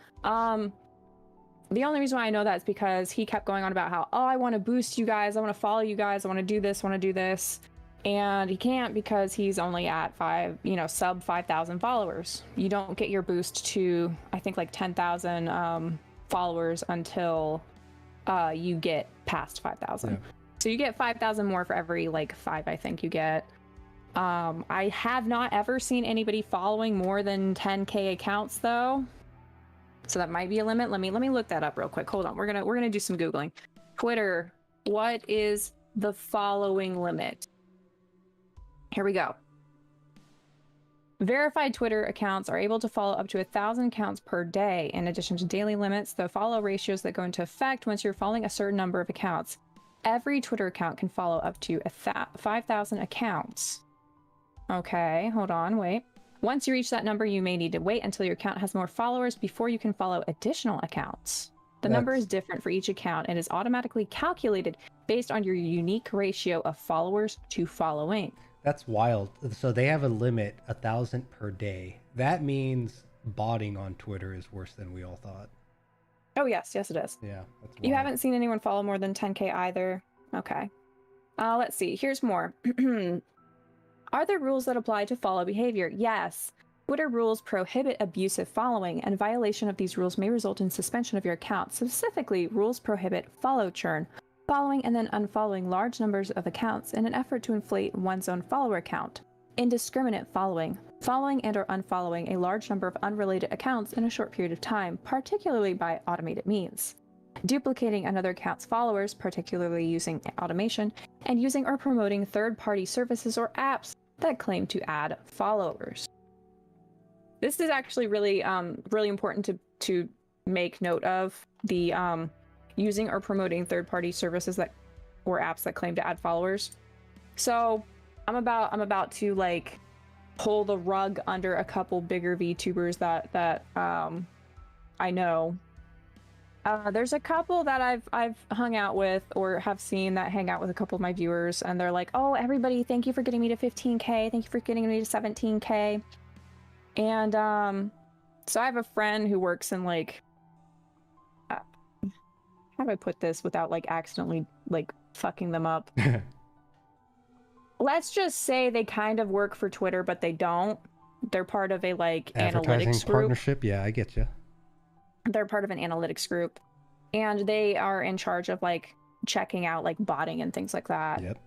the only reason why I know that is because he kept going on about how, oh, I want to boost you guys, I want to follow you guys, I want to do this, want to do this. And he can't because he's only at sub 5,000 followers. You don't get your boost to, I think, like 10,000 followers until you get past 5,000. Yeah. So you get 5,000 more for every like 5, I think you get. I have not ever seen anybody following more than 10K accounts though. So that might be a limit. Let me look that up real quick. Hold on. We're gonna do some Googling. Twitter, what is the following limit? Here we go. Verified Twitter accounts are able to follow up to 1,000 accounts per day. In addition to daily limits, the follow ratios that go into effect once you're following a certain number of accounts. Every Twitter account can follow up to 5,000 accounts. Okay, hold on, wait. Once you reach that number, you may need to wait until your account has more followers before you can follow additional accounts. The number is different for each account and is automatically calculated based on your unique ratio of followers to following. That's wild. So they have a limit, 1,000 per day. That means botting on Twitter is worse than we all thought. Oh, yes, it is. Yeah, that's wild. You haven't seen anyone follow more than 10K either? Okay. Let's see. Here's more. Are there rules that apply to follow behavior? Yes. Twitter rules prohibit abusive following, and violation of these rules may result in suspension of your account. Specifically, rules prohibit follow churn, following and then unfollowing large numbers of accounts in an effort to inflate one's own follower count. Indiscriminate following, following and or unfollowing a large number of unrelated accounts in a short period of time, particularly by automated means. Duplicating another account's followers, particularly using automation, and using or promoting third-party services or apps that claim to add followers. This is actually really important to make note of, the using or promoting third-party services or apps that claim to add followers. So I'm about to like pull the rug under a couple bigger VTubers that I know. There's a couple that I've hung out with or have seen that hang out with a couple of my viewers, and they're like, oh, everybody, thank you for getting me to 15K. Thank you for getting me to 17K. And so I have a friend who works in like, how do I put this without like accidentally like fucking them up? Let's just say they kind of work for Twitter, but they don't. They're part of a like analytics group. Partnership. Yeah, I get you. They're part of an analytics group, and they are in charge of like checking out like botting and things like that. Yep.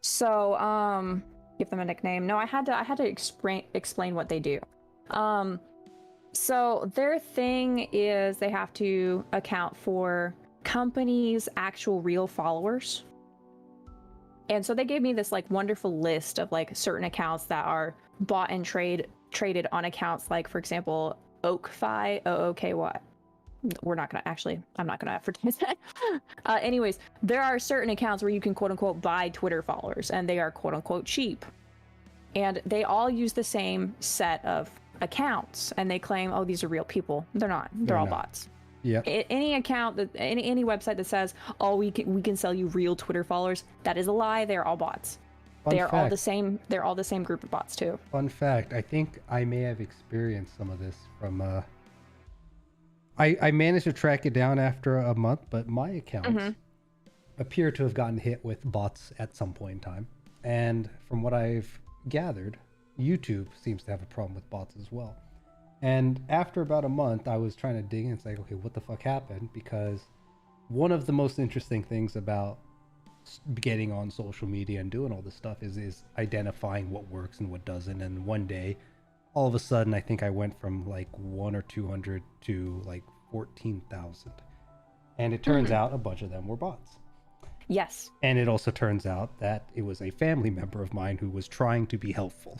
So give them a nickname. No, I had to explain what they do. So their thing is they have to account for companies' actual real followers. And so they gave me this like wonderful list of like certain accounts that are bought and traded on accounts like, for example, OakFi, OOKY. I'm not gonna advertise that. Anyways, there are certain accounts where you can quote unquote buy Twitter followers, and they are quote unquote cheap. And they all use the same set of accounts, and they claim, oh, these are real people. They're not. They're all bots. Yeah. Any account that any website that says, oh, we can sell you real Twitter followers, that is a lie. They're all bots. They're all the same. They're all the same group of bots too. Fun fact: I think I may have experienced some of this from. I managed to track it down after a month, but my accounts appear to have gotten hit with bots at some point in time. And from what I've gathered, YouTube seems to have a problem with bots as well. And after about a month, I was trying to dig in and say, okay, what the fuck happened? Because one of the most interesting things about getting on social media and doing all this stuff is identifying what works and what doesn't. And one day, all of a sudden, I think I went from like 100 or 200 to like 14,000. And it turns out a bunch of them were bots. Yes. And it also turns out that it was a family member of mine who was trying to be helpful.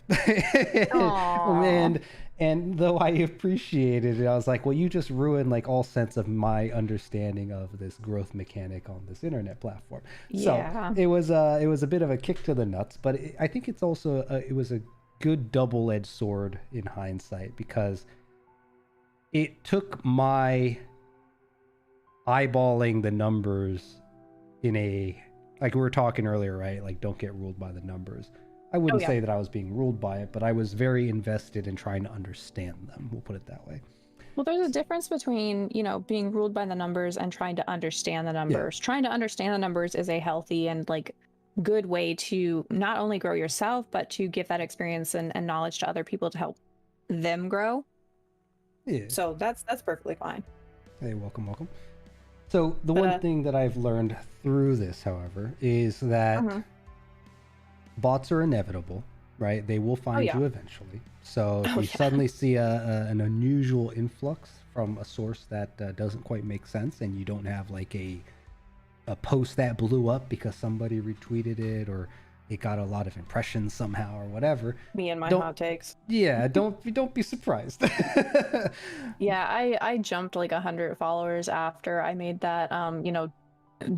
and though I appreciated it, I was like, well, you just ruined like all sense of my understanding of this growth mechanic on this internet platform. Yeah. So it was a bit of a kick to the nuts, but I think it's also it was a good double-edged sword in hindsight, because it took my eyeballing the numbers in a, like we were talking earlier, right? Like, don't get ruled by the numbers. I wouldn't say that I was being ruled by it, but I was very invested in trying to understand them. We'll put it that way. Well, there's a difference between, being ruled by the numbers and trying to understand the numbers. Yeah. Trying to understand the numbers is a healthy and like good way to not only grow yourself, but to give that experience and knowledge to other people to help them grow. Yeah. So that's perfectly fine. Hey, welcome. So the one thing that I've learned through this, however, is that bots are inevitable, right? They will find you eventually. So if you suddenly see an unusual influx from a source that doesn't quite make sense, and you don't have like a post that blew up because somebody retweeted it, or it got a lot of impressions somehow or whatever. Me and my hot takes. Yeah, don't be surprised. Yeah, I jumped like 100 followers after I made that.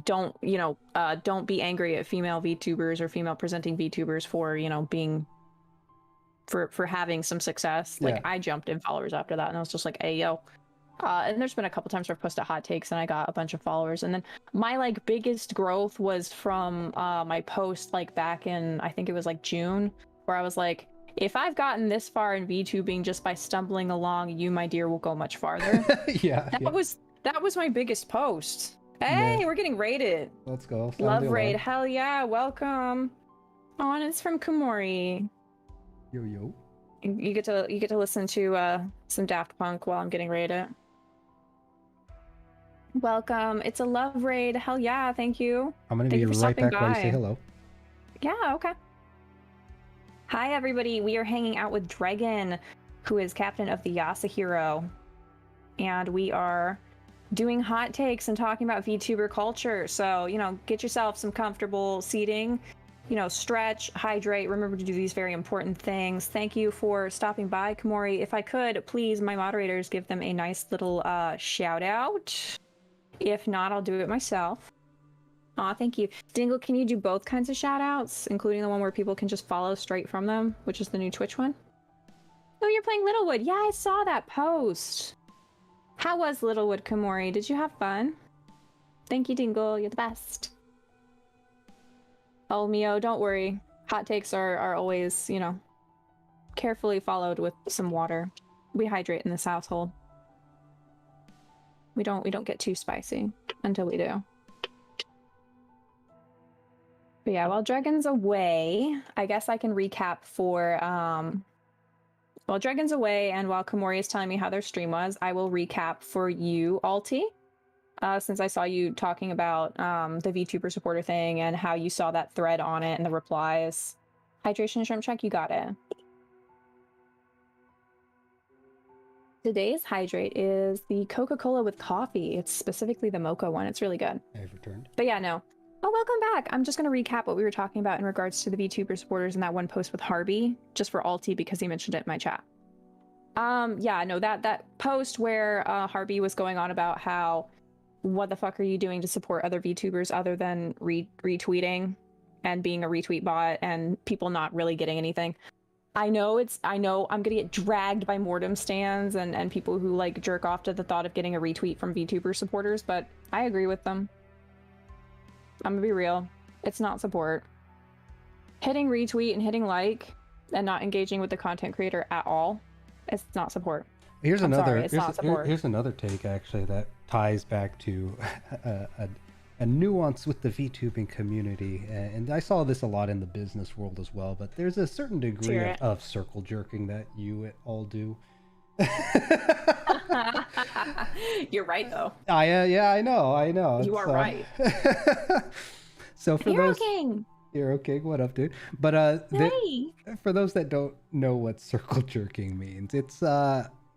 Don't be angry at female VTubers or female presenting VTubers for being for having some success. Like I jumped in followers after that, and I was just like, hey yo. And there's been a couple times where I've posted hot takes and I got a bunch of followers. And then my like biggest growth was from my post like back in, I think it was like June, where I was like, if I've gotten this far in VTubing just by stumbling along, you, my dear, will go much farther. That was my biggest post. Hey, we're getting raided. Let's go. Love raid. Hell yeah. Welcome. Oh, and it's from Kumori. Yo. You get to listen to some Daft Punk while I'm getting raided. Welcome. It's a love raid. Hell yeah, thank you. I'm gonna be right back while you say hello. Yeah, okay. Hi everybody. We are hanging out with Dregn, who is captain of the Yasuhiro. And we are doing hot takes and talking about VTuber culture. So, get yourself some comfortable seating. Stretch, hydrate, remember to do these very important things. Thank you for stopping by, Kumori. If I could, please, my moderators, give them a nice little shout out. If not, I'll do it myself. Aw, thank you. Dingle, can you do both kinds of shout outs, including the one where people can just follow straight from them, which is the new Twitch one? Oh, you're playing Littlewood. Yeah, I saw that post. How was Littlewood, Kumori? Did you have fun? Thank you, Dingle. You're the best. Oh, Mio, don't worry. Hot takes are always, carefully followed with some water. We hydrate in this household. We don't get too spicy until we do. But yeah, while Dreg's away, I guess I can recap for while Dreg's away and while Kumori is telling me how their stream was, I will recap for you, Alti. Since I saw you talking about the VTuber supporter thing and how you saw that thread on it and the replies. Hydration shrimp check, you got it. Today's hydrate is the Coca-Cola with coffee. It's specifically the mocha one. It's really good. I've returned. But yeah, no. Oh, welcome back. I'm just going to recap what we were talking about in regards to the VTuber supporters in that one post with Harvey, just for Alti because he mentioned it in my chat. Yeah, no, that post where Harvey was going on about how what the fuck are you doing to support other VTubers other than retweeting and being a retweet bot and people not really getting anything. I know I'm gonna get dragged by Mortem stands and people who like jerk off to the thought of getting a retweet from VTuber supporters, but I agree with them. I'm gonna be real. It's not support. Hitting retweet and hitting like and not engaging with the content creator at all, it's not support. Here's another take actually that ties back to a nuance with the VTubing community, and I saw this a lot in the business world as well, but there's a certain degree of circle jerking that you all do. You're right though. I know. You are right. So for Hero those King. Hero King, what up, dude? But hey. For those that don't know what circle jerking means, it's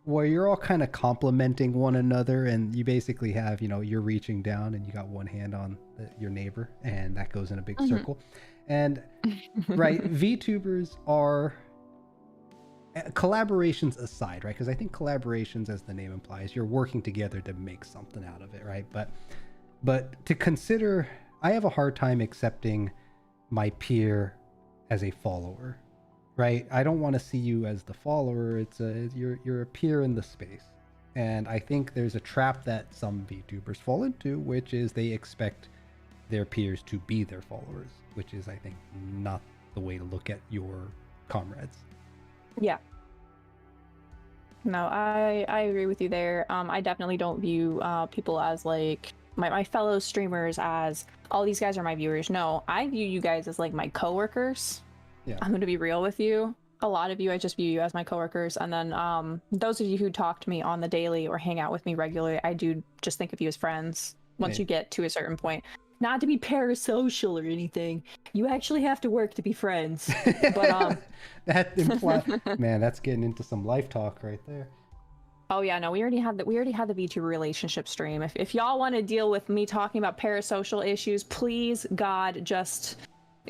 where you're all kind of complimenting one another, and you basically have, you're reaching down and you got one hand on your neighbor, and that goes in a big circle. And right, VTubers are, collaborations aside, right? Because I think collaborations, as the name implies, you're working together to make something out of it, right? But to consider, I have a hard time accepting my peer as a follower. Right, I don't want to see you as the follower. You're a peer in the space, and I think there's a trap that some VTubers fall into, which is they expect their peers to be their followers, which is, I think, not the way to look at your comrades. Yeah. No, I agree with you there. I definitely don't view people as like my fellow streamers as all these guys are my viewers. No, I view you guys as like my coworkers. Yeah. I'm gonna be real with you. A lot of you, I just view you as my coworkers, and then those of you who talk to me on the daily or hang out with me regularly, I do just think of you as friends. Once you get to a certain point, not to be parasocial or anything, you actually have to work to be friends. But that implies, man, that's getting into some life talk right there. Oh yeah, no, we already had the VTuber relationship stream. If y'all want to deal with me talking about parasocial issues, please God, just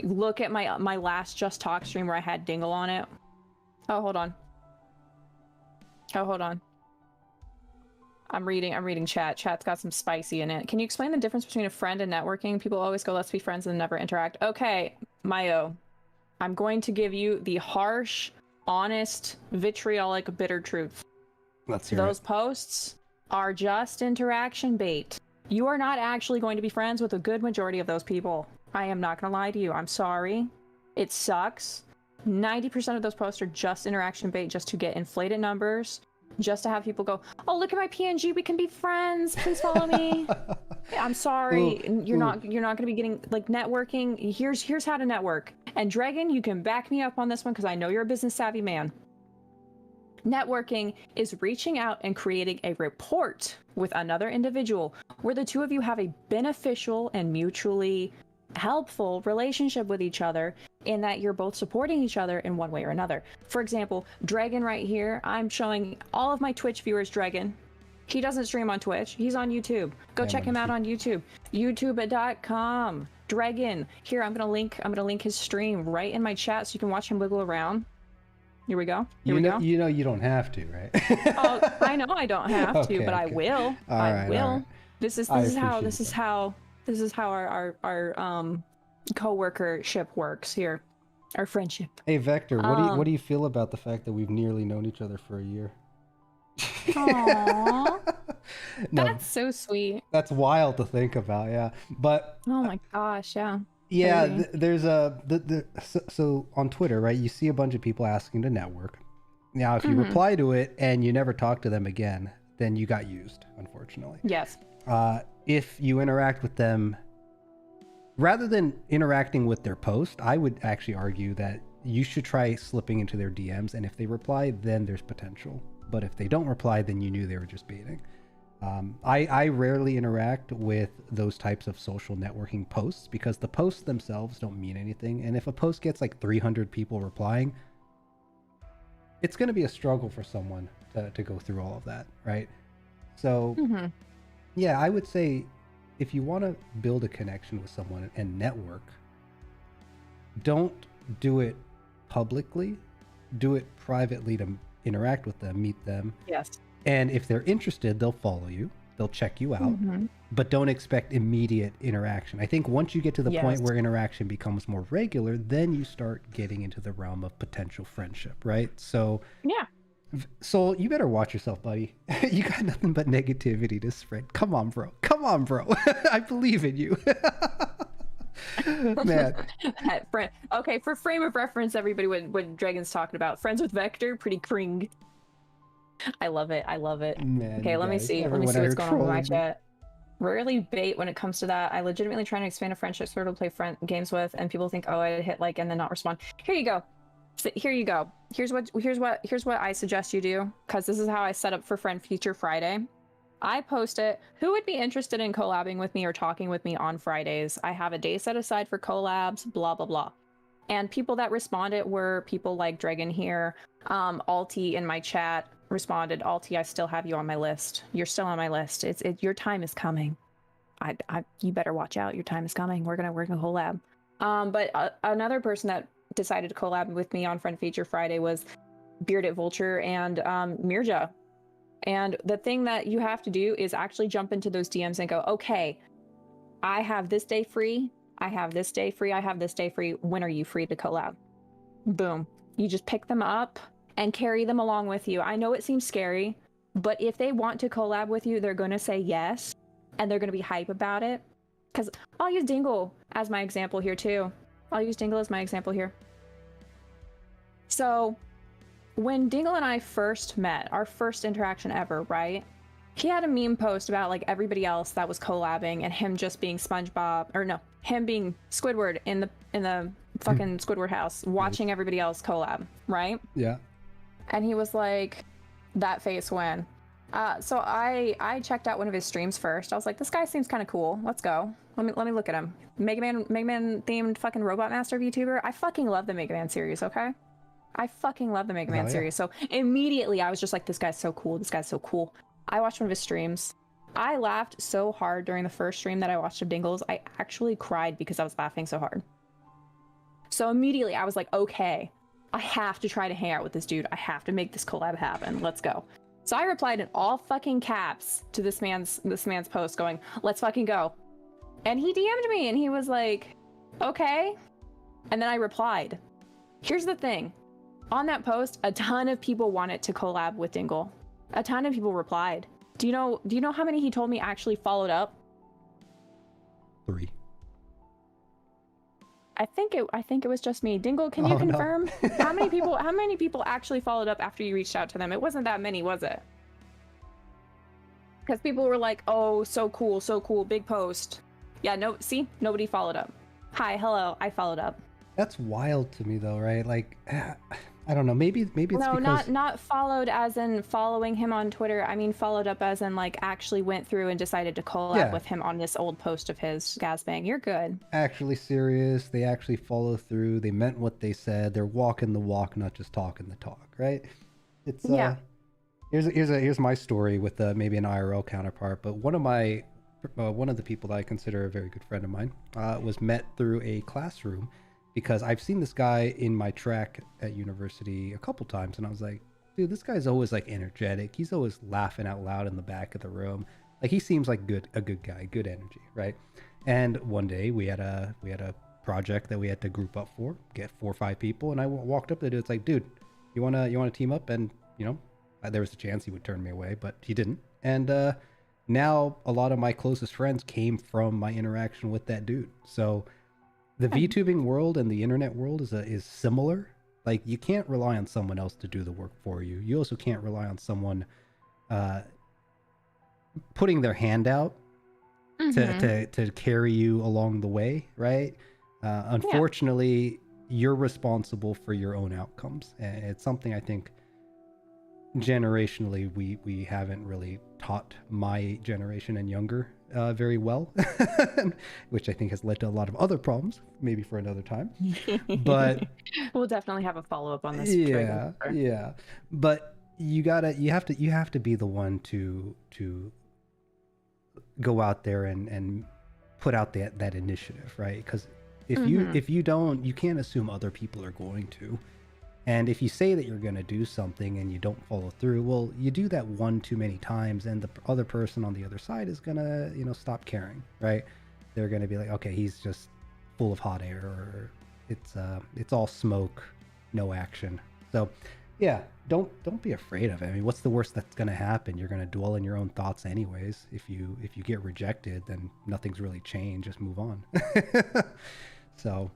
look at my last Just Talk stream where I had Dingle on it. Oh, hold on. I'm reading chat. Chat's got some spicy in it. Can you explain the difference between a friend and networking? People always go, let's be friends, and never interact. Okay, Mayo, I'm going to give you the harsh, honest, vitriolic, bitter truth. Let's hear Those it. posts are just interaction bait. You are not actually going to be friends with a good majority of those people. I am not going to lie to you. I'm sorry. It sucks. 90% of those posts are just interaction bait, just to get inflated numbers, just to have people go, oh, look at my PNG, we can be friends, please follow me. I'm sorry. You're not going to be getting like networking. Here's how to network. And Dregn, you can back me up on this one because I know you're a business savvy man. Networking is reaching out and creating a rapport with another individual where the two of you have a beneficial and mutually helpful relationship with each other, in that you're both supporting each other in one way or another. For example, Dregn right here, I'm showing all of my Twitch viewers Dregn. He doesn't stream on Twitch, he's on YouTube. Go check him out on YouTube. youtube.com. Dregn. Here, I'm gonna link his stream right in my chat so you can watch him wiggle around. Here we go. You know you don't have to, right? Oh, I know I don't have to, but I will. I will. Right. This is how our co-workership works here. Our friendship. Hey Vector, what do you feel about the fact that we've nearly known each other for a year? Aww. No, that's so sweet. That's wild to think about, yeah. But oh my gosh, yeah. Yeah, there's so on Twitter, right? You see a bunch of people asking to network. Now, if you reply to it and you never talk to them again, then you got used, unfortunately. Yes. If you interact with them, rather than interacting with their post, I would actually argue that you should try slipping into their DMs, and if they reply, then there's potential. But if they don't reply, then you knew they were just baiting. I rarely interact with those types of social networking posts because the posts themselves don't mean anything. And if a post gets like 300 people replying, it's going to be a struggle for someone to go through all of that, right? So, yeah, I would say if you want to build a connection with someone and network, don't do it publicly. Do it privately to interact with them, meet them. Yes. And if they're interested, they'll follow you. They'll check you out. But don't expect immediate interaction. I think once you get to the point where interaction becomes more regular, then you start getting into the realm of potential friendship, right? So, yeah. Soul, you better watch yourself, buddy. You got nothing but negativity to spread. Come on, bro. I believe in you. Man. Okay, for frame of reference, everybody, when Dragon's talking about friends with Vector, pretty cring. I love it. Man, okay, let me see what's going on with my chat. Rarely bait when it comes to that. I legitimately trying to expand a friendship circle to play games with, and people think, oh, I hit like and then not respond. Here you go. Here's what I suggest you do, because this is how I set up for Friend Feature Friday. I post it. Who would be interested in collabing with me or talking with me on Fridays? I have a day set aside for collabs, blah, blah, blah. And people that responded were people like Dregn here. Alti in my chat responded, Alti, I still have you on my list. You're still on my list. Your time is coming. You better watch out. Your time is coming. We're gonna collab. But another person that decided to collab with me on Friend Feature Friday was Bearded Vulture and Mirja. And the thing that you have to do is actually jump into those DMs and go, okay, I have this day free. I have this day free. I have this day free. When are you free to collab? Boom. You just pick them up and carry them along with you. I know it seems scary, but if they want to collab with you, they're going to say yes, and they're going to be hype about it. Because I'll use Dingle as my example here too. So when Dingle and I first met, our first interaction ever, right? He had a meme post about like everybody else that was collabing and him just being SpongeBob, or no, him being Squidward in the fucking Squidward house, watching everybody else collab, right? Yeah. And he was like, that face when. So I checked out one of his streams first. I was like, this guy seems kind of cool. Let's go. Let me look at him. Mega Man themed fucking Robot Master VTuber. I fucking love the Mega Man series, okay? I fucking love the Mega Man series. So immediately I was just like, this guy's so cool. This guy's so cool. I watched one of his streams. I laughed so hard during the first stream that I watched of Dingle's. I actually cried because I was laughing so hard. So immediately I was like, okay, I have to try to hang out with this dude. I have to make this collab happen. Let's go. So I replied in all fucking caps to this man's post going, let's fucking go. And he DM'd me and he was like, okay. And then I replied. Here's the thing. On that post, a ton of people wanted to collab with Dingle. A ton of people replied. Do you know how many he told me actually followed up? 3. I think it was just me. Dingle, can you confirm? No. how many people actually followed up after you reached out to them? It wasn't that many, was it? Because people were like, oh, so cool, big post. Yeah, no, see, nobody followed up. Hi, hello, I followed up. That's wild to me though, right? Like, I don't know, maybe it's no, because... not followed as in following him on Twitter. I mean followed up as in like actually went through and decided to collab with him on this old post of his. Gazbang, you're good. Actually serious, they actually follow through, they meant what they said, they're walking the walk, not just talking the talk, right? It's here's my story with maybe an IRL counterpart, but one of the people that I consider a very good friend of mine was met through a classroom, because I've seen this guy in my track at university a couple times, and I was like, dude, this guy's always like energetic. He's always laughing out loud in the back of the room. Like, he seems like a good guy, good energy, right? And one day we had a project that we had to group up for, get 4 or 5 people, and I walked up to the dude. It's like, dude, you wanna team up? And there was a chance he would turn me away, but he didn't. And now a lot of my closest friends came from my interaction with that dude. So the VTubing world and the internet world is similar. Like, you can't rely on someone else to do the work for you. You also can't rely on someone putting their hand out to carry you along the way, right? Unfortunately, you're responsible for your own outcomes. And it's something I think generationally we haven't really taught my generation and younger very well, which I think has led to a lot of other problems, maybe for another time. But we'll definitely have a follow-up on this. Yeah. But you have to be the one to go out there and put out that initiative, right? Because if you don't, you can't assume other people are going to. And if you say that you're going to do something and you don't follow through, well, you do that one too many times, and the other person on the other side is going to, stop caring, right? They're going to be like, okay, he's just full of hot air, or it's all smoke, no action. So, yeah, don't be afraid of it. I mean, what's the worst that's going to happen? You're going to dwell in your own thoughts anyways. If you get rejected, then nothing's really changed. Just move on. So,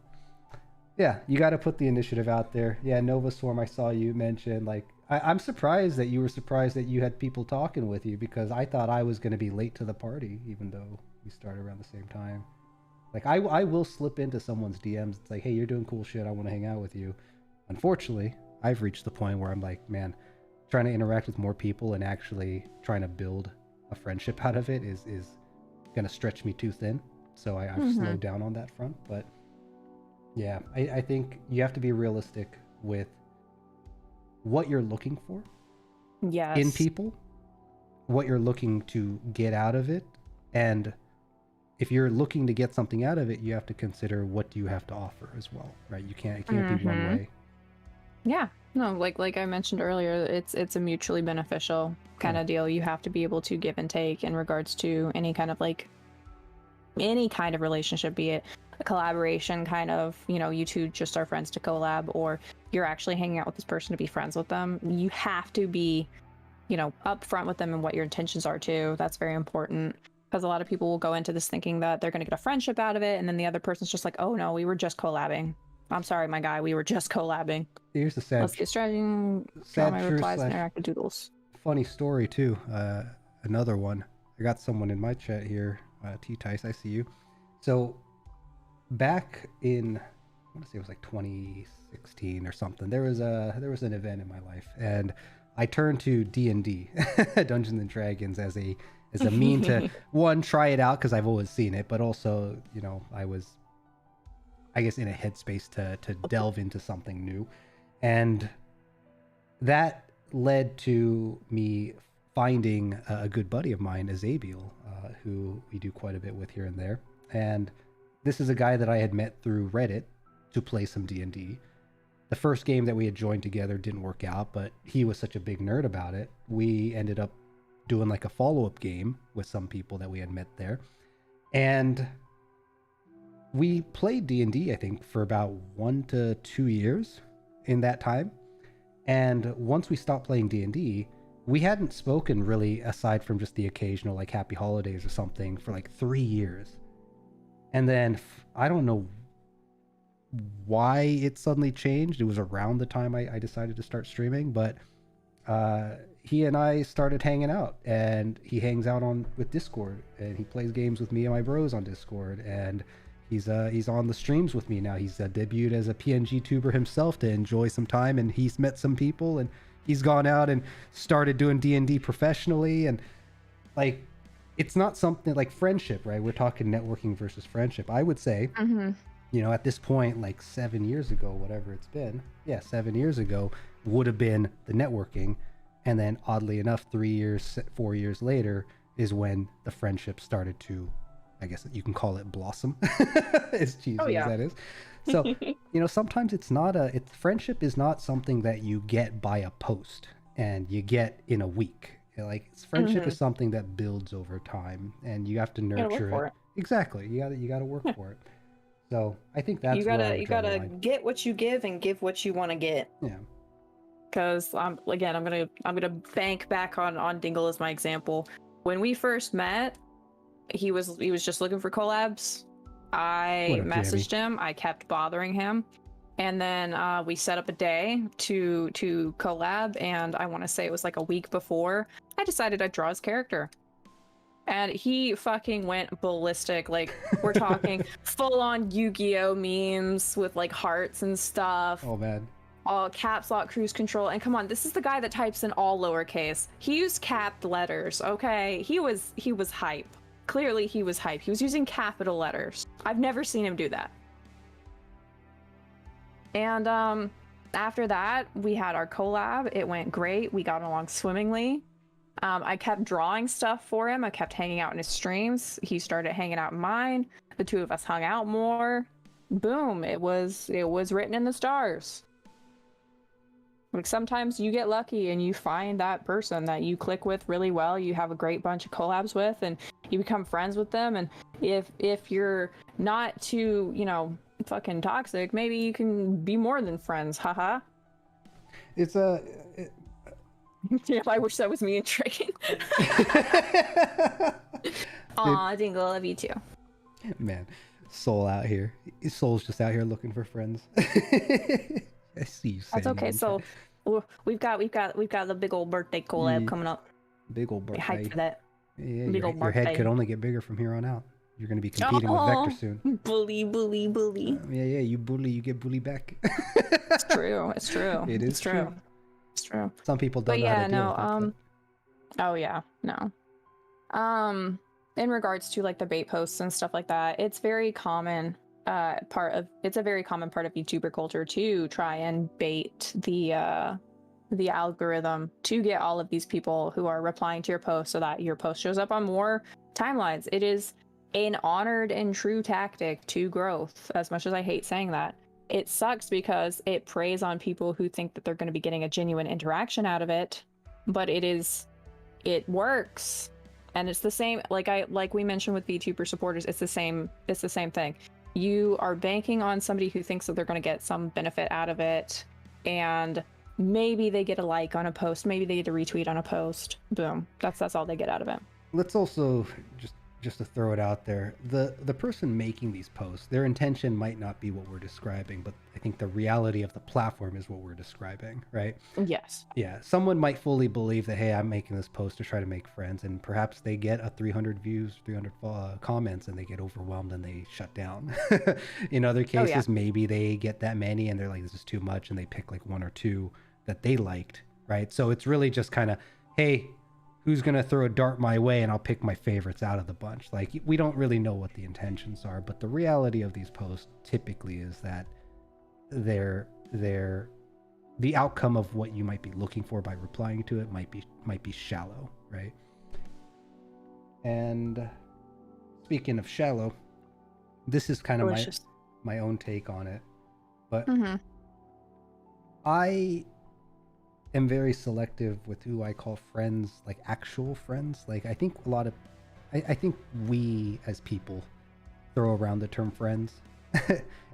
yeah, you got to put the initiative out there. Yeah, Nova Swarm, I saw you mention, like, I'm surprised that you were surprised that you had people talking with you, because I thought I was going to be late to the party, even though we started around the same time. Like, I will slip into someone's DMs. It's like, hey, you're doing cool shit. I want to hang out with you. Unfortunately, I've reached the point where I'm like, man, trying to interact with more people and actually trying to build a friendship out of it is going to stretch me too thin. So I've slowed down on that front. But yeah, I think you have to be realistic with what you're looking for in people, what you're looking to get out of it. And if you're looking to get something out of it, you have to consider what do you have to offer as well, right? It can't be one way. Yeah, no, like I mentioned earlier, it's a mutually beneficial kind of deal. You have to be able to give and take in regards to any kind of relationship, be it a collaboration kind of, you two just are friends to collab, or you're actually hanging out with this person to be friends with them. You have to be, upfront with them and what your intentions are too. That's very important, because a lot of people will go into this thinking that they're going to get a friendship out of it, and then the other person's just like, oh no, we were just collabing. I'm sorry, my guy. We were just collabing. Here's the sad, Let's get starting. sad My truth replies and slash interactive doodles. funny story too. Another one. I got someone in my chat here. T-Tice, I see you. So back in, I want to say it was like 2016 or something. There was an event in my life, and I turned to D&D, Dungeons and Dragons, as a mean to one, try it out because I've always seen it, but also, you know, I was, I guess, in a headspace to delve into something new, and that led to me finding a good buddy of mine, Azabiel, who we do quite a bit with here and there. And this is a guy that I had met through Reddit to play some D&D. The first game that we had joined together didn't work out, but he was such a big nerd about it. We ended up doing like a follow-up game with some people that we had met there. And we played D&D, I think, for about 1 to 2 years in that time. And once we stopped playing D&D, we hadn't spoken really, aside from just the occasional like happy holidays or something, for like 3 years. And then I don't know why it suddenly changed. It was around the time I decided to start streaming, but he and I started hanging out, and he hangs out with Discord, and he plays games with me and my bros on Discord, and he's on the streams with me now. He's debuted as a PNG tuber himself to enjoy some time, and he's met some people, and he's gone out and started doing D&D professionally. And like, it's not something like friendship, right? We're talking networking versus friendship. I would say, you know, at this point, like 7 years ago, whatever it's been, 7 years ago would have been the networking. And then oddly enough, 3 years, 4 years later is when the friendship started to, I guess you can call it, blossom, as cheesy as that is. So, you know, sometimes friendship is not something that you get by a post and you get in a week. Like, friendship is something that builds over time, and you have to nurture it. Exactly. You gotta work for it. So I think that's you gotta get what you give and give what you want to get. Yeah. Because I'm gonna bank back on Dingle as my example. When we first met, he was just looking for collabs. I messaged him. I kept bothering him, and then we set up a day to collab. And I want to say it was like a week before, I decided I'd draw his character. And he fucking went ballistic. Like, we're talking full-on Yu-Gi-Oh memes with like hearts and stuff. Oh man. All caps lock cruise control. And come on, this is the guy that types in all lowercase. He used capped letters, okay? He was hype. Clearly he was hype. He was using capital letters. I've never seen him do that. And after that, we had our collab. It went great. We got along swimmingly. I kept drawing stuff for him. I kept hanging out in his streams. He started hanging out in mine. The two of us hung out more. Boom, it was written in the stars. Like, sometimes you get lucky and you find that person that you click with really well, you have a great bunch of collabs with, and you become friends with them. And if you're not too, you know, fucking toxic, maybe you can be more than friends. Haha. It's yeah, I wish that was me and Dregn. Aw, Dingle, I love you too. Man, Soul out here. Soul's just out here looking for friends. I see you. That's okay. So we've got the big old birthday collab coming up. Big old birthday. Hype for that. Yeah, your head could only get bigger from here on out. You're going to be competing with Vector soon. Bully. Yeah, you bully, you get bullied back. It's true. It is true. It's true. Some people don't know how to deal with it. Oh yeah, no. In regards to like the bait posts and stuff like that, it's very common. It's a very common part of YouTuber culture to try and bait the algorithm to get all of these people who are replying to your post so that your post shows up on more timelines. It is an honored and true tactic to growth, as much as I hate saying that. It sucks because it preys on people who think that they're going to be getting a genuine interaction out of it, but it works. And it's the same, like we mentioned with VTuber supporters, it's the same thing. You are banking on somebody who thinks that they're going to get some benefit out of it, and maybe they get a like on a post, maybe they get a retweet on a post. Boom. That's all they get out of it. Let's also just just to throw it out there, the person making these posts, their intention might not be what we're describing, but I think the reality of the platform is what we're describing, right? Yes. Yeah, someone might fully believe that, hey, I'm making this post to try to make friends, and perhaps they get a 300 views, 300 comments, and they get overwhelmed and they shut down. In other cases, maybe they get that many and they're like, this is too much, and they pick like one or two that they liked, right? So it's really just kind of, hey, who's going to throw a dart my way, and I'll pick my favorites out of the bunch. Like, we don't really know what the intentions are, but the reality of these posts typically is that they're the outcome of what you might be looking for by replying to it might be shallow, right? And speaking of shallow, this is kind of my own take on it, but I am very selective with who I call friends, like actual friends. Like, I think I think we as people throw around the term friends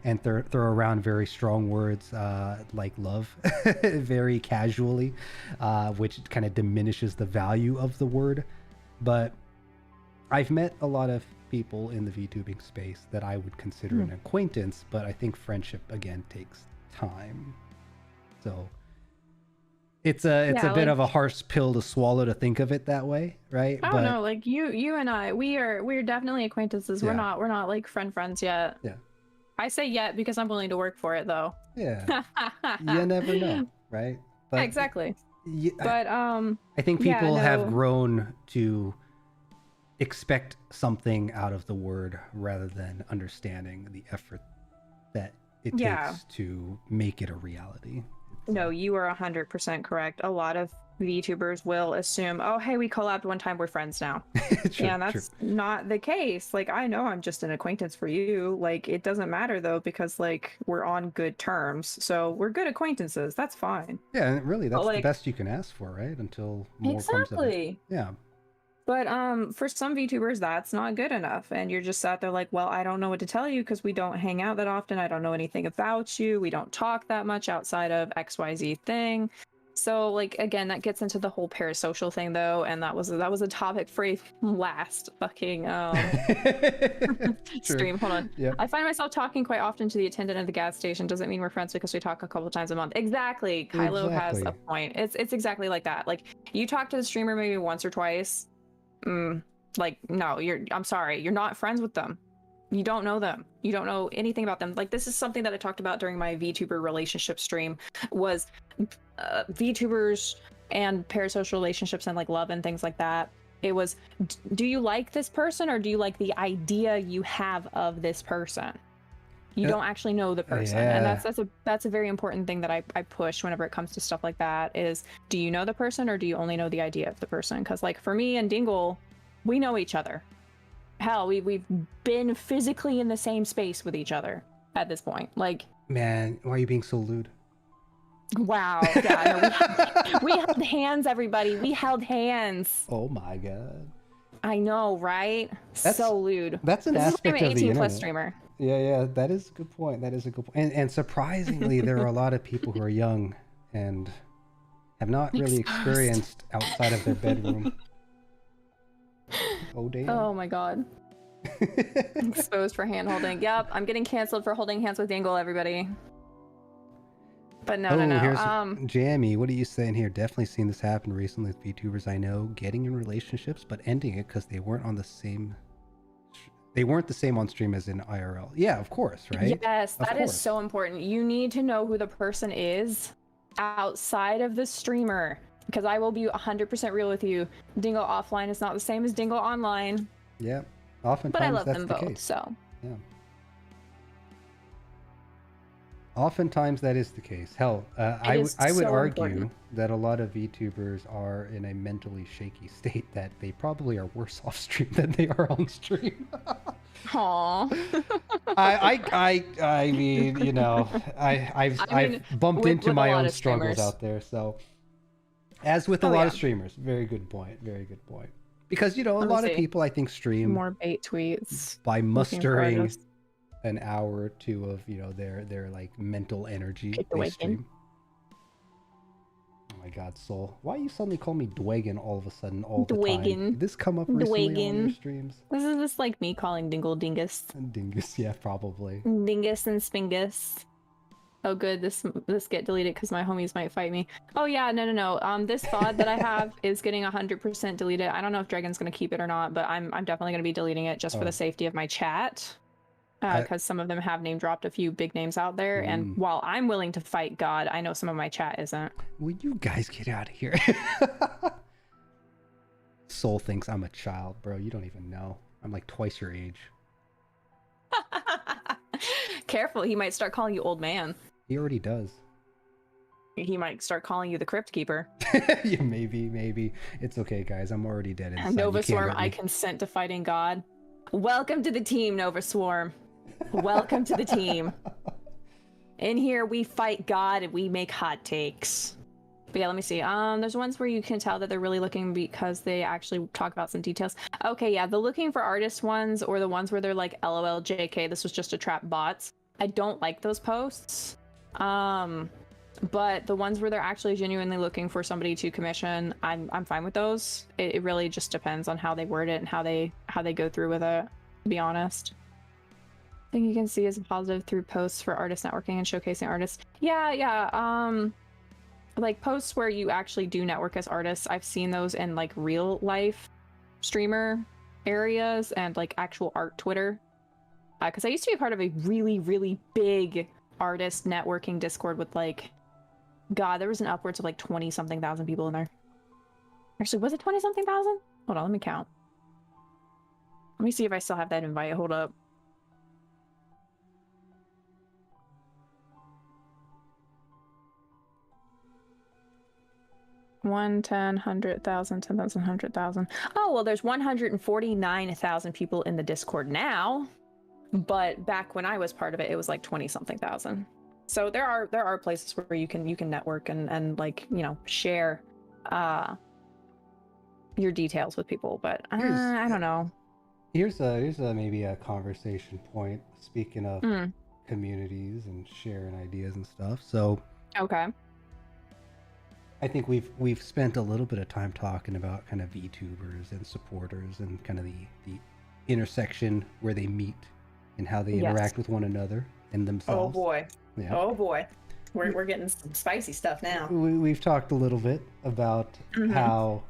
and throw around very strong words like love very casually, which kind of diminishes the value of the word. But I've met a lot of people in the VTubing space that I would consider an acquaintance, but I think friendship again takes time. So it's a bit of a harsh pill to swallow to think of it that way, right? I don't know, like you and I, we're definitely acquaintances. We're not like friends yet. Yeah. I say yet because I'm willing to work for it though. Yeah. You never know, right? But exactly. But I think people have grown to expect something out of the word rather than understanding the effort that it takes to make it a reality. No, you are 100% correct. A lot of VTubers will assume, oh, hey, we collabed one time, we're friends now. And that's not the case. Like, I know I'm just an acquaintance for you. Like, it doesn't matter though, because like we're on good terms. So we're good acquaintances. That's fine. Yeah, and really that's the best you can ask for, right? Until more comes of it. Yeah. But for some VTubers, that's not good enough. And you're just sat there like, well, I don't know what to tell you because we don't hang out that often. I don't know anything about you. We don't talk that much outside of XYZ thing. So like, again, that gets into the whole parasocial thing though. And that was a topic for a last fucking stream. Hold on. Yep. I find myself talking quite often to the attendant at the gas station. Doesn't mean we're friends because we talk a couple times a month. Exactly. Kylo has a point. It's exactly like that. Like, you talk to the streamer maybe once or twice. Like, no, I'm sorry, you're not friends with them. You don't know them. You don't know anything about them. Like, this is something that I talked about during my VTuber relationship stream, was VTubers and parasocial relationships and like love and things like that. It was, do you like this person or do you like the idea you have of this person? You don't actually know the person. And that's a very important thing that I push whenever it comes to stuff like that is, do you know the person or do you only know the idea of the person? Because like for me and Dingle, we know each other. Hell, we've been physically in the same space with each other at this point. Like, man, why are you being so lewd? Wow. Yeah, no, we held hands, everybody. We held hands. Oh my god. I know, right? So lewd. That's an aspect of the internet. Streamer. Yeah, that is a good point. And surprisingly, there are a lot of people who are young and have not really experienced outside of their bedroom. Oh, damn. Oh, my God. Exposed for hand holding. Yep, I'm getting canceled for holding hands with Dingle, everybody. But no. Here's Jammy, what are you saying here? Definitely seen this happen recently with VTubers I know getting in relationships, but ending it because they weren't the same on stream as in IRL. Yeah, of course, right? Yes, that is so important. You need to know who the person is outside of the streamer, because I will be 100% real with you. Dingle offline is not the same as Dingle online. Yeah, oftentimes but I love that's them the both. Case. So yeah, oftentimes that is the case. Hell, I would argue that a lot of VTubers are in a mentally shaky state that they probably are worse off stream than they are on stream. Aww. I mean, you know, I've bumped into my own struggles out there. So, as with a lot of streamers, very good point. Because, you know, a lot of people I think stream more bait tweets by mustering an hour or two of, you know, their like mental energy they stream. my God, Soul. Why you suddenly call me Dwaygan all of a sudden all the time? Dwaygan. Did this come up recently on Dwaygan. your streams? This is just like me calling Dingle Dingus. Dingus, yeah, probably. Dingus and Spingus. Oh good, this get deleted because my homies might fight me. Oh yeah, no. This VOD that I have is getting 100% deleted. I don't know if Dreggen's gonna keep it or not, but I'm definitely gonna be deleting it just for the safety of my chat. Because some of them have name dropped a few big names out there, and while I'm willing to fight God, I know some of my chat isn't. Will you guys get out of here? Soul thinks I'm a child, bro. You don't even know. I'm like twice your age. Careful, he might start calling you old man. He already does. He might start calling you the Crypt Keeper. Yeah, maybe. It's okay, guys. I'm already dead inside. Nova Swarm, I consent to fighting God. Welcome to the team, Nova Swarm. Welcome to the team. In here, we fight God and we make hot takes. But yeah, let me see. There's ones where you can tell that they're really looking because they actually talk about some details. Okay, yeah, the looking for artist ones or the ones where they're like, LOL, JK, this was just a trap bots. I don't like those posts. But the ones where they're actually genuinely looking for somebody to commission, I'm fine with those. It really just depends on how they word it and how they go through with it, to be honest. Thing you can see is a positive through posts for artist networking and showcasing artists. Yeah. Like posts where you actually do network as artists. I've seen those in like real life streamer areas and like actual art Twitter. Because I used to be part of a really, really big artist networking Discord with like, God, there was an upwards of like 20-something thousand people in there. Actually, was it 20-something thousand? Hold on, let me count. Let me see if I still have that invite. Hold up. One, 10, 100,000, 10,000, 100,000. Oh, well, there's 149,000 people in the Discord now. But back when I was part of it, it was like 20-something thousand. So there are places where you can network and like, you know, share your details with people. But I don't know. Here's a maybe a conversation point. Speaking of communities and sharing ideas and stuff. So okay. I think we've spent a little bit of time talking about kind of VTubers and supporters and kind of the intersection where they meet and how they interact with one another and themselves. Oh boy. Yeah. Oh boy. We're getting some spicy stuff now. We've talked a little bit about how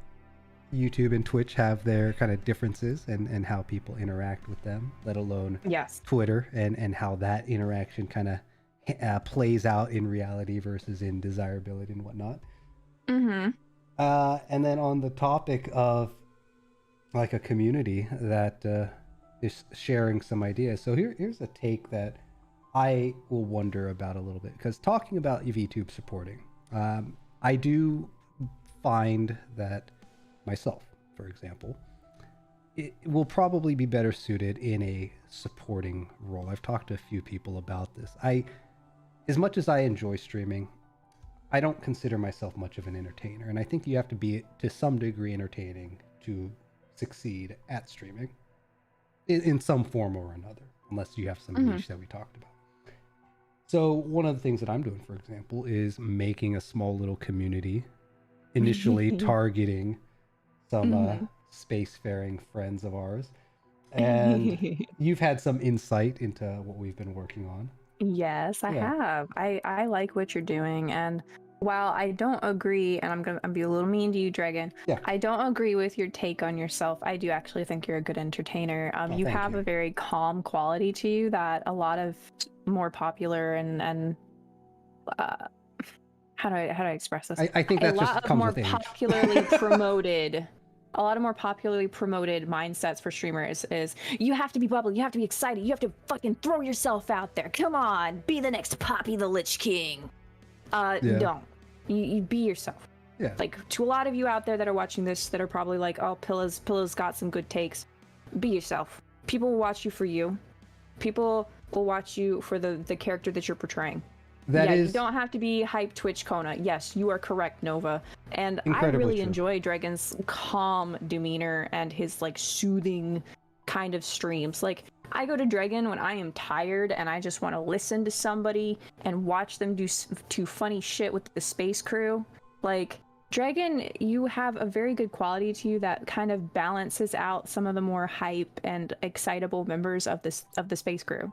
YouTube and Twitch have their kind of differences and how people interact with them, let alone Twitter and how that interaction kind of plays out in reality versus in desirability and whatnot. And then on the topic of like a community that is sharing some ideas. So here's a take that I will wonder about a little bit, because talking about VTube supporting, I do find that myself, for example, it will probably be better suited in a supporting role. I've talked to a few people about this. As much as I enjoy streaming, I don't consider myself much of an entertainer, and I think you have to be to some degree entertaining to succeed at streaming in some form or another, unless you have some niche that we talked about. So one of the things that I'm doing, for example, is making a small little community, initially targeting some spacefaring friends of ours. And you've had some insight into what we've been working on. Yes, I have. I like what you're doing, and while I don't agree, and I'm gonna be a little mean to you, Dregn, I don't agree with your take on yourself. I do actually think you're a good entertainer. You have a very calm quality to you that a lot of more popular and how do I express this? I think that just comes with age. A lot of more popularly promoted mindsets for streamers is you have to be bubbly, you have to be excited, you have to fucking throw yourself out there. Come on, be the next Poppy the Lich King. Don't. You be yourself. Yeah. Like, to a lot of you out there that are watching this that are probably like, oh, Pilla's got some good takes. Be yourself. People will watch you for you. People will watch you for the character that you're portraying. You don't have to be hype Twitch Kona. Yes, you are correct, Nova. And I really enjoy Dreggen's calm demeanor and his like soothing kind of streams. Like, I go to Dregn when I am tired and I just want to listen to somebody and watch them do funny shit with the space crew. Like, Dregn, you have a very good quality to you that kind of balances out some of the more hype and excitable members of the space crew.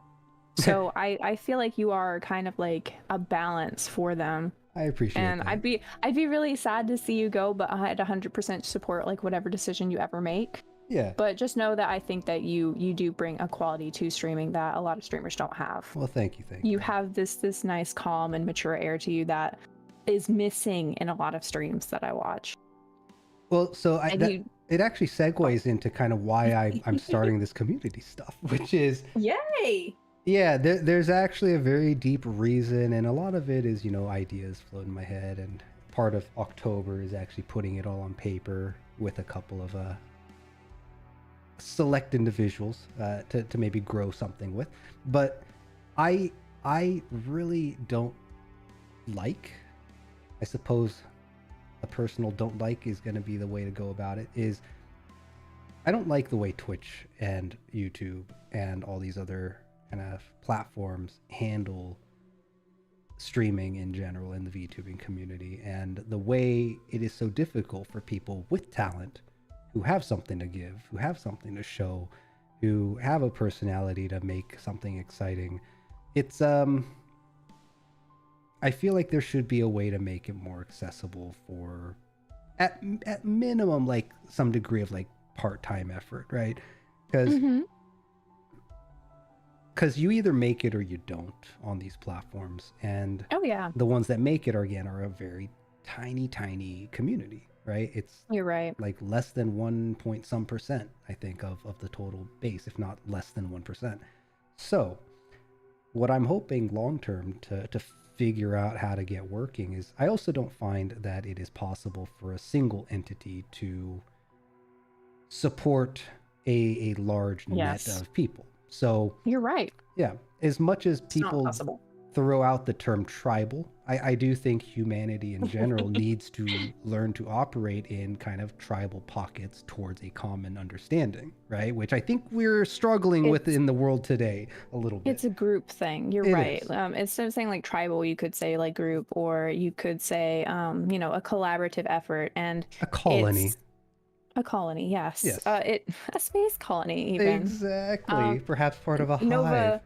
So I feel like you are kind of like a balance for them. I appreciate and that. I'd be really sad to see you go, but I'd 100% support like whatever decision you ever make. Yeah. But just know that I think that you do bring a quality to streaming that a lot of streamers don't have. Well, thank you. You have this nice calm and mature air to you that is missing in a lot of streams that I watch. Well, so it actually segues into kind of why I'm starting this community stuff, which is yay. Yeah, there's actually a very deep reason, and a lot of it is, ideas float in my head, and part of October is actually putting it all on paper with a couple of select individuals to maybe grow something with. But I really don't like, I suppose a personal don't like is going to be the way to go about it, is I don't like the way Twitch and YouTube and all these other kind of platforms handle streaming in general in the VTubing community, and the way it is so difficult for people with talent who have something to give, who have something to show, who have a personality to make something exciting. It's I feel like there should be a way to make it more accessible for at minimum like some degree of like part-time effort, right? Because you either make it or you don't on these platforms, and the ones that make it are a very tiny community, right? You're right, like less than 1 point some percent, I think, of the total base, if not less than 1%. So what I'm hoping long term to figure out how to get working is, I also don't find that it is possible for a single entity to support a large net of people. So you're right. Yeah, as much as people throw out the term tribal, I do think humanity in general needs to learn to operate in kind of tribal pockets towards a common understanding, right? Which I think we're struggling with in the world today a little bit. It's a group thing. You're right. Instead of saying like tribal, you could say like group, or you could say, a collaborative effort and a colony. A colony, yes. A space colony, even. Exactly. Perhaps part of a hive.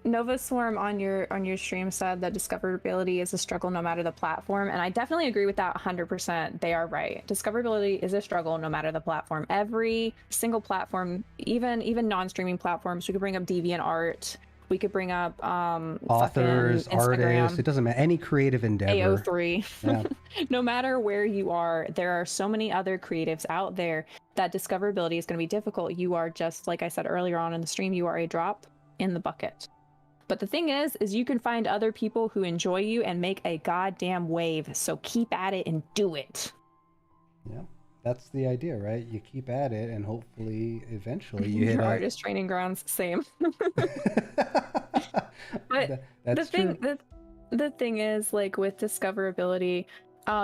Nova Swarm on your stream said that discoverability is a struggle no matter the platform, and I definitely agree with that 100%. They are right. Discoverability is a struggle no matter the platform. Every single platform, even non-streaming platforms, we could bring up DeviantArt. We could bring up authors, artists, it doesn't matter, any creative endeavor. AO3. Yeah. No matter where you are, there are so many other creatives out there that discoverability is going to be difficult. You are just, like I said earlier on in the stream, you are a drop in the bucket. But the thing is you can find other people who enjoy you and make a goddamn wave. So keep at it and do it. Yeah. That's the idea, right? You keep at it, and hopefully, eventually, you hit artist training grounds. Same. But that's the thing is, like with discoverability,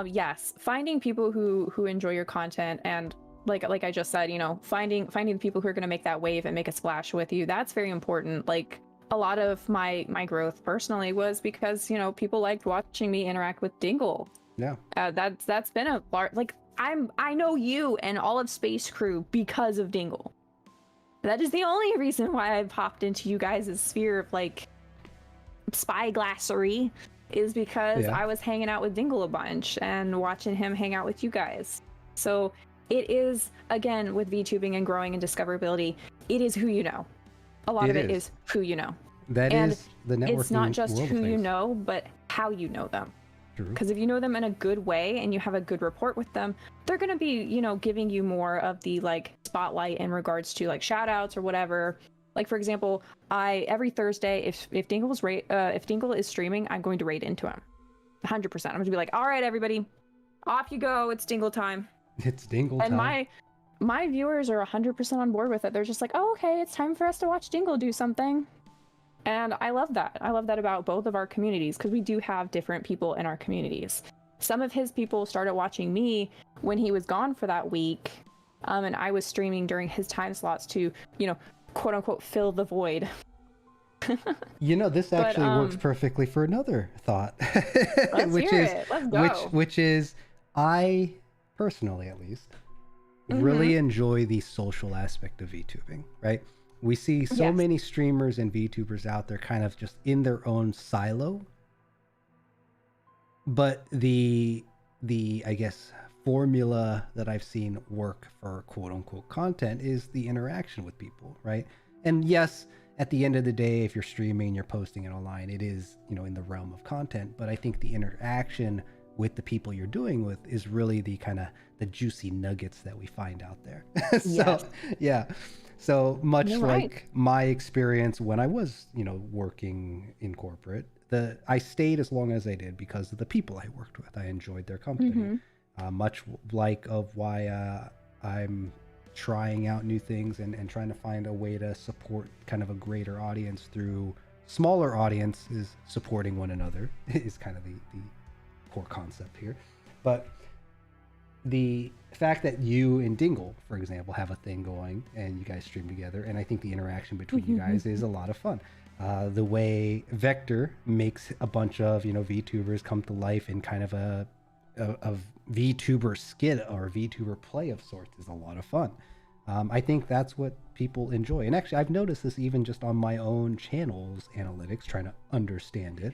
yes, finding people who enjoy your content, and like I just said, finding the people who are going to make that wave and make a splash with you. That's very important. Like a lot of my growth personally was because people liked watching me interact with Dingle. Yeah. That's been a large, like. I know you and all of Space Crew because of Dingle. That is the only reason why I've popped into you guys' sphere of like spyglassery, is because I was hanging out with Dingle a bunch and watching him hang out with you guys. So it is, again, with VTubing and growing and discoverability, it is who you know. A lot of it is who you know. That is the networking. It's not just who you know, but how you know them. Because if you know them in a good way and you have a good rapport with them, they're going to be, giving you more of the like spotlight in regards to like shout outs or whatever. Like, for example, every Thursday, if Dingle is streaming, I'm going to raid into him 100%. I'm going to be like, all right, everybody, off you go. It's Dingle time. It's Dingle time. And my viewers are 100% on board with it. They're just like, oh, okay, it's time for us to watch Dingle do something. And I love that. I love that about both of our communities, because we do have different people in our communities. Some of his people started watching me when he was gone for that week, and I was streaming during his time slots to, quote unquote, fill the void. This actually works perfectly for another thought, Let's hear it. Let's go. Which is, I personally, at least, really enjoy the social aspect of VTubing, right? We see so many streamers and VTubers out there kind of just in their own silo. But the I guess formula that I've seen work for quote unquote content is the interaction with people, right? And yes, at the end of the day, if you're streaming, you're posting it online, it is, you know, in the realm of content. But I think the interaction with the people you're doing with is really the kind of the juicy nuggets that we find out there. So yeah, so much like my experience when I was, you know, working in corporate, I stayed as long as I did because of the people I worked with. I enjoyed their company. Much like of why I'm trying out new things and trying to find a way to support kind of a greater audience through smaller audiences supporting one another is kind of the core concept here. But the fact that you and Dingle, for example, have a thing going and you guys stream together, and I think the interaction between you guys is a lot of fun. The way Vector makes a bunch of, you know, VTubers come to life in kind of a VTuber skit or VTuber play of sorts is a lot of fun. I think that's what people enjoy. And actually, I've noticed this even just on my own channel's analytics, trying to understand it,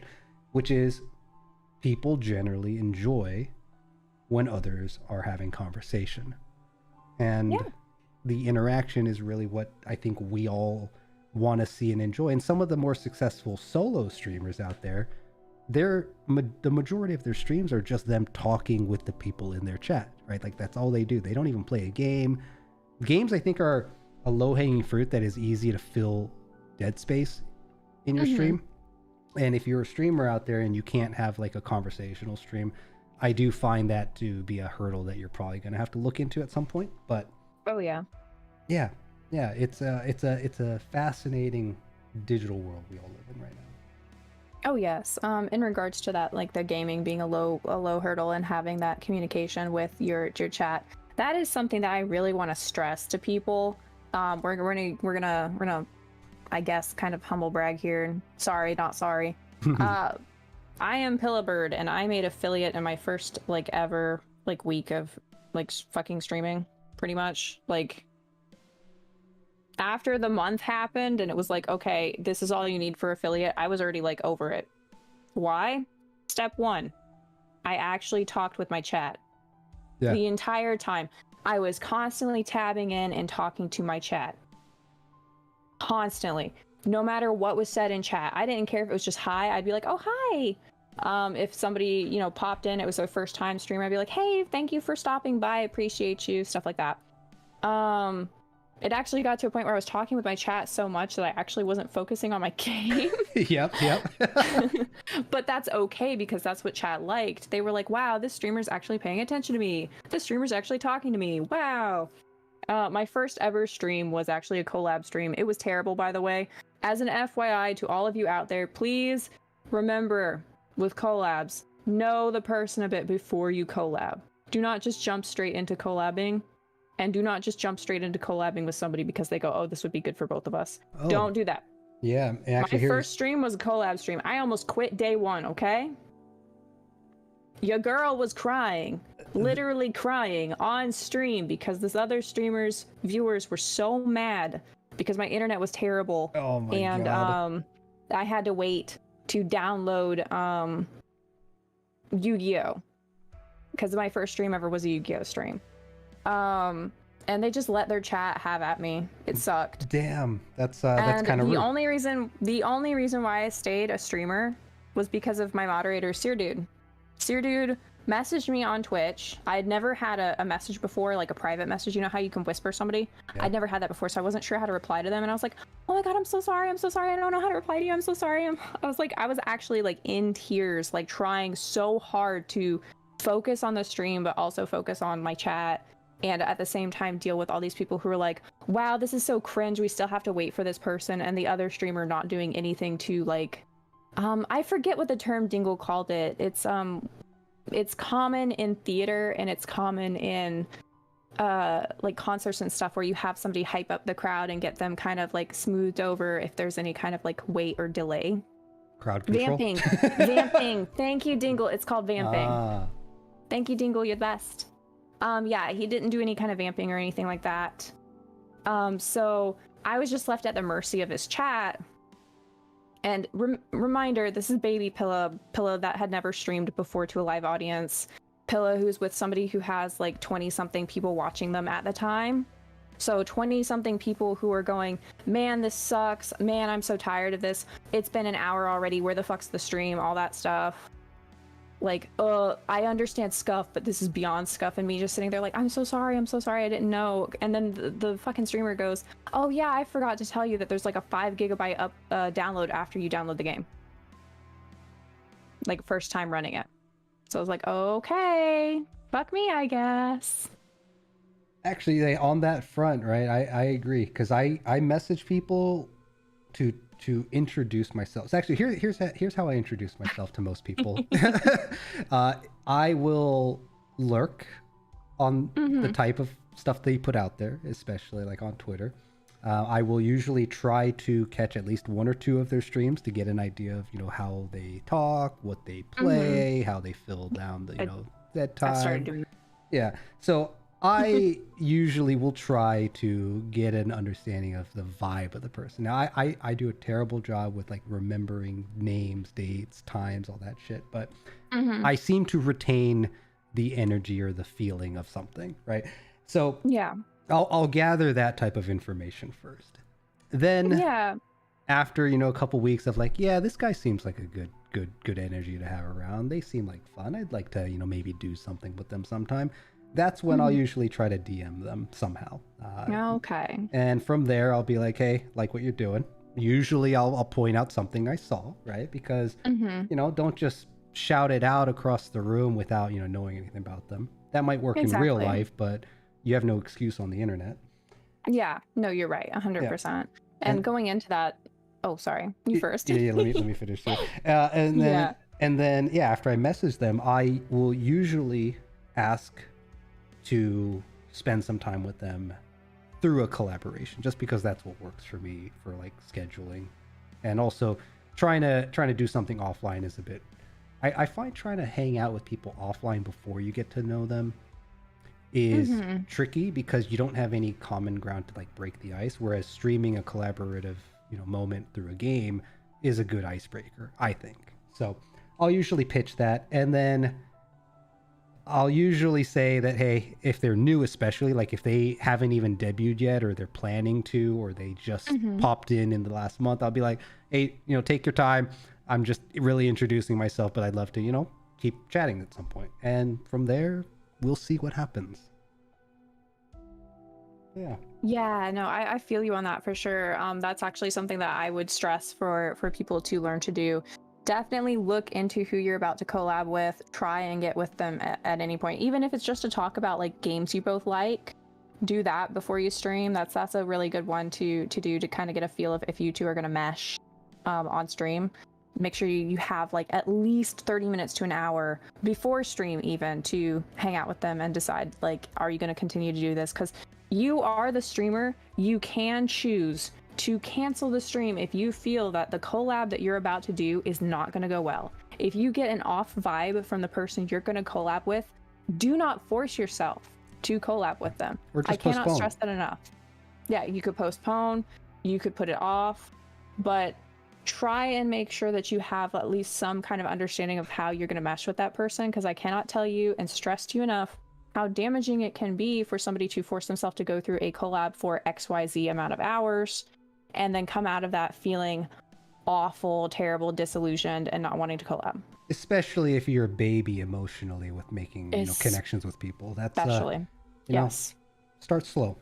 which is people generally enjoy when others are having conversation. And the interaction is really what I think we all want to see and enjoy. And some of the more successful solo streamers out there, the majority of their streams are just them talking with the people in their chat, right? Like that's all they do. They don't even play a game. Games, I think, are a low-hanging fruit that is easy to fill dead space in your stream. And if you're a streamer out there and you can't have like a conversational stream, I do find that to be a hurdle that you're probably going to have to look into at some point. But yeah, it's a fascinating digital world we all live in right now. Oh yes. In regards to that, like the gaming being a low hurdle and having that communication with your chat, that is something that I really want to stress to people. We're gonna I guess kind of humble brag here. Sorry, not sorry. I am Pillabird, and I made affiliate in my first like ever like week of like fucking streaming, pretty much. Like after the month happened and it was like, okay, this is all you need for affiliate, I was already like over it. Why? Step one, I actually talked with my chat. The entire time. I was constantly tabbing in and talking to my chat. Constantly. No matter what was said in chat. I didn't care if it was just hi. I'd be like, oh, hi. If somebody, you know, popped in, it was their first time stream, I'd be like, hey, thank you for stopping by. I appreciate you. Stuff like that. It actually got to a point where I was talking with my chat so much that I actually wasn't focusing on my game. Yep. But that's okay because that's what chat liked. They were like, wow, this streamer's actually paying attention to me. This streamer's actually talking to me. Wow. My first ever stream was actually a collab stream. It was terrible, by the way. As an FYI to all of you out there, please remember with collabs, know the person a bit before you collab. Do not just jump straight into collabing. And do not just jump straight into collabing with somebody because they go, oh, this would be good for both of us. Oh. Don't do that. Yeah. Actually, my first stream was a collab stream. I almost quit day one, okay? Your girl was crying. Literally crying on stream because this other streamer's viewers were so mad because my internet was terrible. Oh my God. I had to wait to download Yu-Gi-Oh! Because my first stream ever was a Yu-Gi-Oh! Stream. And they just let their chat have at me. It sucked. Damn, that's kind of rude. The only reason why I stayed a streamer was because of my moderator, Seardude. Seardude messaged me on Twitch. I had never had a message before, like a private message. You know how you can whisper somebody? Yeah. I'd never had that before, so I wasn't sure how to reply to them. And I was like, oh my God, I'm so sorry. I don't know how to reply to you. I'm so sorry. I was actually like in tears, like trying so hard to focus on the stream, but also focus on my chat. And at the same time deal with all these people who are like, wow, this is so cringe, we still have to wait for this person, and the other streamer not doing anything to like I forget what the term Dingle called it. It's common in theater and it's common in like concerts and stuff where you have somebody hype up the crowd and get them kind of like smoothed over if there's any kind of like wait or delay. Crowd control. Vamping. Thank you, Dingle. It's called vamping. Thank you, Dingle. You're the best. Yeah, he didn't do any kind of vamping or anything like that. So I was just left at the mercy of his chat. And reminder, this is baby Pilla that had never streamed before to a live audience. Pilla who's with somebody who has like 20-something people watching them at the time. So 20-something people who are going, man, this sucks. Man, I'm so tired of this. It's been an hour already. Where the fuck's the stream? All that stuff. Like, I understand scuff, but this is beyond scuff. And me just sitting there like, I'm so sorry, I didn't know. And then the fucking streamer goes, oh yeah, I forgot to tell you that there's like a 5 GB download after you download the game. Like, first time running it. So I was like, okay, fuck me, I guess. Actually, on that front, right, I agree, because I message people to introduce myself. So actually, here's how I introduce myself to most people. I will lurk on the type of stuff they put out there, especially like on Twitter. I will usually try to catch at least 1 or 2 of their streams to get an idea of, how they talk, what they play, how they fill down the, that time. I started doing. Yeah. So I usually will try to get an understanding of the vibe of the person. Now, I do a terrible job with like remembering names, dates, times, all that shit, but I seem to retain the energy or the feeling of something, right? So yeah, I'll gather that type of information first. Then after, a couple weeks of like, yeah, this guy seems like a good energy to have around. They seem like fun. I'd like to, maybe do something with them sometime. That's when I'll usually try to DM them somehow. Okay. And from there, I'll be like, hey, like what you're doing. Usually I'll point out something I saw, right? Because, don't just shout it out across the room without, knowing anything about them. That might work in real life, but you have no excuse on the internet. Yeah, no, you're right, 100%. Yeah. And going into that, oh, sorry, you first. Yeah, let me finish here. And then, after I message them, I will usually ask to spend some time with them through a collaboration, just because that's what works for me for like scheduling. And also trying to do something offline is a bit, I find trying to hang out with people offline before you get to know them is tricky, because you don't have any common ground to like break the ice, whereas streaming a collaborative moment through a game is a good icebreaker, I think. So I'll usually pitch that, and then I'll usually say that, hey, if they're new, especially like if they haven't even debuted yet, or they're planning to, or they just popped in the last month, I'll be like, hey, take your time. I'm just really introducing myself, but I'd love to, keep chatting at some point. And from there, we'll see what happens. Yeah. Yeah, no, I feel you on that for sure. That's actually something that I would stress for people to learn to do. Definitely look into who you're about to collab with. Try and get with them at any point, even if it's just to talk about like games you both like. Do that before you stream. That's a really good one to do, to kind of get a feel of if you two are gonna mesh on stream. Make sure you have like at least 30 minutes to an hour before stream even to hang out with them and decide like, are you going to continue to do this? Because you are the streamer. You can choose to cancel the stream if you feel that the collab that you're about to do is not going to go well. If you get an off vibe from the person you're going to collab with, do not force yourself to collab with them. I cannot stress that enough. Yeah, you could postpone, you could put it off, but try and make sure that you have at least some kind of understanding of how you're going to mesh with that person, because I cannot tell you and stress to you enough how damaging it can be for somebody to force themselves to go through a collab for XYZ amount of hours and then come out of that feeling awful, terrible, disillusioned, and not wanting to collab. Especially if you're a baby emotionally with making connections with people. That's especially. Yes. Start slow.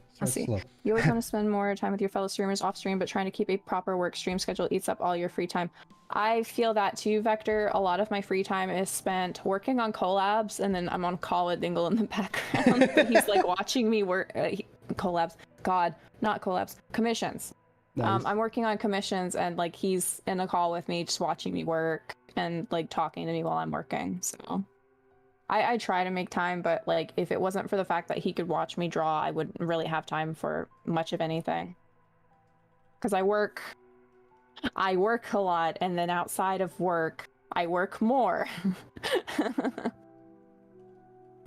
You always want to spend more time with your fellow streamers off stream, but trying to keep a proper work stream schedule eats up all your free time. I feel that too, Vector. A lot of my free time is spent working on collabs, and then I'm on call with Dingle in the background. He's like watching me work. Collabs. God, not collabs. Commissions. Nice. I'm working on commissions, and like he's in a call with me, just watching me work and like talking to me while I'm working. So I try to make time, but like if it wasn't for the fact that he could watch me draw, I wouldn't really have time for much of anything. Because I work a lot, and then outside of work, I work more.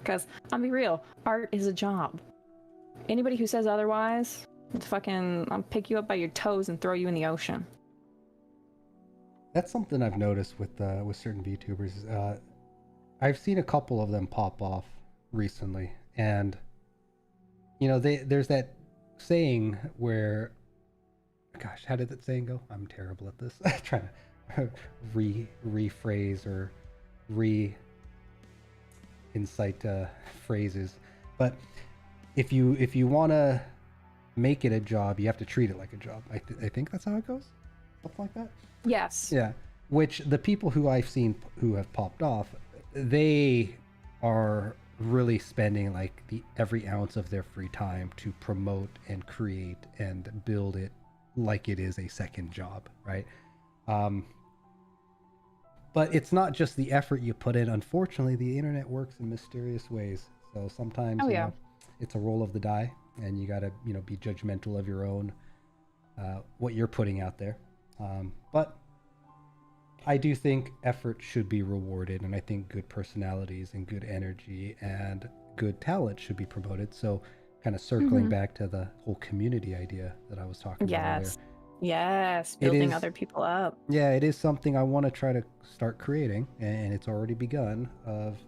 Because I'll be real, art is a job. Anybody who says otherwise, I'll pick you up by your toes and throw you in the ocean. That's something I've noticed with certain VTubers. I've seen a couple of them pop off recently, and there's that saying where, gosh, how did that saying go? I'm terrible at this. I'm trying to rephrase or incite phrases, but if you want to make it a job, you have to treat it like a job. I think that's how it goes, something like that. Yes. Yeah. Which the people who I've seen who have popped off, they are really spending like every ounce of their free time to promote and create and build it like it is a second job, right? But it's not just the effort you put in. Unfortunately, the internet works in mysterious ways. So sometimes it's a roll of the die, and you gotta be judgmental of your own what you're putting out there. But I do think effort should be rewarded, and I think good personalities and good energy and good talent should be promoted. So kind of circling back to the whole community idea that I was talking about earlier. Yes, building other people up. Yeah, it is something I want to try to start creating, and it's already begun, of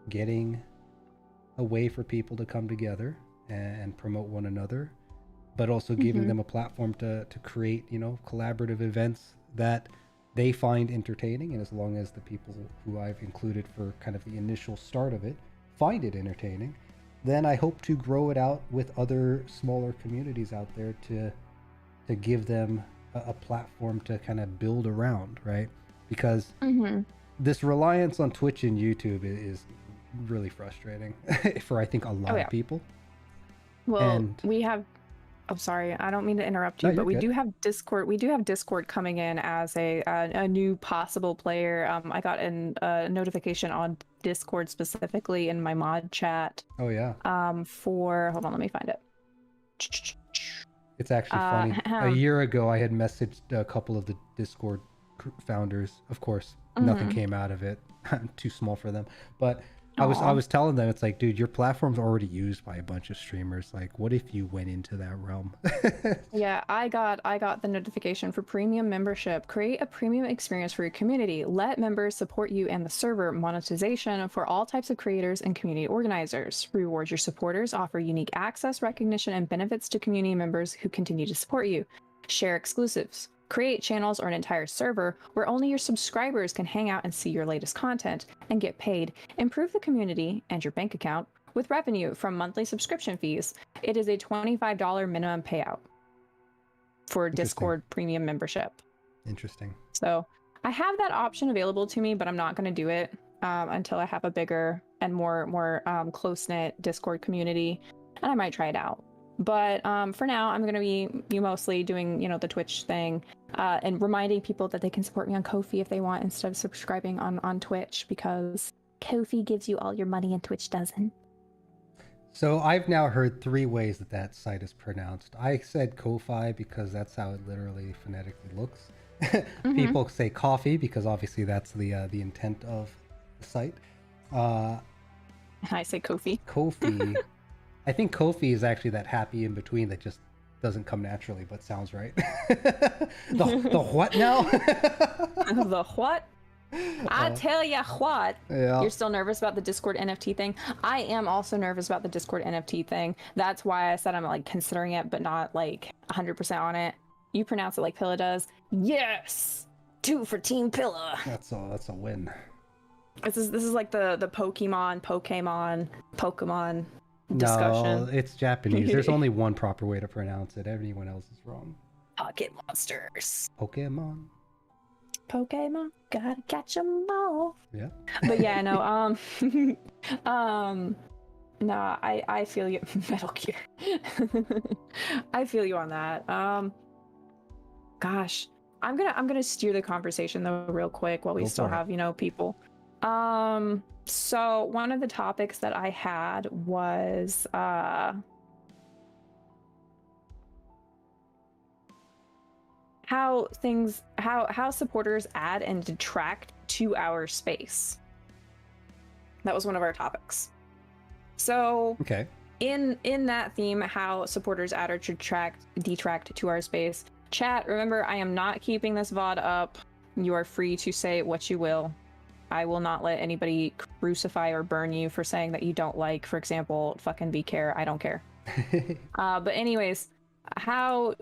getting a way for people to come together and promote one another, but also giving them a platform to create, collaborative events that they find entertaining. And as long as the people who I've included for kind of the initial start of it find it entertaining, then I hope to grow it out with other smaller communities out there to give them a platform to kind of build around, right? Because this reliance on Twitch and YouTube is really frustrating for, I think, a lot of people. Well, we have, I'm sorry, I don't mean to interrupt you, but we do have Discord. We do have Discord coming in as a new possible player. I got a notification on Discord specifically in my mod chat. Oh yeah. Hold on, let me find it. It's actually funny. A year ago, I had messaged a couple of the Discord founders. Of course, nothing came out of it. I'm too small for them. But I was telling them, it's like, dude, your platform's already used by a bunch of streamers. Like, what if you went into that realm? Yeah, I got the notification for premium membership. Create a premium experience for your community. Let members support you and the server. Monetization for all types of creators and community organizers. Reward your supporters. Offer unique access, recognition, and benefits to community members who continue to support you. Share exclusives. Create channels or an entire server where only your subscribers can hang out and see your latest content and get paid. Improve the community and your bank account with revenue from monthly subscription fees. It is a $25 minimum payout for Discord premium membership. Interesting. So I have that option available to me, but I'm not going to do it until I have a bigger and more close-knit Discord community, and I might try it out. But for now, I'm going to be mostly doing, the Twitch thing and reminding people that they can support me on Ko-fi if they want instead of subscribing on Twitch, because Ko-fi gives you all your money and Twitch doesn't. So I've now heard 3 ways that site is pronounced. I said Ko-fi because that's how it literally phonetically looks. People say coffee because obviously that's the intent of the site. I say Ko-fi. Ko-fi. I think Ko-fi is actually that happy in between that just doesn't come naturally, but sounds right. the what now? The what? I tell ya what. Yeah. You're still nervous about the Discord NFT thing? I am also nervous about the Discord NFT thing. That's why I said I'm like considering it, but not like 100% on it. You pronounce it like Pilla does. Yes! 2 for Team Pilla. That's a win. This is like the Pokemon discussion. No, it's Japanese. There's only one proper way to pronounce it. Everyone else is wrong. Pocket monsters. Pokemon, gotta catch 'em all. Yeah. But yeah, no, no, I feel you. Metal Gear. I feel you on that. Gosh, I'm gonna steer the conversation though real quick while we still have, people. So one of the topics that I had was how supporters add and detract to our space. That was one of our topics. So Okay. in that theme, how supporters add or detract to our space. Chat, remember, I am not keeping this VOD up. You are free to say what you will. I will not let anybody crucify or burn you for saying that you don't like, for example, fucking VCare. I don't care. But anyways, how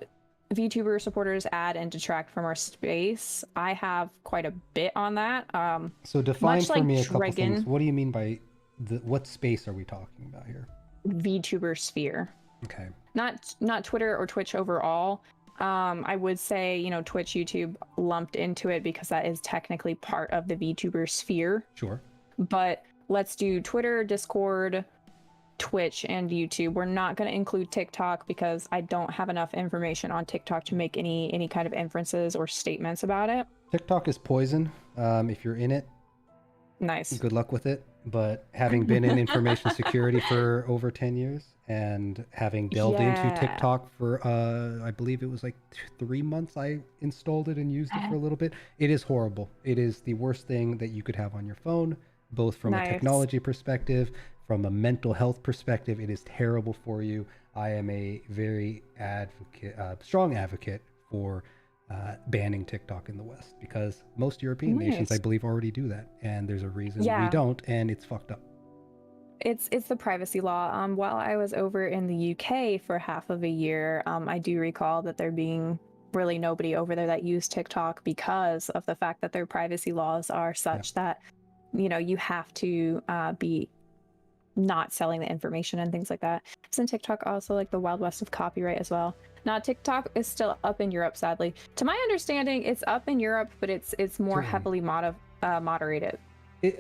VTuber supporters add and detract from our space. I have quite a bit on that. So define much for like me a couple Dregn, things. What do you mean by what space are we talking about here? VTuber sphere. Okay. Not Twitter or Twitch overall. I would say, you know, Twitch, YouTube lumped into it because that is technically part of the VTuber sphere. Sure. But let's do Twitter, Discord, Twitch, and YouTube. We're not going to include TikTok because I don't have enough information on TikTok to make any kind of inferences or statements about it. TikTok is poison. If you're in it, Nice. good luck with it. But having been in information security for over 10 years and having delved into TikTok for, I believe it was like 3 months, I installed it and used it for a little bit. It is horrible. It is the worst thing that you could have on your phone, both from a technology perspective, from a mental health perspective. It is terrible for you. I am a very strong advocate for banning TikTok in the West because most European nations, I believe, already do that, and there's a reason we don't, and it's fucked up. It's the privacy law. While I was over in the UK for half of a year, I do recall that there being really nobody over there that used TikTok because of the fact that their privacy laws are such that, you know, you have to be not selling the information and things like that. Isn't TikTok also like the Wild West of copyright as well? Now, TikTok is still up in Europe, sadly. To my understanding, it's up in Europe, but it's more heavily moderated.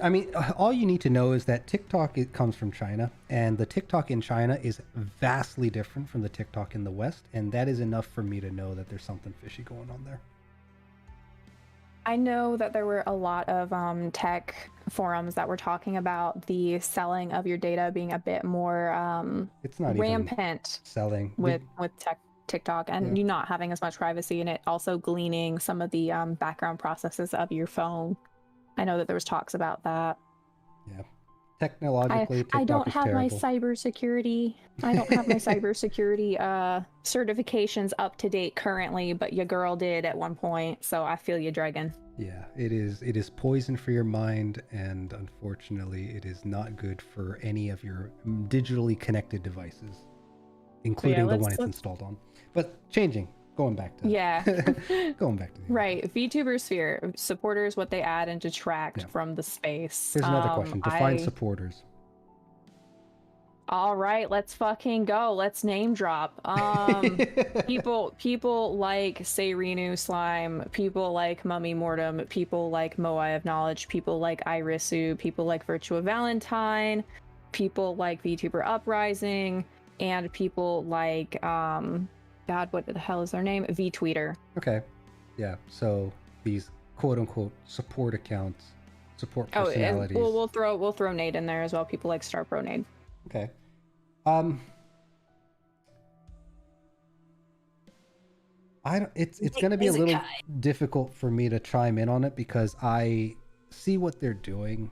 I mean, all you need to know is that TikTok, it comes from China, and the TikTok in China is vastly different from the TikTok in the West, and that is enough for me to know that there's something fishy going on there. I know that there were a lot of tech forums that were talking about the selling of your data being a bit more it's not rampant even selling with TikTok, and you not having as much privacy, and it also gleaning some of the background processes of your phone. I know that there was talks about that. Yeah, technologically, TikTok I don't is have terrible. my cybersecurity. I don't have my cybersecurity certifications up to date currently, but your girl did at one point, so I feel you, Dregn. Yeah, it is poison for your mind, and unfortunately, it is not good for any of your digitally connected devices, including the one it's installed on. But going back to going back to right, VTuber sphere supporters, what they add and detract from the space. Here's another question. Define supporters. All right, let's fucking go. Let's name drop. People like Seirinu Slime, people like Mummy Mortem, people like Moai of Knowledge, people like Irisu, people like Virtua Valentine, people like VTuber Uprising, and people like God, what the hell is their name? VTweeter. Okay. Yeah. So these quote unquote support accounts, support personalities. Oh, we'll throw Nate in there as well. People like Star Pro Nate. Okay. It's going to be a little difficult for me to chime in on it because I see what they're doing,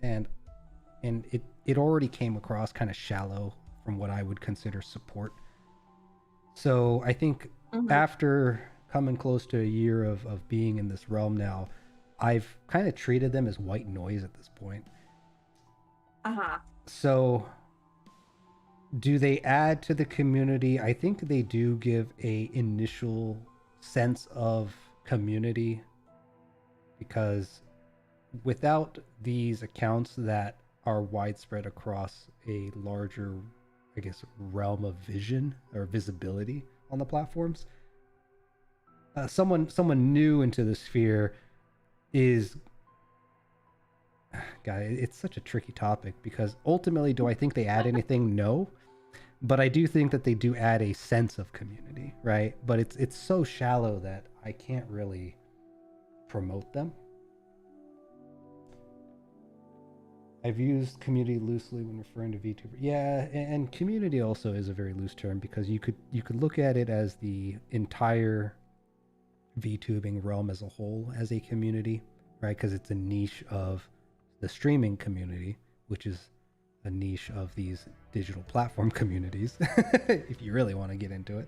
and it already came across kind of shallow from what I would consider support. So I think after coming close to a year of being in this realm now, I've kind of treated them as white noise at this point. So do they add to the community? I think they do give a initial sense of community, because without these accounts that are widespread across a larger, I guess, realm of vision or visibility on the platforms, someone new into the sphere is, God, it's such a tricky topic, because ultimately, do I think they add anything? No. But I do think that they do add a sense of community, right? But it's so shallow that I can't really promote them. I've used community loosely when referring to VTuber. Yeah, and community also is a very loose term, because you could look at it as the entire VTubing realm as a whole as a community, right? Because it's a niche of the streaming community, which is a niche of these digital platform communities, if you really want to get into it.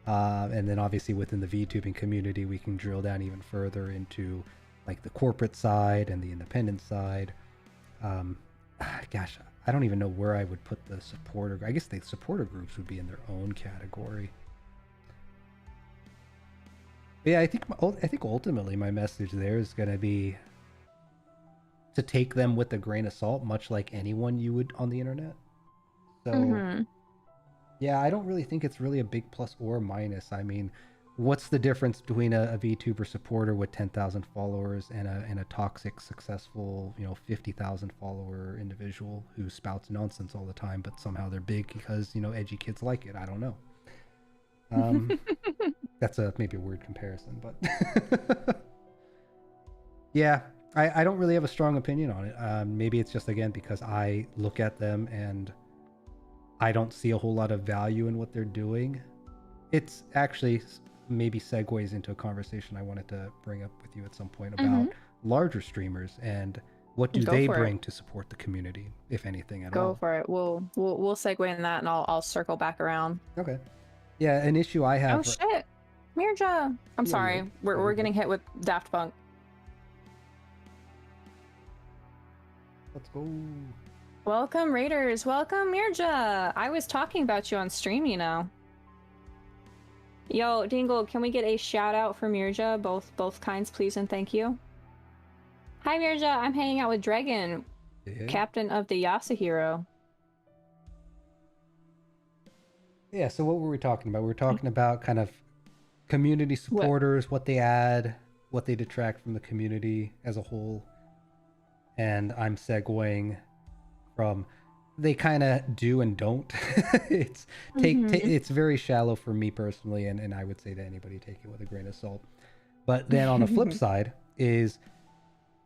And then obviously within the VTubing community, we can drill down even further into like the corporate side and the independent side. Gosh, I don't even know where I would put the supporter. I guess the supporter groups would be in their own category. But yeah, I think ultimately my message there is going to be to take them with a grain of salt, much like anyone you would on the internet. So yeah, I don't really think it's really a big plus or minus. I mean, what's the difference between a VTuber supporter with 10,000 followers and a toxic, successful, 50,000 follower individual who spouts nonsense all the time, but somehow they're big because, edgy kids like it? I don't know. That's maybe a weird comparison, but yeah, I don't really have a strong opinion on it. Maybe it's just, again, because I look at them and I don't see a whole lot of value in what they're doing. It's actually maybe segues into a conversation I wanted to bring up with you at some point about larger streamers and what do they bring to support the community, if anything at all. Go for it. We'll segue in that, and I'll circle back around. Okay. Yeah, an issue I have. Oh shit, Mirja. I'm sorry. We're getting hit with Daft Punk. Let's go. Welcome, Raiders. Welcome, Mirja. I was talking about you on stream, Yo, Dingle, can we get a shout out for Mirja? Both kinds, please and thank you. Hi, Mirja. I'm hanging out with Dregn, captain of the Yasuhiro. Yeah, so what were we talking about? We were talking about kind of community supporters, what they add, what they detract from the community as a whole. And I'm segueing from they kind of do and don't. It's it's very shallow for me personally, and I would say to anybody, take it with a grain of salt. But then on the flip side is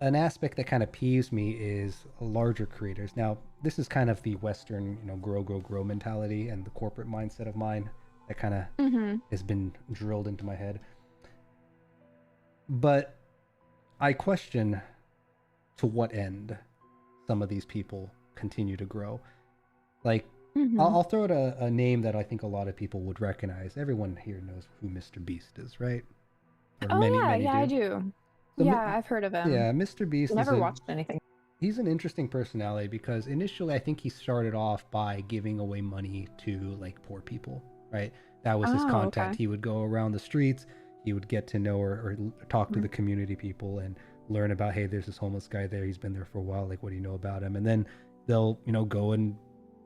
an aspect that kind of peeves me is larger creators. Now, this is kind of the Western, grow mentality and the corporate mindset of mine that kind of has been drilled into my head. But I question to what end some of these people continue to grow. Like, I'll throw out a name that I think a lot of people would recognize. Everyone here knows who Mr. Beast is, right? Or many do. I do. So I've heard of him. Yeah, Mr. Beast. Never watched anything. He's an interesting personality because initially I think he started off by giving away money to like poor people, right? That was his content. Okay. He would go around the streets, he would get to know or talk to the community people and learn about, hey, there's this homeless guy there, he's been there for a while, like, what do you know about him? And then they'll go and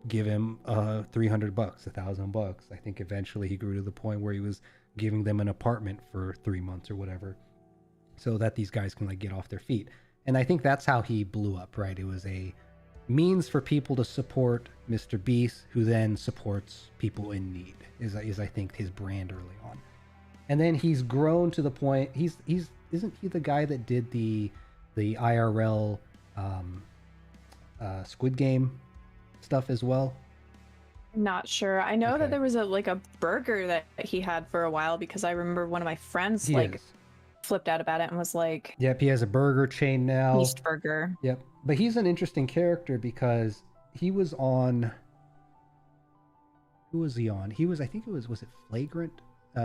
give him $300, $1,000. I think eventually he grew to the point where he was giving them an apartment for 3 months or whatever, so that these guys can like get off their feet. And I think that's how he blew up, right? It was a means for people to support Mr. Beast, who then supports people in need, is I think his brand early on. And then he's grown to the point, isn't he the guy that did the IRL Squid Game stuff as well? Not sure. I know that there was a burger that he had for a while, because I remember one of my friends flipped out about it and was like, yep, he has a burger chain now. Beast Burger. Yep. But he's an interesting character because he was on, who was he on? I think it was it Flagrant?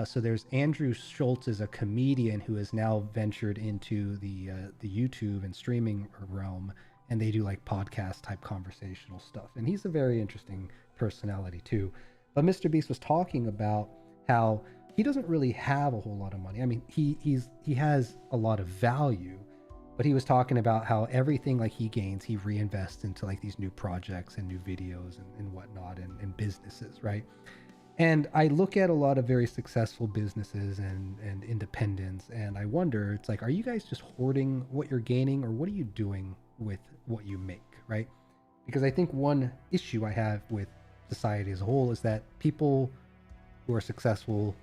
So there's Andrew Schultz, is a comedian who has now ventured into the YouTube and streaming realm, and they do like podcast type conversational stuff. And he's a very interesting personality too. But Mr. Beast was talking about how he doesn't really have a whole lot of money. I mean, he has a lot of value, but he was talking about how everything like he gains, he reinvests into like these new projects and new videos and whatnot and businesses, right? And I look at a lot of very successful businesses and independents, and I wonder, it's like, are you guys just hoarding what you're gaining, or what are you doing with what you make, right? Because I think one issue I have with society as a whole is that people who are successful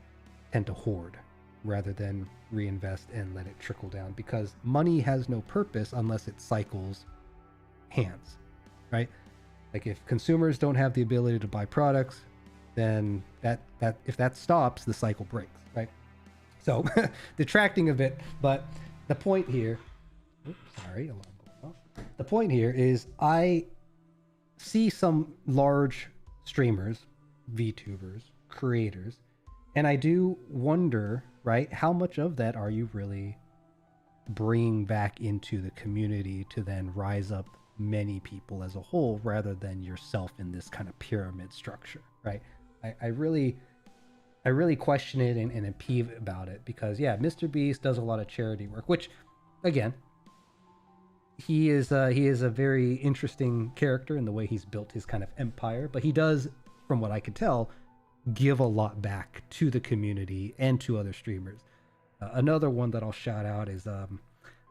tend to hoard rather than reinvest and let it trickle down, because money has no purpose unless it cycles hands, right? Like if consumers don't have the ability to buy products, then that if that stops, the cycle breaks, right? So detracting a bit, but the point here, the point here is I see some large streamers, VTubers, creators, and I do wonder, right, how much of that are you really bringing back into the community to then rise up many people as a whole rather than yourself in this kind of pyramid structure, right? I really question it and peeve about it because, yeah, Mr. Beast does a lot of charity work, which, again, he is a very interesting character in the way he's built his kind of empire, but he does, from what I could tell, give a lot back to the community and to other streamers. Another one that I'll shout out is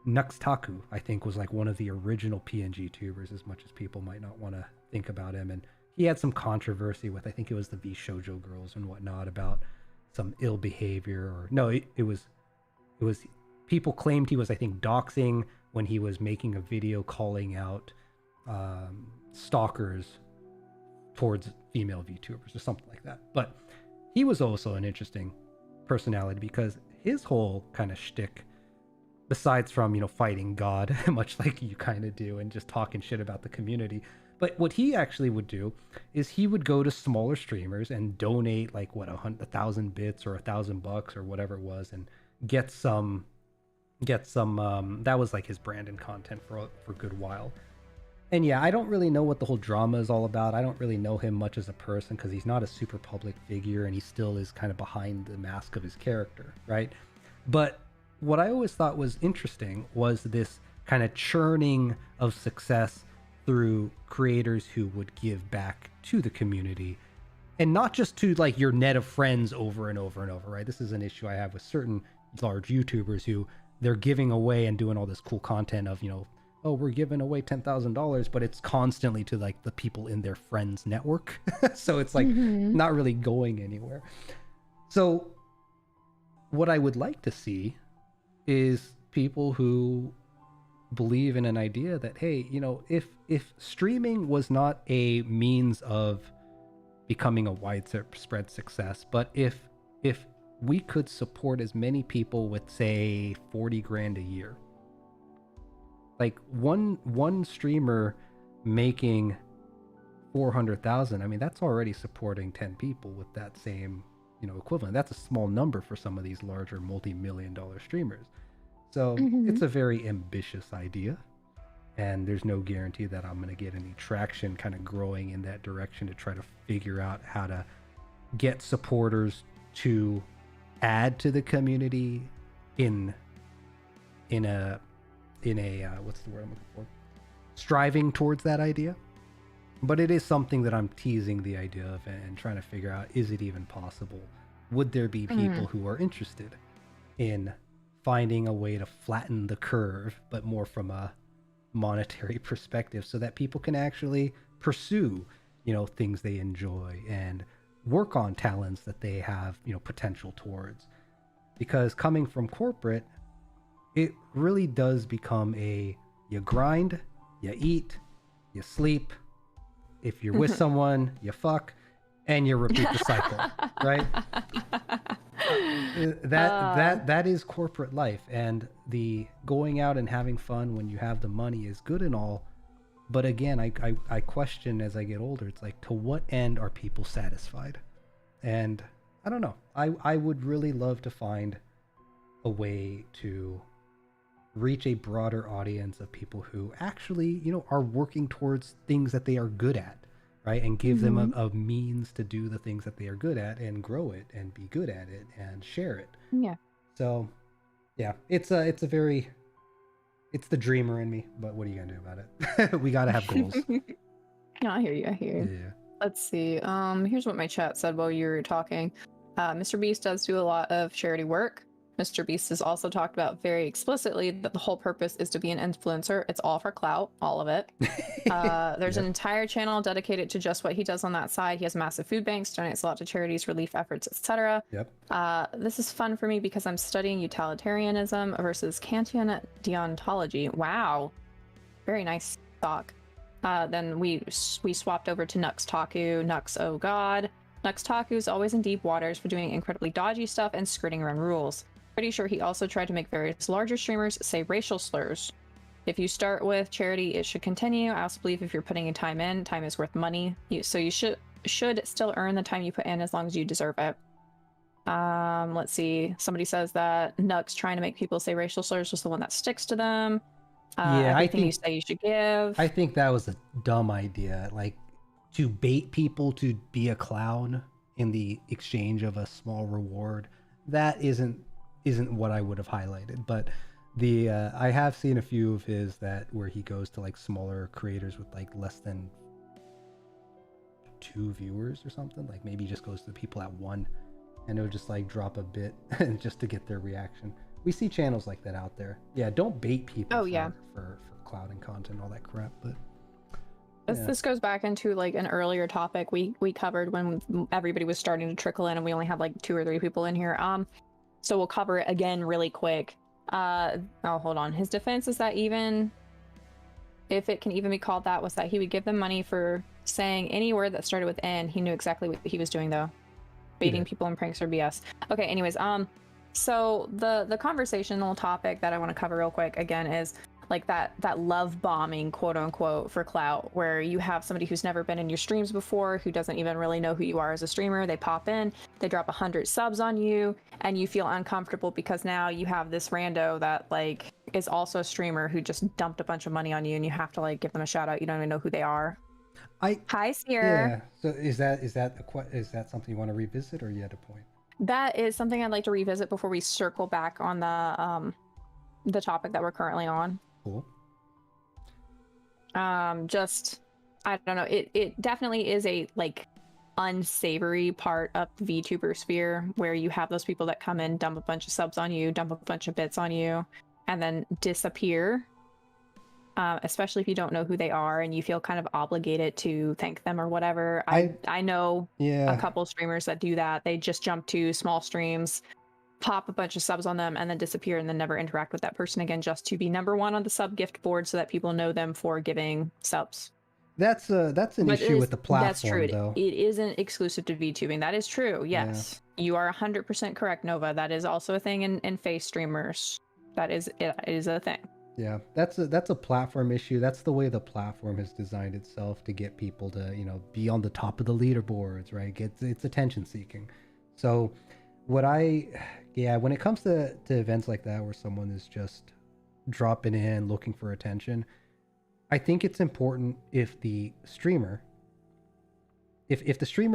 Nuxtaku, I think, was like one of the original PNG tubers, as much as people might not want to think about him. And he had some controversy with, I think it was the V Shoujo girls and whatnot, about some ill behavior, or no, it was people claimed he was, I think, doxing when he was making a video calling out stalkers towards female VTubers or something like that. But he was also an interesting personality because his whole kind of shtick, besides from, you know, fighting God, much like you kind of do, and just talking shit about the community, but what he actually would do is he would go to smaller streamers and donate like 1,000 bits or $1,000 or whatever it was, and get some that was like his brand and content for a good while. And yeah, I don't really know what the whole drama is all about. I don't really know him much as a person because he's not a super public figure and he still is kind of behind the mask of his character, right? But what I always thought was interesting was this kind of churning of success through creators who would give back to the community, and not just to like your net of friends over and over and over, right? This is an issue I have with certain large YouTubers who they're giving away and doing all this cool content of, you know, oh, we're giving away $10,000, but it's constantly to like the people in their friends network. So it's like not really going anywhere. So what I would like to see is people who believe in an idea that, hey, you know, if streaming was not a means of becoming a widespread success, but if we could support as many people with, say, 40 grand a year, like one streamer making 400,000, I mean, that's already supporting 10 people with that same, you know, equivalent. That's a small number for some of these larger multi-million-dollar streamers. So it's a very ambitious idea, and there's no guarantee that I'm going to get any traction kind of growing in that direction to try to figure out how to get supporters to add to the community in a what's the word I'm looking for? Striving towards that idea. But it is something that I'm teasing the idea of and trying to figure out, is it even possible? Would there be people who are interested in finding a way to flatten the curve, but more from a monetary perspective, so that people can actually pursue, you know, things they enjoy and work on talents that they have, you know, potential towards? Because coming from corporate, it really does become you grind, you eat, you sleep. If you're with someone, you fuck, and you repeat the cycle, right? That is corporate life, and the going out and having fun when you have the money is good and all, but again, I question as I get older, it's like, to what end are people satisfied? And I don't know. I would really love to find a way to reach a broader audience of people who actually, you know, are working towards things that they are good at, right? And give them a means to do the things that they are good at and grow it and be good at it and share it. Yeah. So yeah, it's the dreamer in me, but what are you gonna do about it? We gotta have goals. No, I hear you. Yeah. Let's see. Here's what my chat said while you were talking. Mr. Beast does do a lot of charity work. Mr. Beast has also talked about very explicitly that the whole purpose is to be an influencer. It's all for clout, all of it. There's an entire channel dedicated to just what he does on that side. He has massive food banks, donates a lot to charities, relief efforts, etc. Yep. This is fun for me because I'm studying utilitarianism versus Kantian deontology. Wow. Very nice talk. Then we swapped over to Nuxtaku. Nux, oh god. Nuxtaku's always in deep waters for doing incredibly dodgy stuff and skirting around rules. Pretty sure he also tried to make various larger streamers say racial slurs. If you start with charity, it should continue. I also believe if you're putting in time is worth money. So you should still earn the time you put in as long as you deserve it. Let's see. Somebody says that Nux trying to make people say racial slurs was the one that sticks to them. Yeah, everything you say you should give. I think that was a dumb idea. Like, to bait people to be a clown in the exchange of a small reward, that isn't what I would have highlighted. But the I have seen a few of his where he goes to like smaller creators with like less than 2 viewers or something. Like maybe he just goes to the people at 1, and it'll just like drop a bit just to get their reaction. We see channels like that out there. Yeah, don't bait people for cloud and content and all that crap. But yeah. This goes back into like an earlier topic we covered when everybody was starting to trickle in and we only had like 2 or 3 people in here. So we'll cover it again really quick. Hold on. His defense is that even if it can even be called that, was that he would give them money for saying any word that started with N. He knew exactly what he was doing though. Baiting people in pranks or BS. Okay, anyways, so the conversational topic that I want to cover real quick again is like that love bombing, quote unquote, for clout, where you have somebody who's never been in your streams before, who doesn't even really know who you are as a streamer. They pop in, they drop 100 subs on you, and you feel uncomfortable because now you have this rando that like is also a streamer who just dumped a bunch of money on you, and you have to like give them a shout out. You don't even know who they are. Hi, Sierra. Yeah. So is that something you want to revisit, or are you at a point? That is something I'd like to revisit before we circle back on the topic that we're currently on. Cool. Just I don't know. It definitely is a like unsavory part of the VTuber sphere where you have those people that come in, dump a bunch of subs on you, dump a bunch of bits on you, and then disappear. Especially if you don't know who they are and you feel kind of obligated to thank them or whatever. I know a couple streamers that do that. They just jump to small streams, pop a bunch of subs on them, and then disappear and then never interact with that person again, just to be number 1 on the sub gift board so that people know them for giving subs. That's an issue with the platform. That's true. Though. It isn't exclusive to VTubing. That is true. Yes, you are 100% correct, Nova. That is also a thing in face streamers. It is a thing. Yeah, that's a platform issue. That's the way the platform has designed itself to get people to, be on the top of the leaderboards, right? It's attention seeking. So when it comes to events like that where someone is just dropping in looking for attention, I think it's important if the streamer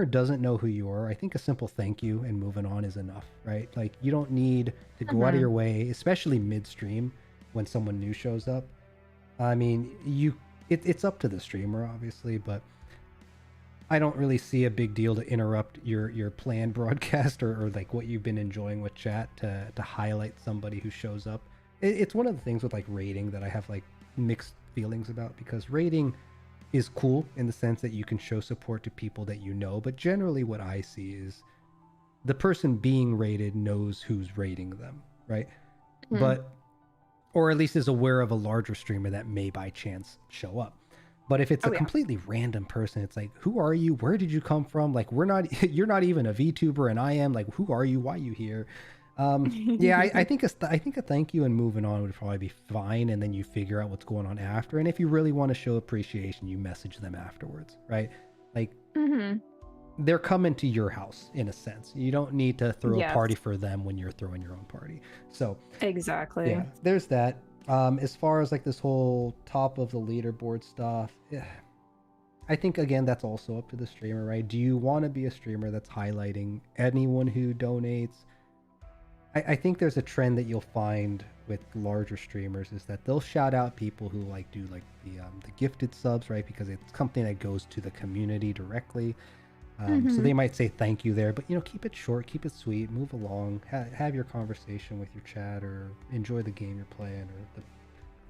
doesn't know who you are, I think a simple thank you and moving on is enough, right? Like you don't need to go out of your way, especially midstream, when someone new shows up. I mean, it's up to the streamer, obviously, but I don't really see a big deal to interrupt your planned broadcast or like what you've been enjoying with chat to highlight somebody who shows up. It's one of the things with like raiding that I have like mixed feelings about, because raiding is cool in the sense that you can show support to people that you know, but generally what I see is the person being raided knows who's raiding them, right? But or at least is aware of a larger streamer that may by chance show up. But if it's a completely random person, it's like, who are you? Where did you come from? Like, you're not even a VTuber and I am. Like, who are you? Why are you here? I think a thank you and moving on would probably be fine. And then you figure out what's going on after. And if you really want to show appreciation, you message them afterwards, right? Like, they're coming to your house in a sense. You don't need to throw a party for them when you're throwing your own party. So exactly. Yeah, there's that. As far as like this whole top of the leaderboard stuff, I think again that's also up to the streamer, right? Do you want to be a streamer that's highlighting anyone who donates? I think there's a trend that you'll find with larger streamers is that they'll shout out people who like do like the gifted subs, right? Because it's something that goes to the community directly. So they might say thank you there, but keep it short, keep it sweet, move along, have your conversation with your chat, or enjoy the game you're playing, or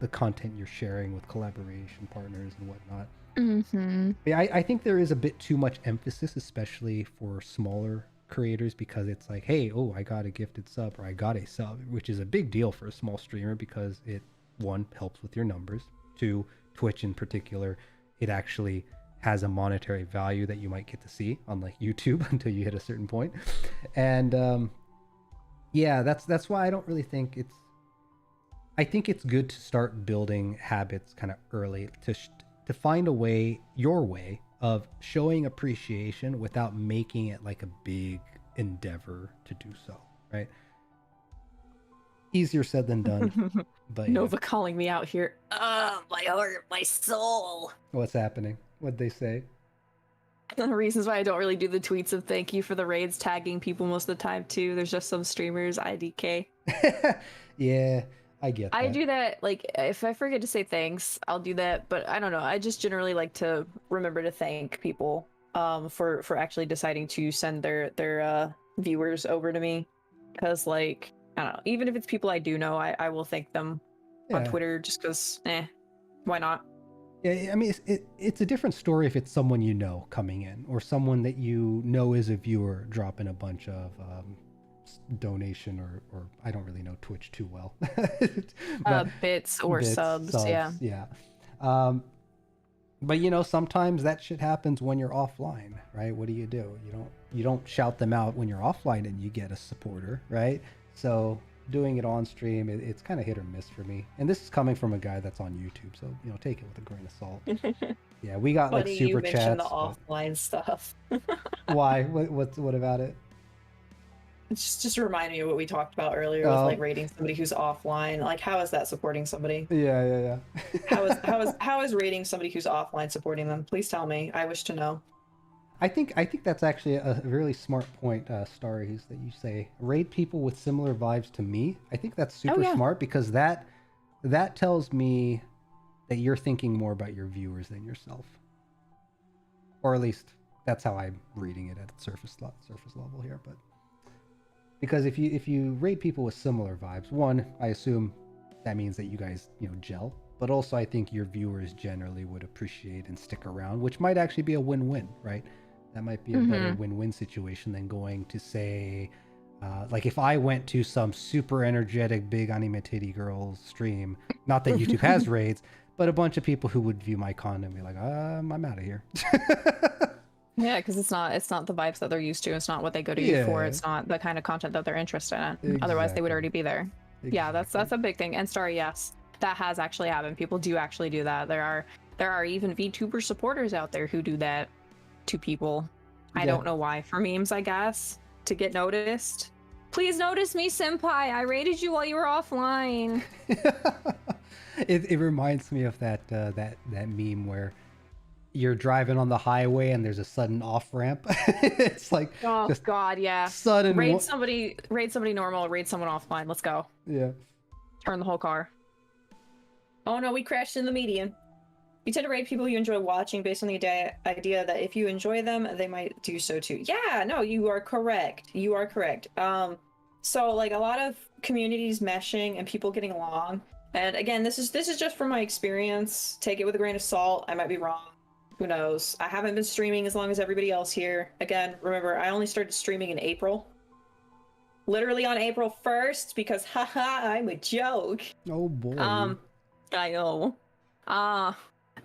the content you're sharing with collaboration partners and whatnot. Yeah, I think there is a bit too much emphasis, especially for smaller creators, because it's like, hey, I got a gifted sub, or I got a sub, which is a big deal for a small streamer because it, 1, helps with your numbers, 2, Twitch in particular, it actually has a monetary value that you might get to see on like YouTube until you hit a certain point. And that's why I don't really think I think it's good to start building habits kind of early to find a way, your way of showing appreciation without making it like a big endeavor to do so, right? Easier said than done. But Nova calling me out here. My heart, my soul. What's happening? What'd they say? The reasons why I don't really do the tweets of thank you for the raids, tagging people most of the time too. There's just some streamers, IDK. Yeah, I get that. I do that, like, if I forget to say thanks, I'll do that, but I don't know. I just generally like to remember to thank people for actually deciding to send their viewers over to me. Because, like, I don't know, even if it's people I do know, I will thank them on Twitter just because, why not? Yeah, I mean, it's a different story if it's someone you know coming in, or someone that you know is a viewer dropping a bunch of donation, or I don't really know Twitch too well. Bits or subs, yeah. But you know, sometimes that shit happens when you're offline, right? What do? You don't shout them out when you're offline and you get a supporter, right? So doing it on stream, it's kind of hit or miss for me. And this is coming from a guy that's on YouTube, so you know, take it with a grain of salt. Yeah, we got like super chats. You mentioned the offline stuff. Why? What about it? It's just remind me of what we talked about earlier with like rating somebody who's offline. Like, how is that supporting somebody? Yeah. how is rating somebody who's offline supporting them? Please tell me. I wish to know. I think that's actually a really smart point, Starries, that you say. Raid people with similar vibes to me. I think that's super smart, because that tells me that you're thinking more about your viewers than yourself. Or at least that's how I'm reading it at surface level here. But because if you raid people with similar vibes, one, I assume that means that you guys, you know, gel. But also I think your viewers generally would appreciate and stick around, which might actually be a win-win, right? That might be a better win-win situation than going to, say, like if I went to some super energetic big anime titty girls stream, not that YouTube has raids, but a bunch of people who would view my content and be like, I'm out of here. Yeah, because it's not the vibes that they're used to. It's not what they go to you for. It's not the kind of content that they're interested in. Exactly. Otherwise, they would already be there. Exactly. Yeah, that's a big thing. And sorry, yes, that has actually happened. People do actually do that. There are even VTuber supporters out there who do that to people. I don't know why. For memes, I guess, to get noticed. Please notice me, senpai. I raided you while you were offline. It reminds me of that meme where you're driving on the highway and there's a sudden off ramp. It's like, oh just god, yeah. Sudden raid somebody normal, raid someone offline. Let's go. Yeah. Turn the whole car. Oh no, we crashed in the median. You tend to rate people you enjoy watching based on the idea that if you enjoy them, they might do so too. Yeah, no, you are correct. You are correct. So like a lot of communities meshing and people getting along. And again, this is just from my experience. Take it with a grain of salt. I might be wrong. Who knows? I haven't been streaming as long as everybody else here. Again, remember, I only started streaming in April. Literally on April 1st, because haha, I'm a joke. Oh boy. I know.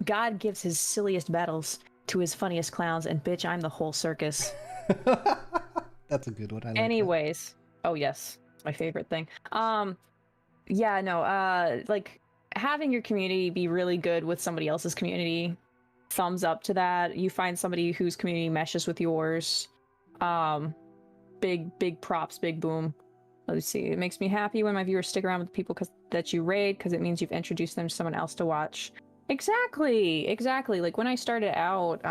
God gives his silliest battles to his funniest clowns, and bitch, I'm the whole circus. That's a good one. I like Anyways. That. Oh yes, it's my favorite thing. Yeah, no, like having your community be really good with somebody else's community, thumbs up to that. You find somebody whose community meshes with yours. Big props, big boom. Let's see. It makes me happy when my viewers stick around with the people that you raid, because it means you've introduced them to someone else to watch. Exactly. Like when I started out,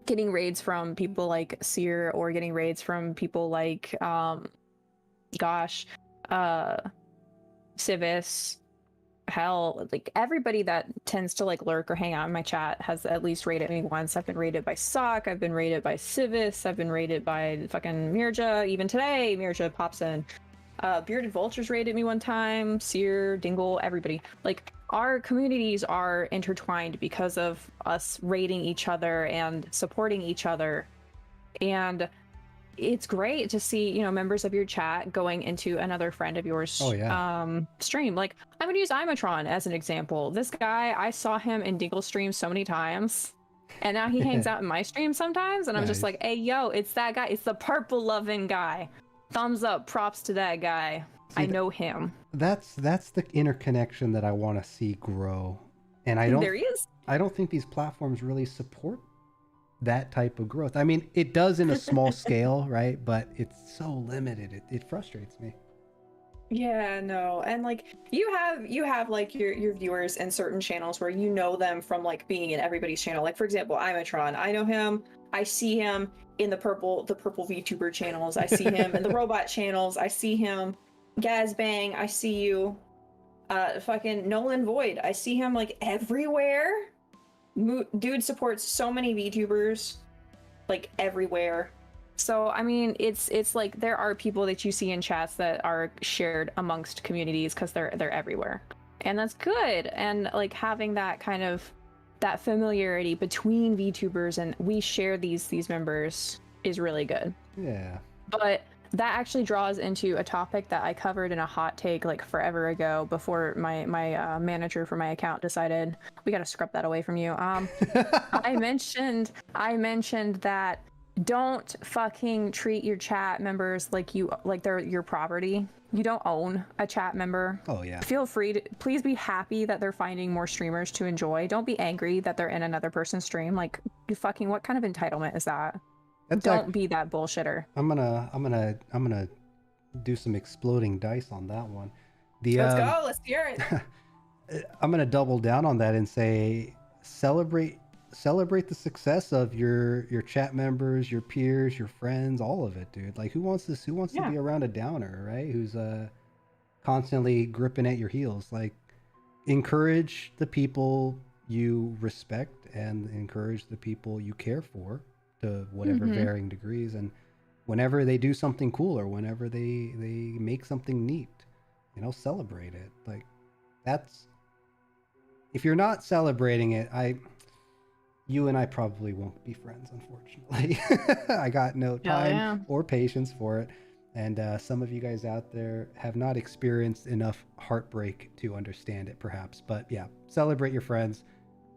getting raids from people like Seer, or getting raids from people like, Civis, hell, like everybody that tends to like lurk or hang out in my chat has at least raided me once. I've been raided by Sock, I've been raided by Civis, I've been raided by fucking Mirja. Even today, Mirja pops in. Bearded Vultures raided me one time, Seer, Dingle, everybody. Like, our communities are intertwined because of us raiding each other and supporting each other. And it's great to see, you know, members of your chat going into another friend of yours stream. Like, I'm gonna use Imatron as an example. This guy, I saw him in Dingle stream so many times, and now he hangs out in my stream sometimes, and I'm just like, hey yo, it's that guy, it's the purple loving guy. Thumbs up, props to that guy. I know him. That's the interconnection that I want to see grow. And There he is. I don't think these platforms really support that type of growth. I mean, it does in a small scale, right? But it's so limited. It frustrates me. Yeah, no. And like you have like your viewers in certain channels where you know them from like being in everybody's channel. Like for example, Imatron. I know him. I see him in the purple VTuber channels. I see him in the robot channels. I see him. Gazbang, I see you. Fucking Nolan Void. I see him like everywhere. Dude supports so many VTubers, like everywhere. So I mean, it's like there are people that you see in chats that are shared amongst communities because they're everywhere, and that's good. And like having that kind of that familiarity between VTubers and we share these members is really good. Yeah. But that actually draws into a topic that I covered in a hot take like forever ago before my manager for my account decided we got to scrub that away from you. I mentioned that don't fucking treat your chat members like they're your property. You don't own a chat member. Oh yeah. Feel free to please be happy that they're finding more streamers to enjoy. Don't be angry that they're in another person's stream. Like you fucking what kind of entitlement is that? Don't be that bullshitter. I'm gonna do some exploding dice on that one. Let's go. Let's hear it. I'm gonna double down on that and say celebrate the success of your chat members, your peers, your friends, all of it, dude. Like who wants to be around a downer, right? Who's constantly gripping at your heels. Like encourage the people you respect and encourage the people you care for to whatever varying degrees, and whenever they do something cool or whenever they make something neat, celebrate it. Like that's, if you're not celebrating it, you and I probably won't be friends, unfortunately. I got no time or patience for it. And some of you guys out there have not experienced enough heartbreak to understand it, perhaps. But yeah, celebrate your friends.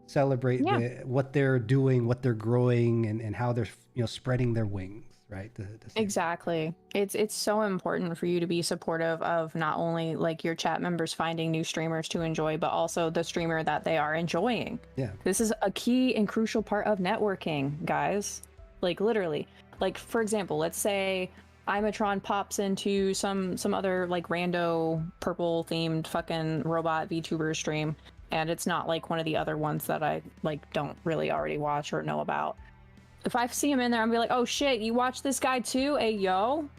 Celebrate what they're doing, what they're growing, and how they're spreading their wings, right? Exactly. It's so important for you to be supportive of not only like your chat members finding new streamers to enjoy, but also the streamer that they are enjoying. Yeah. This is a key and crucial part of networking, guys. Like literally. Like for example, let's say Imatron pops into some other like rando purple themed fucking robot VTuber stream. And it's not like one of the other ones that I like don't really already watch or know about. If I see him in there, I'm gonna be like, oh shit, you watch this guy too? Hey yo,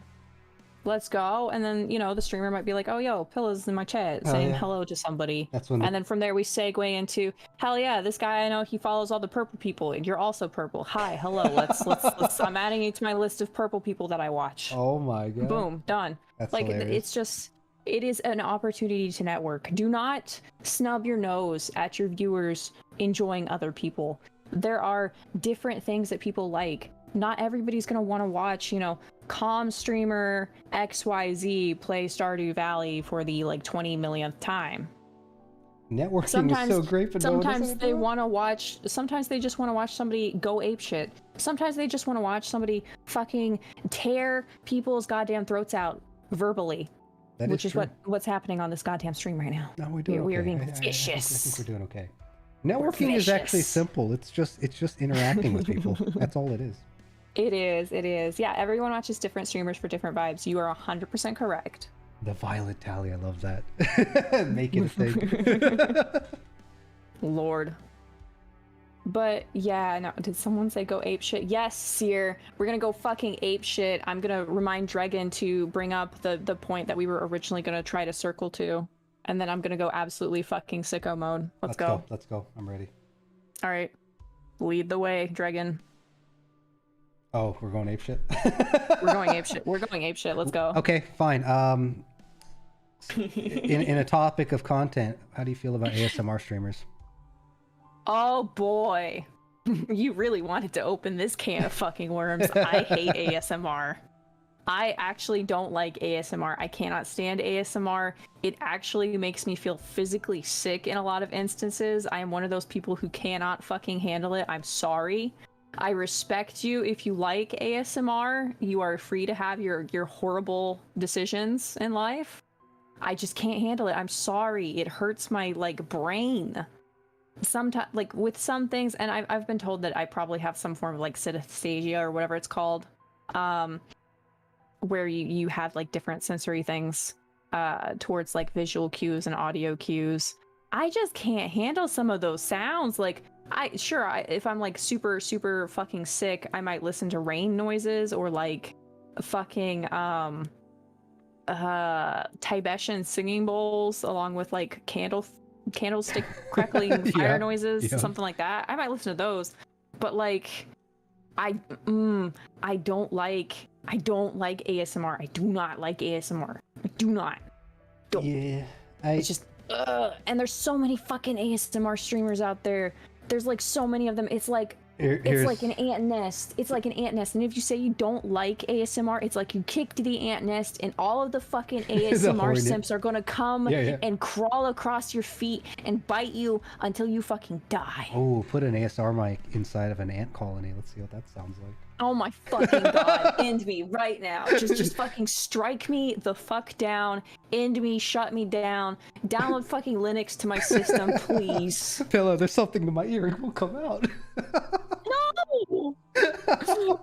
let's go. And then the streamer might be like, oh yo, Pilla's in my chat saying hello to somebody. And then from there we segue into, hell yeah, this guy I know, he follows all the purple people and you're also purple. Hi, hello, let's I'm adding you to my list of purple people that I watch. Oh my god. Boom, done. That's like hilarious. It is an opportunity to network. Do not snub your nose at your viewers enjoying other people. There are different things that people like. Not everybody's going to want to watch, comm streamer XYZ play Stardew Valley for the like 20 millionth time. Networking is so great, but sometimes they want to watch. Sometimes they just want to watch somebody go apeshit. Sometimes they just want to watch somebody fucking tear people's goddamn throats out verbally. Which is what's happening on this goddamn stream right now. No, we're doing okay. We are being vicious. I think we're doing okay. Networking is actually simple. It's just interacting with people. That's all it is. It is. Yeah, everyone watches different streamers for different vibes. You are 100% correct. The violet tally, I love that. Make it a thing. Lord. But yeah, no, did someone say go ape shit? Yes, Seer. We're gonna go fucking ape shit. I'm gonna remind Dregn to bring up the point that we were originally gonna try to circle to. And then I'm gonna go absolutely fucking sicko mode. Let's go. Let's go. I'm ready. All right. Lead the way, Dregn. Oh, we're going ape shit? We're going ape shit. We're going ape shit. Let's go. Okay, fine. In a topic of content, how do you feel about ASMR streamers? Oh boy, you really wanted to open this can of fucking worms. I hate ASMR. I actually don't like ASMR. I cannot stand ASMR. It actually makes me feel physically sick in a lot of instances. I am one of those people who cannot fucking handle it. I'm sorry. I respect you if you like ASMR. You are free to have your horrible decisions in life. I just can't handle it. I'm sorry. It hurts my like brain. Sometimes, like with some things, and I've been told that I probably have some form of like synesthesia or whatever it's called, where you have like different sensory things towards like visual cues and audio cues. I just can't handle some of those sounds. Like if I'm like super fucking sick, I might listen to rain noises or like fucking Tibetan singing bowls along with like candlestick crackling fire noises, something like that. I might listen to those, but like I don't like ASMR. I do not like ASMR. I do not. Don't. Yeah, it's just and there's so many fucking ASMR streamers out there. There's like so many of them. It's like it's like an ant nest. It's like an ant nest. And if you say you don't like ASMR, it's like you kicked the ant nest and all of the fucking ASMR simps are gonna come and crawl across your feet and bite you until you fucking die. Oh, put an ASR mic inside of an ant colony. Let's see what that sounds like. Oh my fucking god, end me right now. Just fucking strike me the fuck down, end me, shut me down, download fucking Linux to my system, please. Pilla, there's something in my ear, it won't come out. No!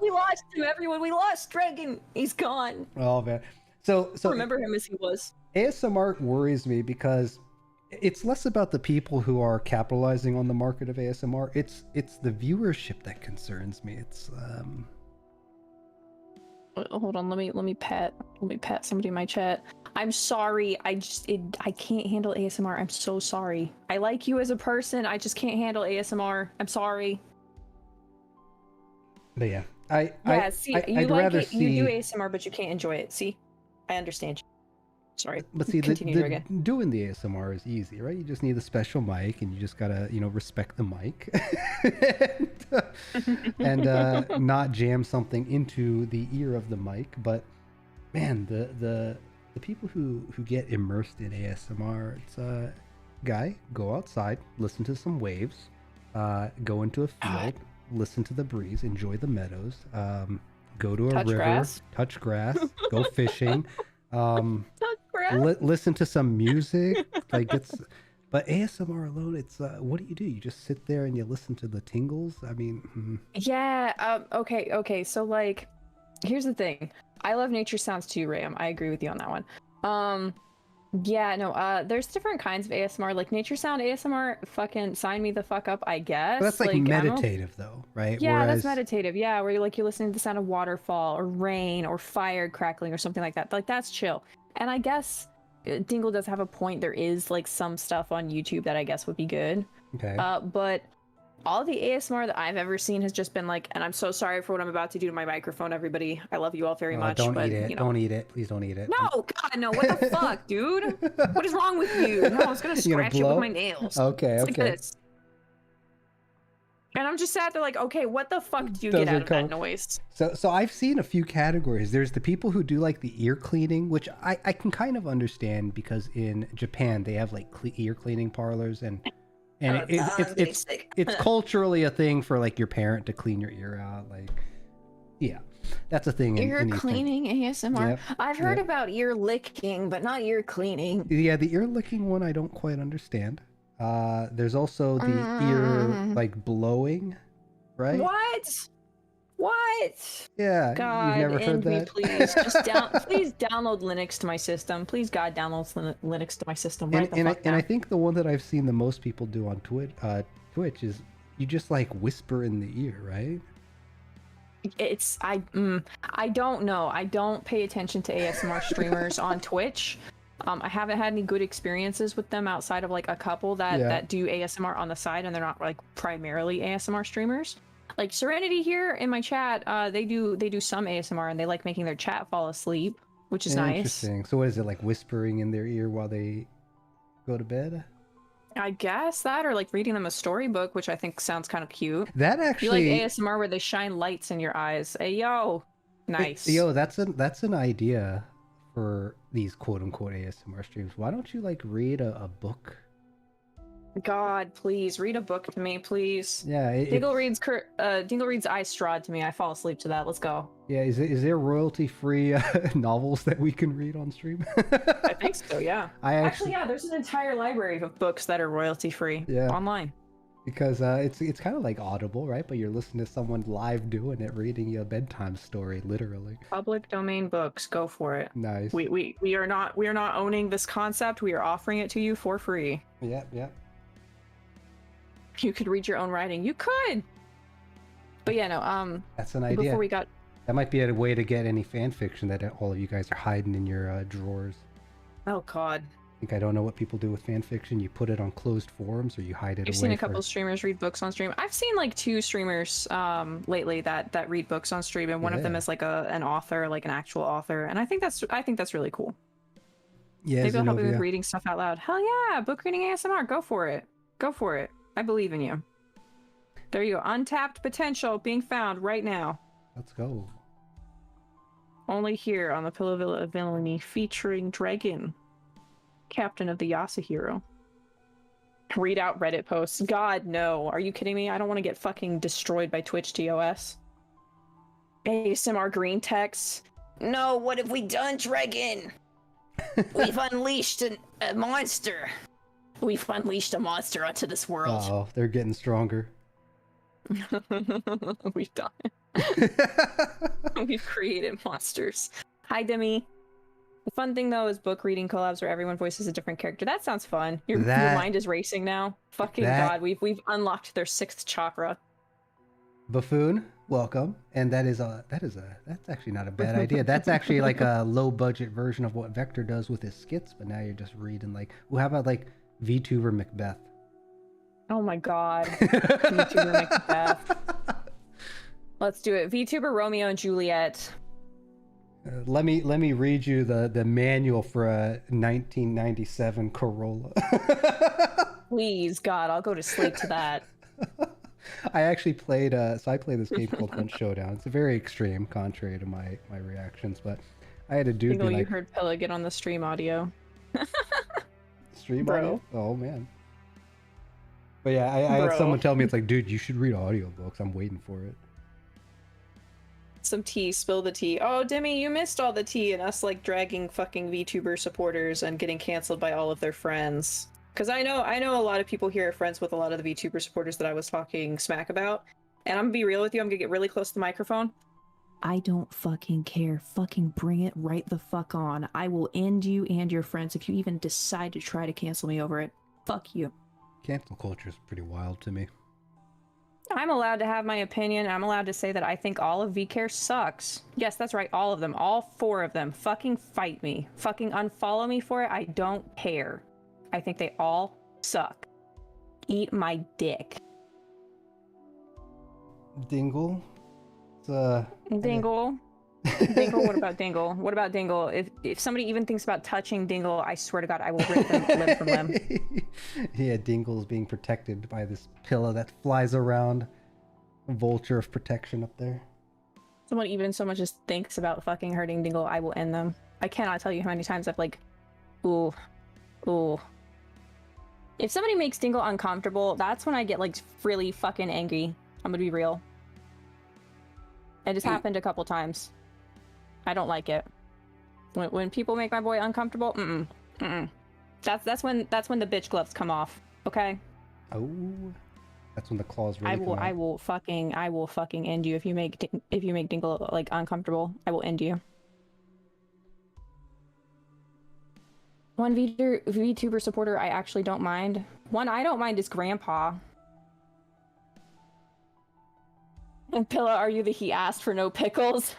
We lost him, everyone, we lost Dregn. He's gone. Oh man. So remember him as he was. ASMR worries me because it's less about the people who are capitalizing on the market of ASMR. It's the viewership that concerns me. It's hold on, let me pat somebody in my chat. I'm sorry. I can't handle ASMR. I'm so sorry. I like you as a person. I just can't handle ASMR. I'm sorry. But yeah, I'd rather you do ASMR, but you can't enjoy it. See, I understand you. Sorry. But see, doing the ASMR is easy, right? You just need a special mic, and you just gotta, respect the mic, and not jam something into the ear of the mic. But man, the people who get immersed in ASMR, it's guy, go outside, listen to some waves, go into a field, listen to the breeze, enjoy the meadows, go to a river, touch grass, go fishing. Listen to some music, like but ASMR alone, it's what do? You just sit there and you listen to the tingles? I mean, yeah. Okay. So like, here's the thing. I love nature sounds too, Ram. I agree with you on that one. Yeah, no, there's different kinds of ASMR, like nature sound ASMR, fucking sign me the fuck up, I guess. But that's like meditative though, right? Yeah, that's meditative. Yeah, where you're listening to the sound of waterfall or rain or fire crackling or something like that. Like that's chill. And I guess Dingle does have a point. There is like some stuff on YouTube that I guess would be good. Okay. But all the ASMR that I've ever seen has just been like, and I'm so sorry for what I'm about to do to my microphone, everybody. I love you all very much. Don't eat it. Don't eat it. Please don't eat it. No, God, no. What the fuck, dude? What is wrong with you? No, I was going to scratch it with my nails. Okay. Like this. And I'm just sat there like, okay, what the fuck do you get out of that noise? So I've seen a few categories. There's the people who do like the ear cleaning, which I can kind of understand because in Japan they have like ear cleaning parlors and it's culturally a thing for like your parent to clean your ear out. Like, yeah, that's a thing. Ear cleaning ASMR. Yep. I've heard about ear licking, but not ear cleaning. Yeah, the ear licking one I don't quite understand. There's also the ear like blowing, right? What? Yeah, God, you've never heard that? Me, please. Just please download Linux to my system. Please, God, download Linux to my system right the fuck now. And I think the one that I've seen the most people do on Twitch is you just like whisper in the ear, right? I don't know. I don't pay attention to ASMR streamers on Twitch. I haven't had any good experiences with them outside of like a couple that do ASMR on the side, and they're not like primarily ASMR streamers. Like Serenity here in my chat, they do some ASMR and they like making their chat fall asleep, which is nice. Interesting. So what is it, like whispering in their ear while they go to bed? I guess that, or like reading them a storybook, which I think sounds kind of cute. That actually, you like ASMR where they shine lights in your eyes. Hey yo, nice. Yo, that's an idea for these quote unquote ASMR streams. Why don't you like read a book? God, please read a book to me, please. Yeah. Dingle reads I Strawed to me. I fall asleep to that. Let's go. Yeah. Is there royalty-free novels that we can read on stream? I think so. Yeah. Actually, yeah. There's an entire library of books that are royalty-free online. Because it's kind of like Audible, right? But you're listening to someone live doing it, reading you a bedtime story, literally. Public domain books, go for it. Nice. We are not owning this concept. We are offering it to you for free. Yep. You could read your own writing. You could. But yeah, no. That's an idea. That might be a way to get any fan fiction that all of you guys are hiding in your drawers. Oh God. I don't know what people do with fan fiction. You put it on closed forums or you hide it away. You've seen a couple streamers read books on stream. I've seen like 2 streamers lately that read books on stream, and one of them is like an author, like an actual author, and I think that's really cool. Yeah, maybe they'll help me with reading stuff out loud. Hell yeah, book reading ASMR. Go for it. Go for it. I believe in you. There you go. Untapped potential being found right now. Let's go. Only here on the Pilla of Villainy, featuring Dregn, captain of the Yasuhiro. Read out Reddit posts. God, no. Are you kidding me? I don't want to get fucking destroyed by Twitch TOS. ASMR green text. No, what have we done, Dregn? We've unleashed a monster. We've unleashed a monster onto this world. Oh, they're getting stronger. We've done We've created monsters. Hi, Demi. The fun thing though is book reading collabs where everyone voices a different character. That sounds fun. Your mind is racing now. Fucking God, we've unlocked their 6th chakra. Buffoon, welcome. And that's actually not a bad idea. That's actually like a low budget version of what Vector does with his skits, but now you're just reading like, well, how about like VTuber Macbeth? Oh my God. VTuber Macbeth. Let's do it. VTuber Romeo and Juliet. Let me read you the manual for a 1997 Corolla. Please, God, I'll go to sleep to that. I actually played I played this game called Hunt Showdown. It's very extreme, contrary to my reactions, but I had a dude be like, you heard Pilla get on the stream audio. Stream audio? Oh man. But yeah, I had someone tell me, it's like, dude, you should read audiobooks. I'm waiting for it. Some tea, spill the tea. Oh, Demi, you missed all the tea and us like dragging fucking VTuber supporters and getting canceled by all of their friends. Because I know a lot of people here are friends with a lot of the VTuber supporters that I was talking smack about. And I'm gonna be real with you, I'm gonna get really close to the microphone. I don't fucking care. Fucking bring it right the fuck on. I will end you and your friends if you even decide to try to cancel me over it. Fuck you. Cancel culture is pretty wild to me. I'm allowed to have my opinion. I'm allowed to say that I think all of VCare sucks. Yes, that's right. All of them. All 4 of them. Fucking fight me. Fucking unfollow me for it. I don't care. I think they all suck. Eat my dick. Dingle? Dingle? Dingle? What about Dingle? What about Dingle? If somebody even thinks about touching Dingle, I swear to God, I will rip them limb from limb. Yeah, Dingle is being protected by this pillow that flies around. A vulture of protection up there. Someone even so much as thinks about fucking hurting Dingle, I will end them. I cannot tell you how many times I've like, ooh. If somebody makes Dingle uncomfortable, that's when I get like really fucking angry. I'm gonna be real. It just happened a couple times. I don't like it. When people make my boy uncomfortable, That's when the bitch gloves come off. Okay. Oh, that's when the claws really come out. I will fucking end you if you make Dingle like uncomfortable. I will end you. One VTuber supporter I actually don't mind. One I don't mind is Grandpa. And Pilla, are you the he asked for no pickles?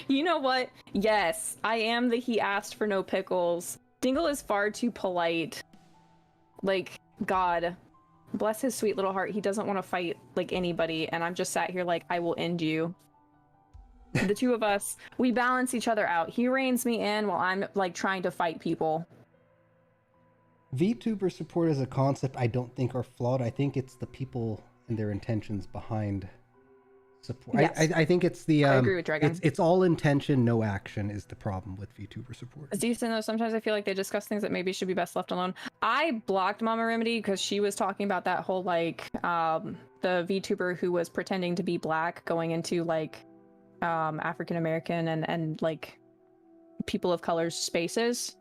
You know what? Yes, I am the he asked for no pickles. Dingle is far too polite. Like, God, bless his sweet little heart. He doesn't want to fight, like, anybody. And I'm just sat here like, I will end you. The 2 of us, we balance each other out. He reins me in while I'm, like, trying to fight people. VTuber support as a concept I don't think are flawed. I think it's the people and their intentions behind support. Yes. I think it's the I agree with Dregn. it's all intention, no action is the problem with VTuber support. It's decent though. Sometimes I feel like they discuss things that maybe should be best left alone. I blocked Mama Remedy because she was talking about that whole like the VTuber who was pretending to be black going into like African American and like people of color spaces.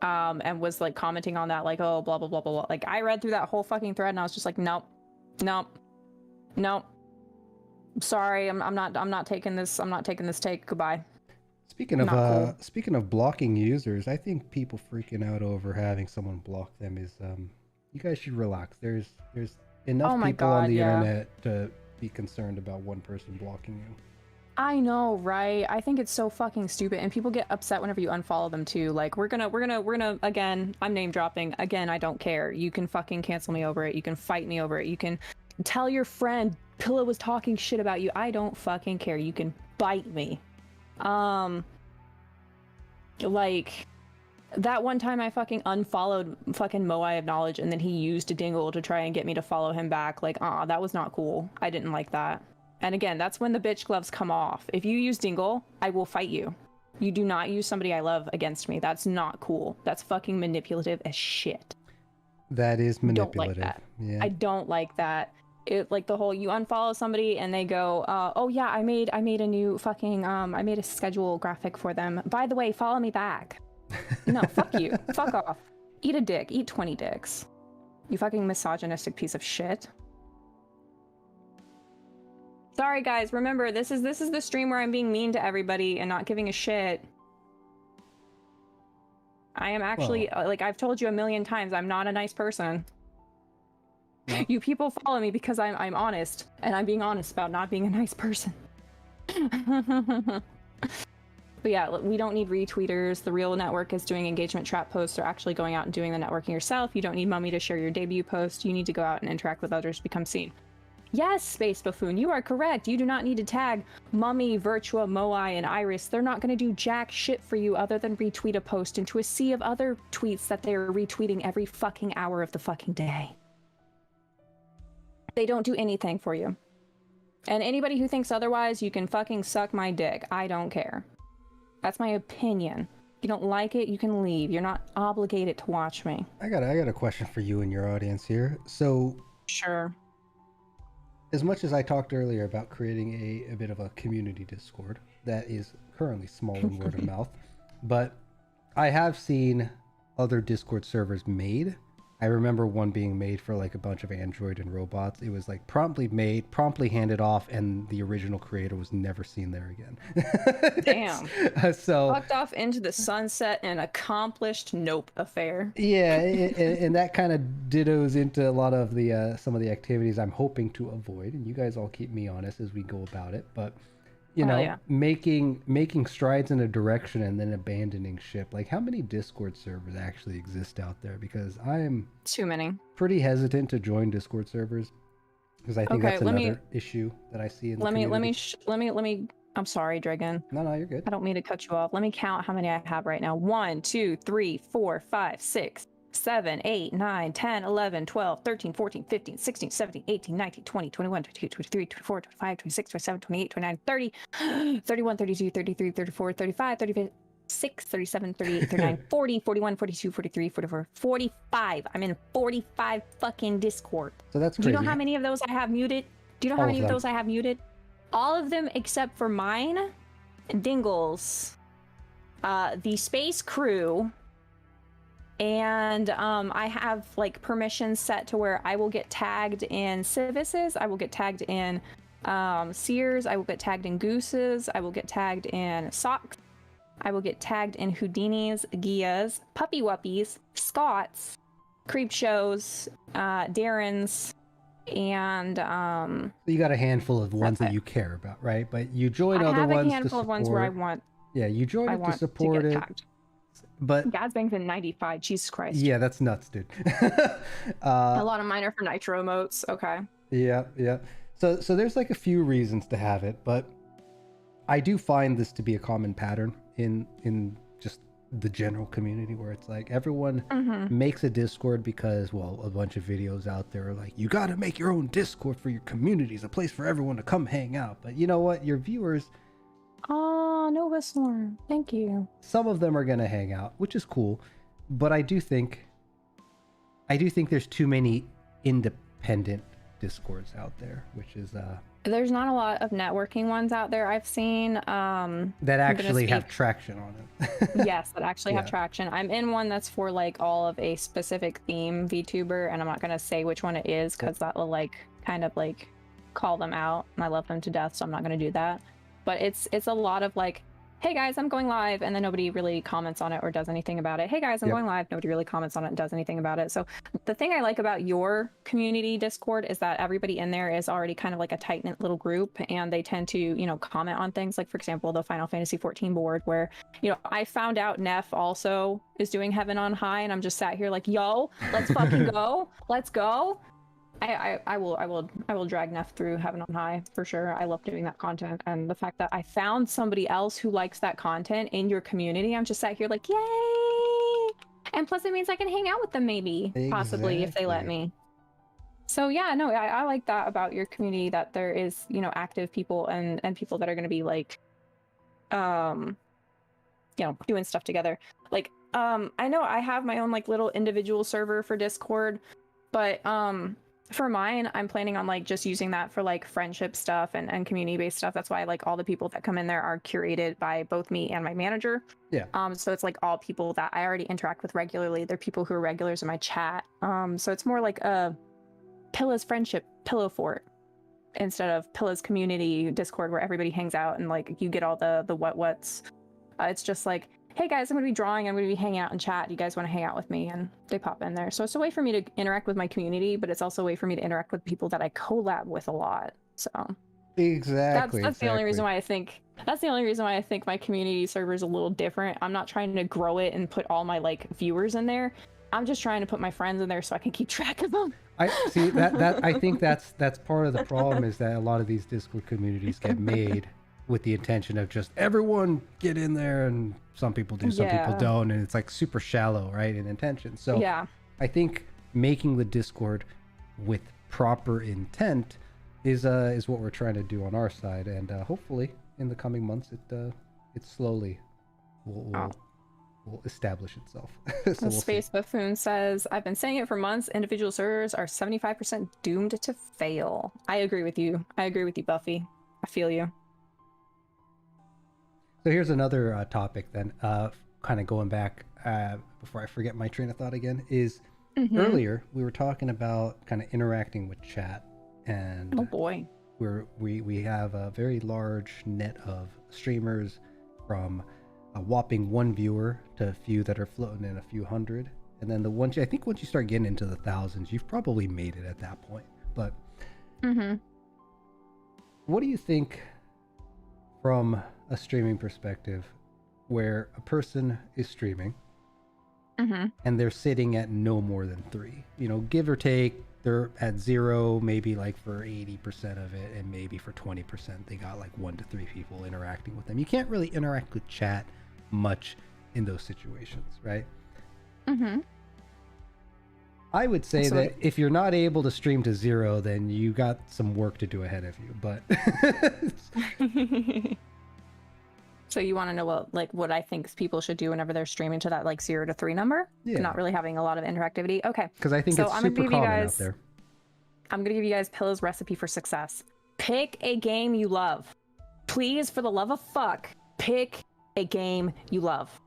And was like commenting on that, like, oh, blah blah blah blah blah. Like, I read through that whole fucking thread, and I was just like, nope, nope, nope. Sorry, I'm not taking this. I'm not taking this take. Goodbye. Speaking of blocking users, I think people freaking out over having someone block them is you guys should relax. There's enough people on the internet to be concerned about one person blocking you. I know, right? I think it's so fucking stupid, and people get upset whenever you unfollow them too. Like, we're gonna again. I'm name dropping again. I don't care. You can fucking cancel me over it. You can fight me over it. You can tell your friend Pilla was talking shit about you. I don't fucking care. You can bite me. Like that one time I fucking unfollowed fucking Moai of Knowledge, and then he used Dingle to try and get me to follow him back. Like, that was not cool. I didn't like that. And again, that's when the bitch gloves come off. If you use Dingle, I will fight you. You do not use somebody I love against me. That's not cool. That's fucking manipulative as shit. That is manipulative. Don't like that. Yeah. I don't like that. It like the whole you unfollow somebody and they go, oh yeah, I made a new fucking I made a schedule graphic for them. By the way, follow me back. No, fuck you. Fuck off. Eat a dick. Eat 20 dicks. You fucking misogynistic piece of shit. Sorry guys, remember this is the stream where I'm being mean to everybody and not giving a shit. I am actually like I've told you a million times, I'm not a nice person. No. You people follow me because I'm honest, and I'm being honest about not being a nice person. But yeah, we don't need retweeters. The real network is doing engagement trap posts or actually going out and doing the networking yourself. You don't need Mummy to share your debut post. You need to go out and interact with others to become seen. Yes, Space Buffoon, you are correct. You do not need to tag Mummy, Virtua, Moai, and Iris. They're not going to do jack shit for you other than retweet a post into a sea of other tweets that they're retweeting every fucking hour of the fucking day. They don't do anything for you. And anybody who thinks otherwise, you can fucking suck my dick. I don't care. That's my opinion. If you don't like it, you can leave. You're not obligated to watch me. I got a question for you and your audience here. So, sure. As much as I talked earlier about creating a bit of a community Discord that is currently small in word of mouth, but I have seen other Discord servers made. I remember one being made for like a bunch of Android and robots. It was like promptly made, promptly handed off, and the original creator was never seen there again. Damn. So fucked off into the sunset, an accomplished nope affair. Yeah, and that kind of dittos into a lot of the some of the activities I'm hoping to avoid, and you guys all keep me honest as we go about it. But you know, yeah. making strides in a direction and then abandoning ship. Like, how many Discord servers actually exist out there? Because I am too many. Pretty hesitant to join Discord servers because I think that's another issue that I see in the community. Let me. I'm sorry, Dregn. No, you're good. I don't mean to cut you off. Let me count how many I have right now. 1, 2, 3, 4, 5, 6, 7, 8, 9, 10, 11, 12, 13, 14, 15, 16, 17, 18, 19, 20, 21, 22, 23, 24, 25, 26, 27, 28, 29, 30, 31, 32, 33, 34, 35, 36, 37, 38, 39, 40, 41, 42, 43, 44, 45. I'm in 45 fucking Discord. So that's crazy. Do you know how many of those I have muted? Do you know how many of those I have muted? All of them except for mine, Dingles, the Space Crew, and I have like permissions set to where I will get tagged in Civises, I will get tagged in Sears, I will get tagged in Gooses, I will get tagged in Socks, I will get tagged in Houdinis, Gias, Puppy Wuppies, Scots, Creep Shows, Darren's, and you got a handful of ones that you care about, right? But you join other ones to support. I have a handful of ones where I want. Yeah, you join it to support it. Tagged. But Gadsbang's in 95. Jesus Christ. Yeah, that's nuts, dude. A lot of mine are for Nitro emotes. Okay. Yeah. So there's like a few reasons to have it, but I do find this to be a common pattern in just the general community where it's like everyone Mm-hmm. makes a Discord because, well, a bunch of videos out there are like, you got to make your own Discord for your communities, a place for everyone to come hang out. But you know what? Your viewers, Oh, Nova Storm. Thank you. some of them are going to hang out, which is cool. But I do think there's too many independent Discords out there, which is There's not a lot of networking ones out there I've seen. that actually have traction on it. Yes, that actually have Yeah. traction. I'm in one that's for like all of a specific theme VTuber, and I'm not gonna say which one it is because that will like kind of like call them out, and I love them to death, so I'm not gonna do that. But it's a lot of like, hey guys, I'm going live, and then nobody really comments on it or does anything about it. Hey guys, I'm Yep. going live. Nobody really comments on it and does anything about it. So the thing I like about your community Discord is that everybody in there is already kind of like a tight-knit little group, and they tend to, you know, comment on things like, for example, the Final Fantasy 14 board where, you know, I found out Neff also is doing Heaven on High, and I'm just sat here like, yo, let's fucking go. Let's go. I will drag Neff through Heaven on High for sure. I love doing that content, and the fact that I found somebody else who likes that content in your community, I'm just sat here like, yay! And plus, it means I can hang out with them maybe, possibly, if they let Exactly. me. So yeah, no, I like that about your community, that there is, you know, active people and people that are going to be like, you know, doing stuff together. Like, I know I have my own like little individual server for Discord, but for mine, I'm planning on like just using that for like friendship stuff and community-based stuff. That's why like all the people that come in there are curated by both me and my manager. Yeah. So it's like all people that I already interact with regularly. They're people who are regulars in my chat. So it's more like a Pilla's friendship pillow fort instead of Pilla's community Discord where everybody hangs out and like you get all the what's. It's just like, hey guys, I'm going to be drawing, I'm going to be hanging out and chat. You guys want to hang out with me? And they pop in there. So it's a way for me to interact with my community, but it's also a way for me to interact with people that I collab with a lot. So Exactly. that's the only reason why I think my community server is a little different. I'm not trying to grow it and put all my like viewers in there. I'm just trying to put my friends in there so I can keep track of them. I see that I think that's part of the problem is that a lot of these Discord communities get made with the intention of just everyone get in there, and some people do, some people don't, and it's like super shallow, right, in intention. So yeah, I think making the Discord with proper intent is what we're trying to do on our side, and hopefully in the coming months it slowly will establish itself. So we'll Space Buffoon says, I've been saying it for months, individual servers are 75% doomed to fail. I agree with you, Buffy. I feel you. So here's another topic then, kind of going back before I forget my train of thought again, is earlier we were talking about kind of interacting with chat, and oh boy, we have a very large net of streamers, from a whopping 1 viewer to a few that are floating in a few hundred, and then I think once you start getting into the thousands, you've probably made it at that point. But what do you think from a streaming perspective, where a person is streaming and they're sitting at no more than 3, you know, give or take, they're at 0 maybe like for 80% of it, and maybe for 20% they got like 1 to 3 people interacting with them. You can't really interact with chat much in those situations, right? I would say that if you're not able to stream to 0, then you got some work to do ahead of you, but So you want to know what I think people should do whenever they're streaming to that like 0 to 3 number? Yeah. Not really having a lot of interactivity. Okay. because I think So it's I'm gonna super give you common guys- out there. I'm gonna give you guys Pilla's recipe for success. Pick a game you love. Please, for the love of fuck, pick a game you love.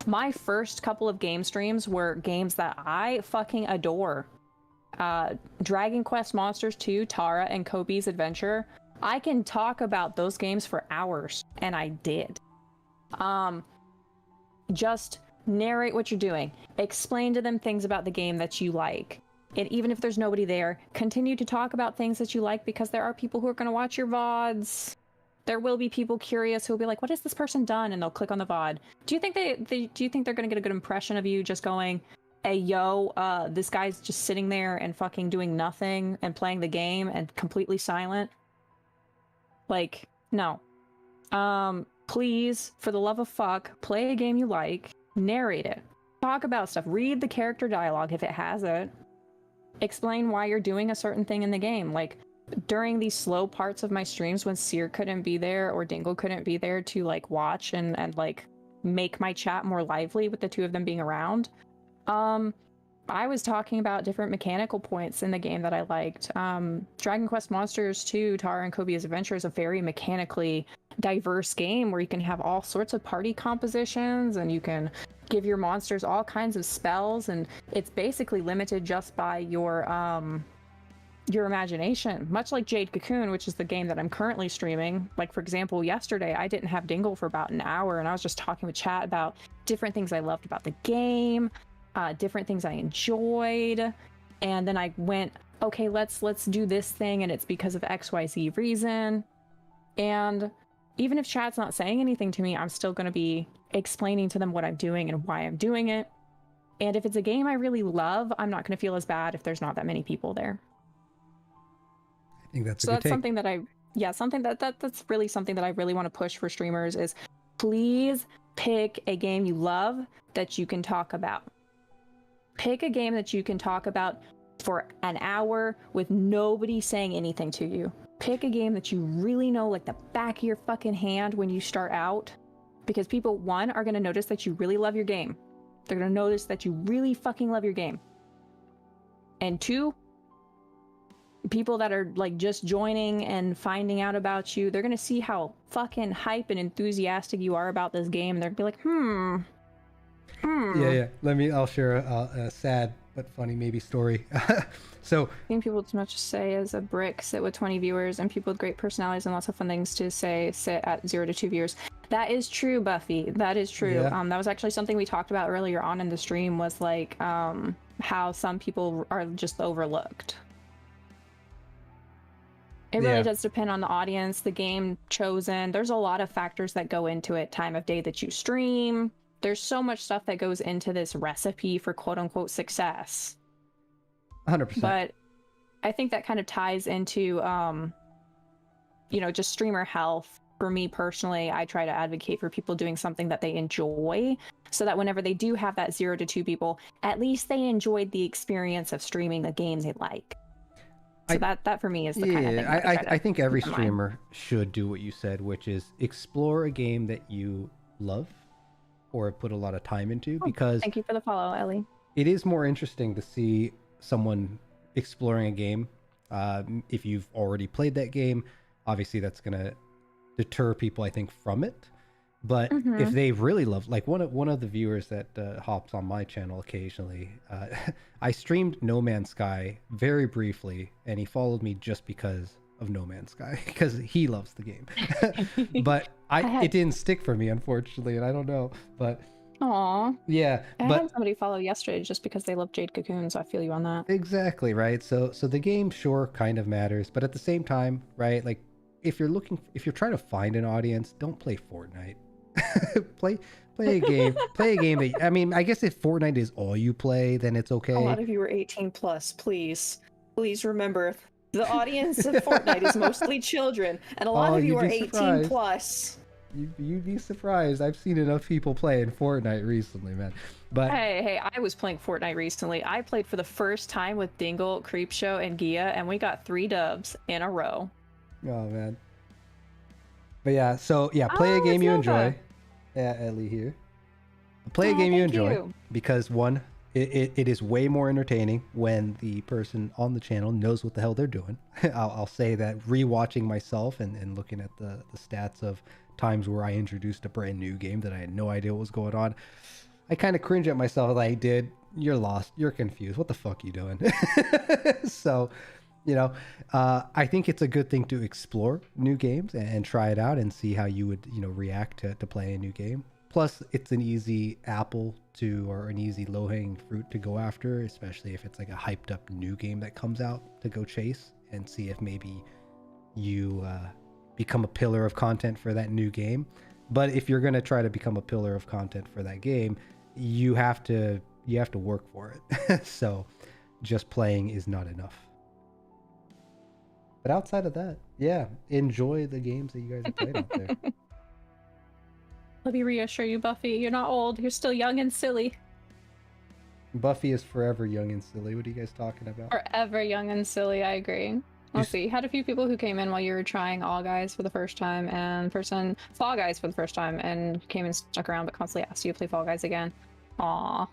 My first couple of game streams were games that I fucking adore. Dragon Quest Monsters 2, Tara, and Kobe's Adventure. I can talk about those games for hours, and I did. Just narrate what you're doing. Explain to them things about the game that you like. And even if there's nobody there, continue to talk about things that you like, because there are people who are going to watch your VODs. There will be people curious who will be like, what has this person done? And they'll click on the VOD. Do you think do you think they're going to get a good impression of you just going, hey, yo, this guy's just sitting there and fucking doing nothing and playing the game and completely silent? Like, no. Please, for the love of fuck, play a game you like. narrate it, talk about stuff, read the character dialogue if it has it, explain why you're doing a certain thing in the game. Like during these slow parts of my streams when Seer couldn't be there or Dingle couldn't be there to like watch and like make my chat more lively with the two of them being around, I was talking about different mechanical points in the game that I liked. Dragon Quest Monsters 2, Tara and Kobe's Adventure is a very mechanically diverse game where you can have all sorts of party compositions and you can give your monsters all kinds of spells, and it's basically limited just by your imagination, much like Jade Cocoon, which is the game that I'm currently streaming. Like, for example, yesterday I didn't have Dingle for about an hour and I was just talking with chat about different things I loved about the game, different things I enjoyed, and then I went, okay, let's do this thing, and it's because of XYZ reason. And even if chat's not saying anything to me, I'm still going to be explaining to them what I'm doing and why I'm doing it. And if it's a game I really love, I'm not going to feel as bad if there's not that many people there. I think that's so that's something that that's really something that I really want to push for streamers is please pick a game you love that you can talk about. Pick a game that you can talk about for an hour with nobody saying anything to you. Pick a game that you really know like the back of your fucking hand when you start out, because people, one, are going to notice that you really love your game. They're going to notice that you really fucking love your game. And two, people that are like just joining and finding out about you, they're going to see how fucking hype and enthusiastic you are about this game, and they're going to be like, Yeah. I'll share a sad but funny maybe story. So I think people as much say as a brick sit with 20 viewers, and people with great personalities and lots of fun things to say sit at 0 to 2 viewers. That is true, Buffy. That is true. Yeah. That was actually something we talked about earlier on in the stream, was like how some people are just overlooked. It really does depend on the audience, the game chosen. There's a lot of factors that go into it. Time of day that you stream. There's so much stuff that goes into this recipe for quote unquote success. 100%. But I think that kind of ties into, just streamer health. For me personally, I try to advocate for people doing something that they enjoy, so that whenever they do have that 0 to 2 people, at least they enjoyed the experience of streaming the game they like. So that for me is the kind of thing. I think every streamer should do what you said, which is explore a game that you love or put a lot of time into, because thank you for the follow, Ellie. It is more interesting to see someone exploring a game. If you've already played that game, obviously that's going to deter people, I think, from it. But if they really love, like one of the viewers that hops on my channel occasionally, I streamed No Man's Sky very briefly, and he followed me just because of No Man's Sky, because he loves the game. But it didn't stick for me, unfortunately, and I don't know. But Aww. Yeah. I had somebody follow yesterday just because they love Jade Cocoon, so I feel you on that. Exactly, right? So the game sure kind of matters, but at the same time, right? Like if you're trying to find an audience, don't play Fortnite. play a game. Play a game that, I mean, I guess if Fortnite is all you play, then it's okay. A lot of you are 18 plus, please remember the audience of Fortnite is mostly children, and a lot of you are 18 plus. You'd be surprised. I've seen enough people playing Fortnite recently, man. But hey, I was playing Fortnite recently. I played for the first time with Dingle, Creepshow, and Gia, and we got 3 dubs in a row. Oh man. But yeah, so yeah, play a game you enjoy. Yeah, Ellie here. Play a game you enjoy, because one, it is way more entertaining when the person on the channel knows what the hell they're doing. I'll say that rewatching myself and looking at the stats of times where I introduced a brand new game that I had no idea what was going on, I kind of cringe at myself like, dude, you're lost, you're confused, what the fuck are you doing? So, you know, I think it's a good thing to explore new games and try it out and see how you would, you know, react to play a new game. Plus, it's an easy apple to, or an easy low-hanging fruit to go after, especially if it's like a hyped up new game that comes out to go chase and see if maybe you become a pillar of content for that new game. But if you're going to try to become a pillar of content for that game, you have to work for it. So just playing is not enough. But outside of that, yeah, enjoy the games that you guys have played out there. Let me reassure you, Buffy. You're not old. You're still young and silly. Buffy is forever young and silly. What are you guys talking about? Forever young and silly. I agree. Let's see. Had a few people who came in while you were trying All Guys for the first time, and Fall Guys for the first time, and came and stuck around, but constantly asked you to play Fall Guys again. Aw.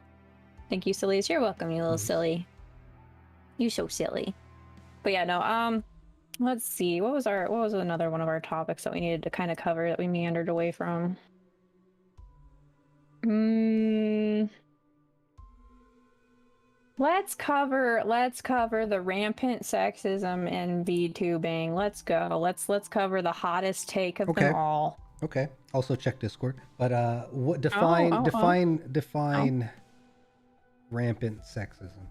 Thank you, sillies. You're welcome, you little silly. You so silly. But yeah, no. Let's see. What was another one of our topics that we needed to kind of cover that we meandered away from? Let's cover the rampant sexism in VTubing. Let's go. Let's cover the hottest take of them all. Okay. Also check Discord. But what define rampant sexism?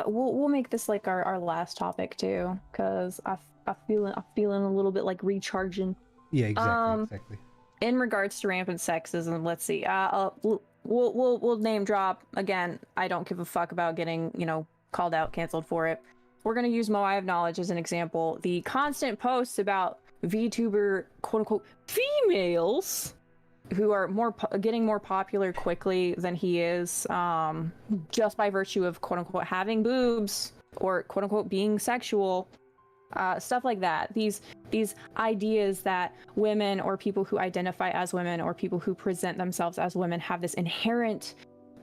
We'll make this like our last topic too, because I'm feeling a little bit like recharging. Yeah, exactly. In regards to rampant sexism, let's see. We'll name drop again. I don't give a fuck about getting, called out, canceled for it. We're gonna use Moai of Knowledge as an example. The constant posts about VTuber quote unquote females who are getting more popular quickly than he is, just by virtue of quote unquote having boobs or quote unquote being sexual. Stuff like that. These ideas that women or people who identify as women or people who present themselves as women have this inherent,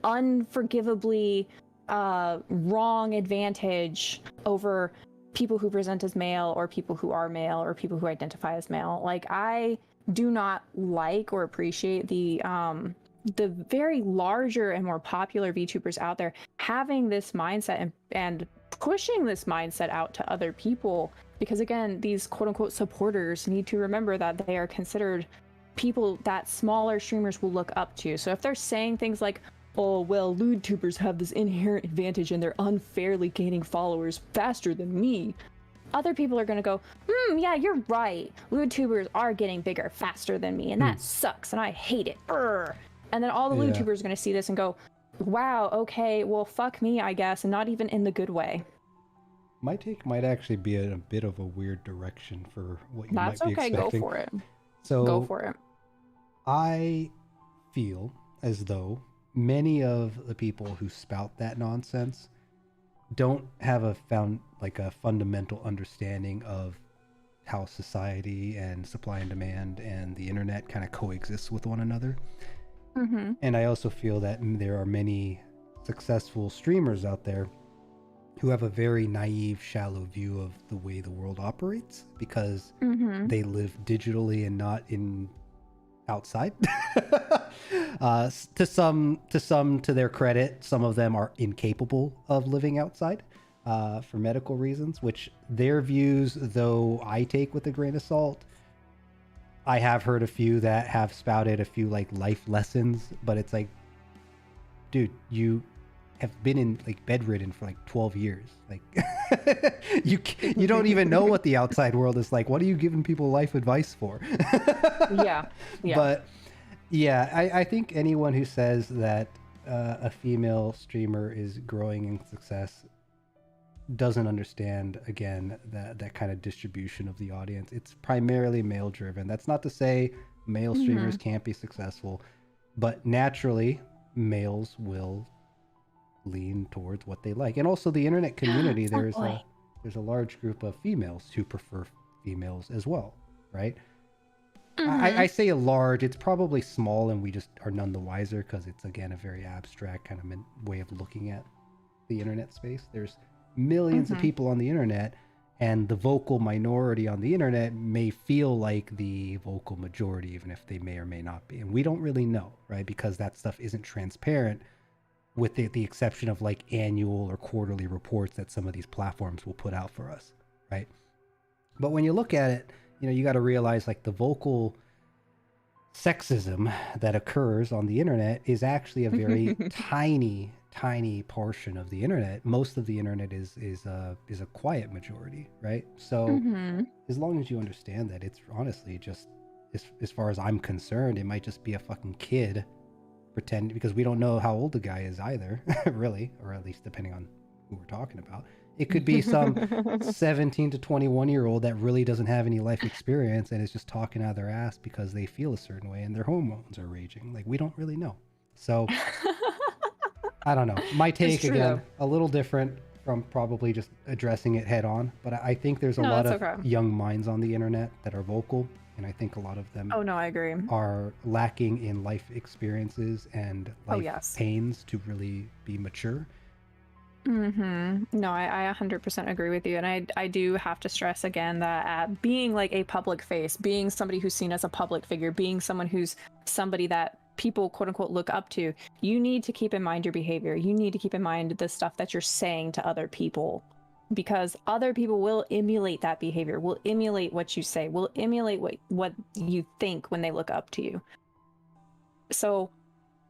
unforgivably wrong advantage over people who present as male or people who are male or people who identify as male. Like, I do not like or appreciate the very larger and more popular VTubers out there having this mindset and pushing this mindset out to other people, because again, these quote-unquote supporters need to remember that they are considered people that smaller streamers will look up to. So if they're saying things like, oh well, lewd tubers have this inherent advantage and they're unfairly gaining followers faster than me, other people are going to go, yeah, you're right, lewd tubers are getting bigger faster than me, and that sucks and I hate it. And then all the lewd tubers are going to see this and go, wow, okay, well, fuck me, I guess, and not even in the good way. My take might actually be in a bit of a weird direction for what you might be expecting. That's okay, go for it. So, go for it. I feel as though many of the people who spout that nonsense don't have a fundamental understanding of how society and supply and demand and the internet kind of coexist with one another. Mm-hmm. And I also feel that there are many successful streamers out there who have a very naive, shallow view of the way the world operates because they live digitally and not outside. To their credit, some of them are incapable of living outside for medical reasons, which their views, though I take with a grain of salt. I have heard a few that have spouted a few life lessons, but it's like, dude, you have been bedridden for 12 years. You don't even know what the outside world is like. What are you giving people life advice for? Yeah. But yeah, I think anyone who says that a female streamer is growing in success doesn't understand, again, that kind of distribution of the audience. It's primarily male driven. That's not to say male streamers can't be successful, but naturally males will lean towards what they like. And also the internet community, there's a large group of females who prefer females as well, right? I say a large, it's probably small, and we just are none the wiser because it's, again, a very abstract kind of way of looking at the internet space. There's millions of people on the internet, and the vocal minority on the internet may feel like the vocal majority, even if they may or may not be. And we don't really know, right? Because that stuff isn't transparent, with the exception of annual or quarterly reports that some of these platforms will put out for us, right? But when you look at it, you got to realize the vocal sexism that occurs on the internet is actually a very tiny portion of the internet. Most of the internet is a quiet majority, right? So as long as you understand that, it's honestly just, as far as I'm concerned, it might just be a fucking kid pretending, because we don't know how old the guy is either, really, or at least depending on who we're talking about. It could be some 17 to 21-year-old that really doesn't have any life experience and is just talking out of their ass because they feel a certain way and their hormones are raging. Like, we don't really know. So I don't know. My take, again, a little different from probably just addressing it head on, but I think there's a lot of young minds on the internet that are vocal, and I think a lot of them I agree. are lacking in life experiences and life pains to really be mature. No, I 100% agree with you, and I do have to stress again that being like a public face, being somebody who's seen as a public figure, being someone who's somebody that people quote unquote look up to, you need to keep in mind your behavior. You need to keep in mind the stuff that you're saying to other people, because other people will emulate that behavior, will emulate what you say, will emulate what you think when they look up to you. So,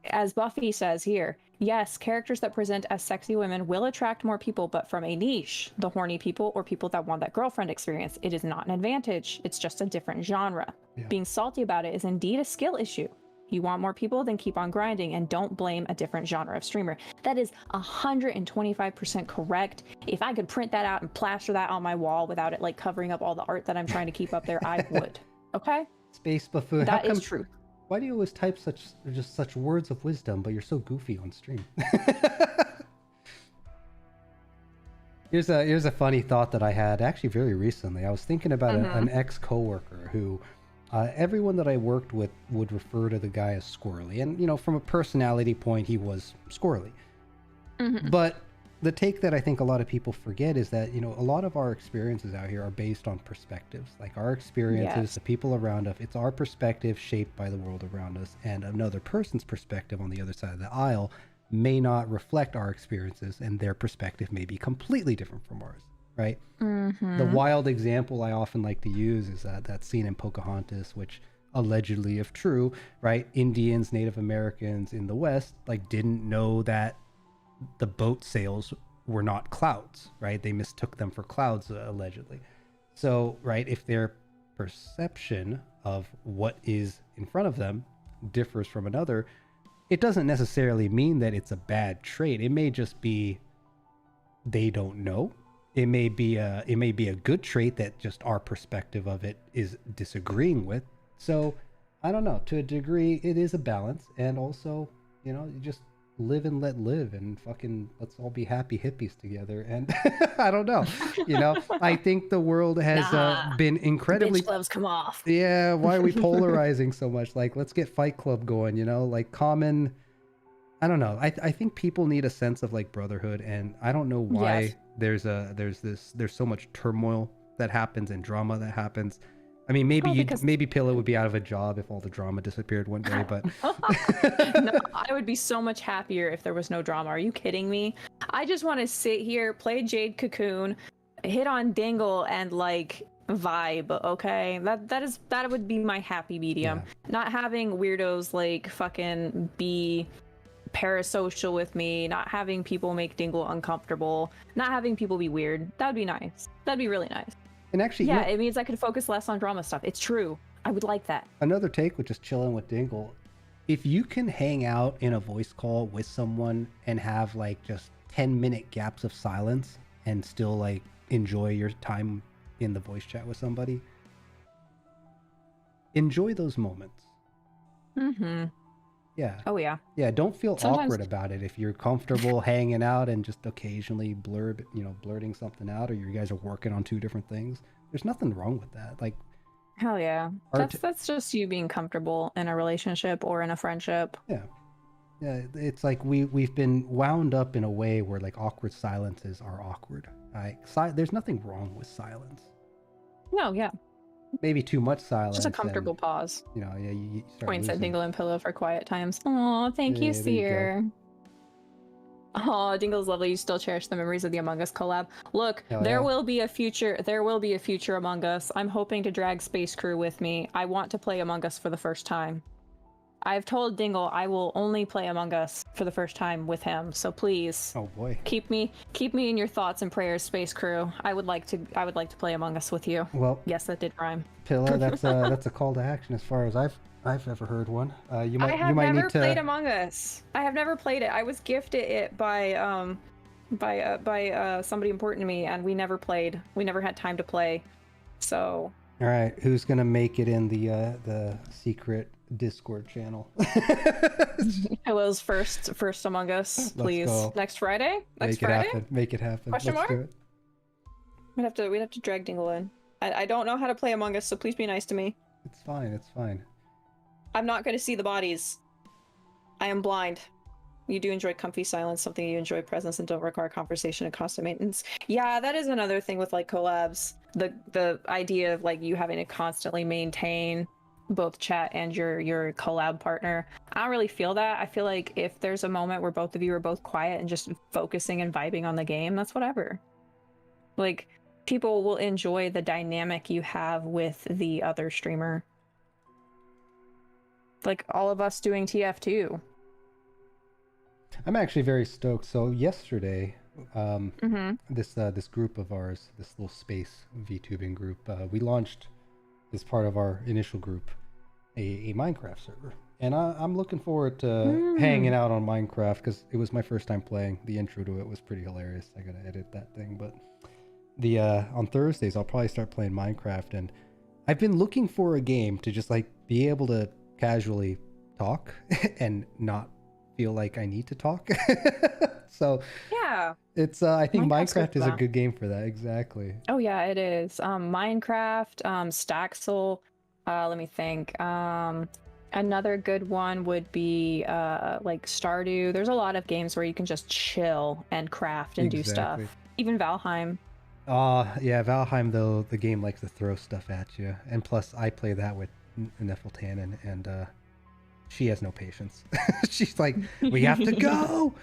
as Buffy says here, yes, characters that present as sexy women will attract more people, but from a niche, the horny people or people that want that girlfriend experience. It is not an advantage. It's just a different genre. Yeah. Being salty about it is indeed a skill issue. You want more people, then keep on grinding and don't blame a different genre of streamer. That is 125% correct. If I could print that out and plaster that on my wall without it like covering up all the art that I'm trying to keep up there, I would. Okay? Space Buffoon. That is true. Why do you always type such words of wisdom, but you're so goofy on stream? Here's a funny thought that I had actually very recently. I was thinking about an ex-coworker who everyone that I worked with would refer to the guy as squirrely, and you know, from a personality point, he was squirrely. But the take that I think a lot of people forget is that, you know, a lot of our experiences out here are based on perspectives. Like our experiences, the people around us, it's our perspective shaped by the world around us, and another person's perspective on the other side of the aisle may not reflect our experiences, and their perspective may be completely different from ours, right? The wild example I often like to use is that scene in Pocahontas, which allegedly, if true, right, Indians, Native Americans in the West, like, didn't know that the boat sails were not clouds, right? They mistook them for clouds, allegedly. So, right, if their perception of what is in front of them differs from another, it doesn't necessarily mean that it's a bad trait. It may just be they don't know. It may be a good trait that just our perspective of it is disagreeing with. So, I don't know. To a degree, it is a balance, and also, you know, you just live and let live, and fucking let's all be happy hippies together. And I don't know, you know, I think the world has been incredibly, bitch gloves come off. Yeah, why are we polarizing so much? Like, let's get Fight Club going, you know, like common, I don't know. I think people need a sense of like brotherhood, and I don't know why there's so much turmoil that happens and drama that happens. I mean, maybe Pilla would be out of a job if all the drama disappeared one day, but no, I would be so much happier if there was no drama. Are you kidding me? I just want to sit here, play Jade Cocoon, hit on Dingle, and like vibe. Okay, that would be my happy medium. Yeah. Not having weirdos like fucking be parasocial with me, not having people make Dingle uncomfortable, not having people be weird. That would be nice. That'd be really nice. And actually, yeah, it means I could focus less on drama stuff. It's true. I would like that. Another take with just chilling with Dingle. If you can hang out in a voice call with someone and have like just 10-minute gaps of silence and still like enjoy your time in the voice chat with somebody, enjoy those moments. Yeah. Oh yeah. Yeah. Don't feel awkward about it if you're comfortable hanging out and just occasionally blurting something out, or you guys are working on two different things. There's nothing wrong with that. Like, hell yeah. That's just you being comfortable in a relationship or in a friendship. Yeah. Yeah. It's like we've been wound up in a way where like awkward silences are awkward. There's nothing wrong with silence. No. Yeah. Maybe too much silence. Just a comfortable pause. You know, yeah, you start points at Dingle and Pillow for quiet times. Oh, thank you, Seer. Oh, Dingle's lovely. You still cherish the memories of the Among Us collab. Look, there will be a future. There will be a future Among Us. I'm hoping to drag Space Crew with me. I want to play Among Us for the first time. I've told Dingle I will only play Among Us for the first time with him. So please, oh boy, keep me in your thoughts and prayers, Space Crew. I would like to play Among Us with you. Well, yes, that did rhyme. Pilla, that's a call to action as far as I've ever heard one. I have never played Among Us. I have never played it. I was gifted it by by somebody important to me, and we never played. We never had time to play. So. All right, who's gonna make it in the secret Discord channel? Hello's first Among Us, please. Go. Next Friday. Make it happen. Make it happen. Question Let's mark? do it. We'd have to drag Dingle in. I don't know how to play Among Us, so please be nice to me. It's fine. It's fine. I'm not going to see the bodies. I am blind. You do enjoy comfy silence, something you enjoy presence and don't require conversation and constant maintenance. Yeah, that is another thing with like collabs. The idea of like you having to constantly maintain both chat and your collab partner. I don't really feel that. I feel like if there's a moment where both of you are both quiet and just focusing and vibing on the game, that's whatever. Like, people will enjoy the dynamic you have with the other streamer. Like all of us doing TF2. I'm actually very stoked. So yesterday, this group of ours, this little space VTubing group, we launched as part of our initial group a Minecraft server, and I'm looking forward to hanging out on Minecraft because it was my first time playing. The intro to it was pretty hilarious. I gotta edit that thing, but the on Thursdays I'll probably start playing Minecraft, and I've been looking for a game to just like be able to casually talk and not feel like I need to talk. So yeah, it's I think Minecraft is a that. good game for that. Exactly. Oh yeah, it is. Minecraft, Staxel, let me think. Another good one would be like Stardew. There's a lot of games where you can just chill and craft and do stuff. Even Valheim. Yeah, Valheim though, the game likes to throw stuff at you, and plus I play that with Neffeltanen, and she has no patience. She's like, we have to go.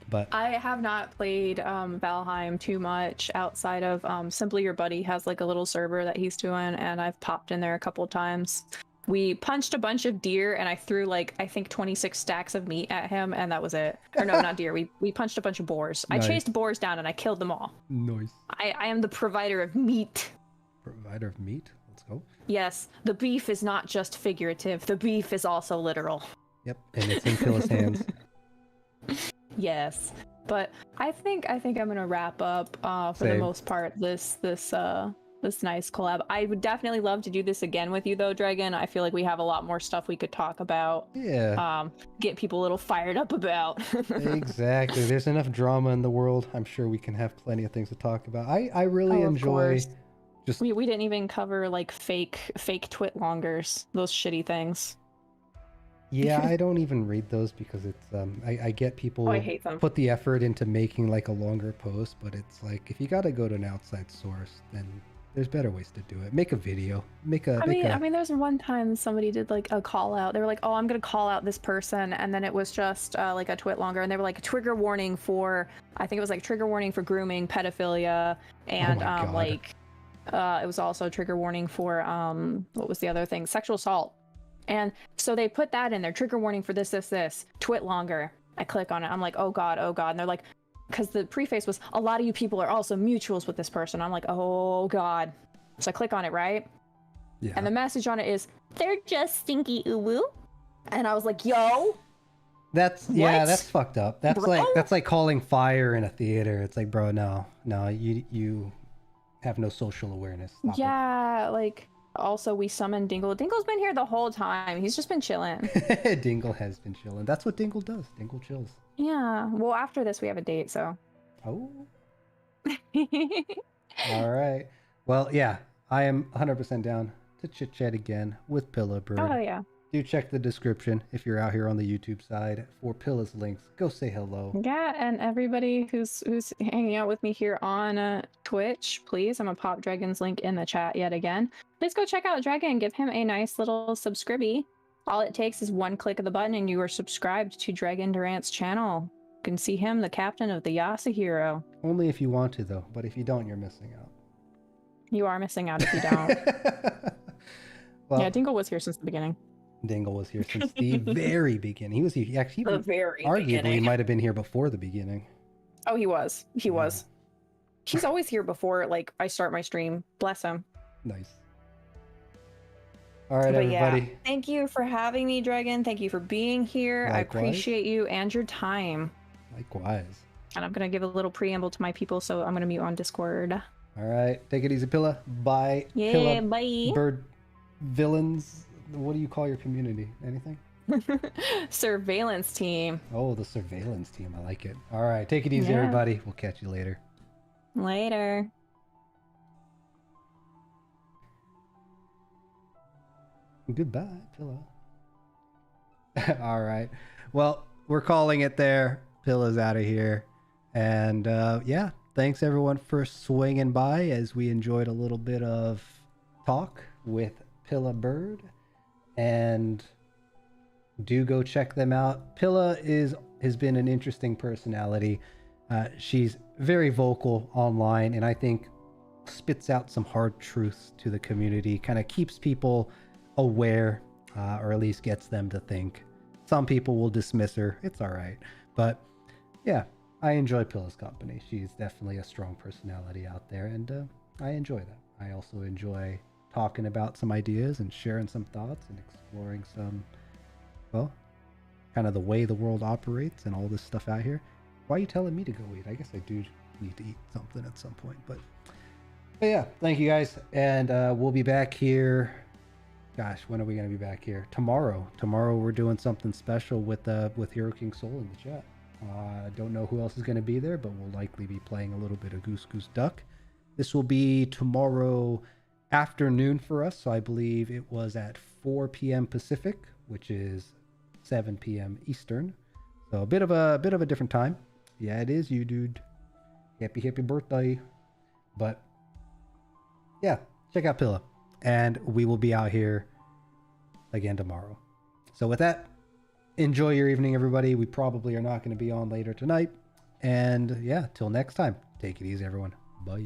But I have not played Valheim too much outside of Simply Your Buddy has like a little server that he's doing, and I've popped in there a couple times. We punched a bunch of deer, and I threw like I think 26 stacks of meat at him, and that was it. Or no, not deer. We punched a bunch of boars. Nice. I chased boars down and I killed them all. Nice. I am the provider of meat. Provider of meat? Let's go. Yes, the beef is not just figurative. The beef is also literal. Yep, and it's in Pilla's hands. Yes, but I think I'm gonna wrap up for the most part this nice collab. I would definitely love to do this again with you though, Dregn. I feel like we have a lot more stuff we could talk about. Yeah. Get people a little fired up about. Exactly. There's enough drama in the world. I'm sure we can have plenty of things to talk about. I really enjoy. Just we didn't even cover like fake twit longers, those shitty things. Yeah, I don't even read those because it's I get people I hate them. Put the effort into making like a longer post, but it's like if you got to go to an outside source, then there's better ways to do it. Make a video. I mean, there's one time somebody did like a call out. They were like, "Oh, I'm gonna call out this person," and then it was just like a twit longer, and they were like, "Trigger warning for," I think it was like trigger warning for grooming, pedophilia, and it was also trigger warning for what was the other thing? Sexual assault. And so they put that in there, trigger warning for this, twit longer. I click on it. I'm like, oh God. And they're like, because the preface was, a lot of you people are also mutuals with this person. I'm like, oh God. So I click on it, right? Yeah. And the message on it is, they're just stinky uwu. And I was like, yo. That's fucked up. That's like calling fire in a theater. It's like, bro, no, you have no social awareness. Stop it. Like, also we summoned Dingle. Dingle's been here the whole time. He's just been chilling. Dingle has been chilling. That's what Dingle does. Dingle chills. Yeah. Well, after this we have a date, so. Oh. All right. Well, yeah, I am 100% down to chit chat again with Pillabird. Oh yeah. Do check the description if you're out here on the YouTube side for Pilla's links. Go say hello. Yeah, and everybody who's hanging out with me here on Twitch, please, I'm gonna pop Dragon's link in the chat yet again. Please go check out Dregn. Give him a nice little subscribey. All it takes is one click of the button and you are subscribed to Dregn Durant's channel. You can see him, the captain of the Yasuhiro. Only if you want to, though. But if you don't, you're missing out. You are missing out if you don't. Well, yeah, Dingle was here since the beginning. Dingle was here since the very beginning. He was actually the very arguably beginning. He might have been here before the beginning. Oh, he was. He was. He's always here before like I start my stream. Bless him. Nice. All right, everybody. Yeah, thank you for having me, Dregn. Thank you for being here. Likewise. I appreciate you and your time. Likewise. And I'm gonna give a little preamble to my people, so I'm gonna mute on Discord. All right, take it easy, Pilla. Bye. Yeah, bye. Bird villains. What do you call your community? Anything? Surveillance team. Oh, the surveillance team. I like it. All right, take it easy, Yeah. everybody. We'll catch you later. Later. Goodbye, Pilla. All right. Well, we're calling it there. Pilla's out of here. And yeah, thanks everyone for swinging by as we enjoyed a little bit of talk with Pillabird. And do go check them out. Pilla has been an interesting personality. She's very vocal online, and I think spits out some hard truths to the community, kind of keeps people aware, or at least gets them to think. Some people will dismiss her. It's all right. But yeah, I enjoy Pilla's company. She's definitely a strong personality out there, and I enjoy that. I also enjoy talking about some ideas and sharing some thoughts and exploring some, well, kind of the way the world operates and all this stuff out here. Why are you telling me to go eat? I guess I do need to eat something at some point. But yeah, thank you guys. And we'll be back here. Gosh, when are we going to be back here? Tomorrow. Tomorrow we're doing something special with Hero King Soul in the chat. I don't know who else is going to be there, but we'll likely be playing a little bit of Goose Goose Duck. This will be tomorrow afternoon for us. So I believe it was at 4 p.m. Pacific, which is 7 p.m. Eastern. So a bit of a different time. Yeah, it is you, dude. Happy birthday. But yeah, check out Pilla. And we will be out here again tomorrow. So with that, enjoy your evening, everybody. We probably are not going to be on later tonight. And yeah, till next time, take it easy, everyone. Bye.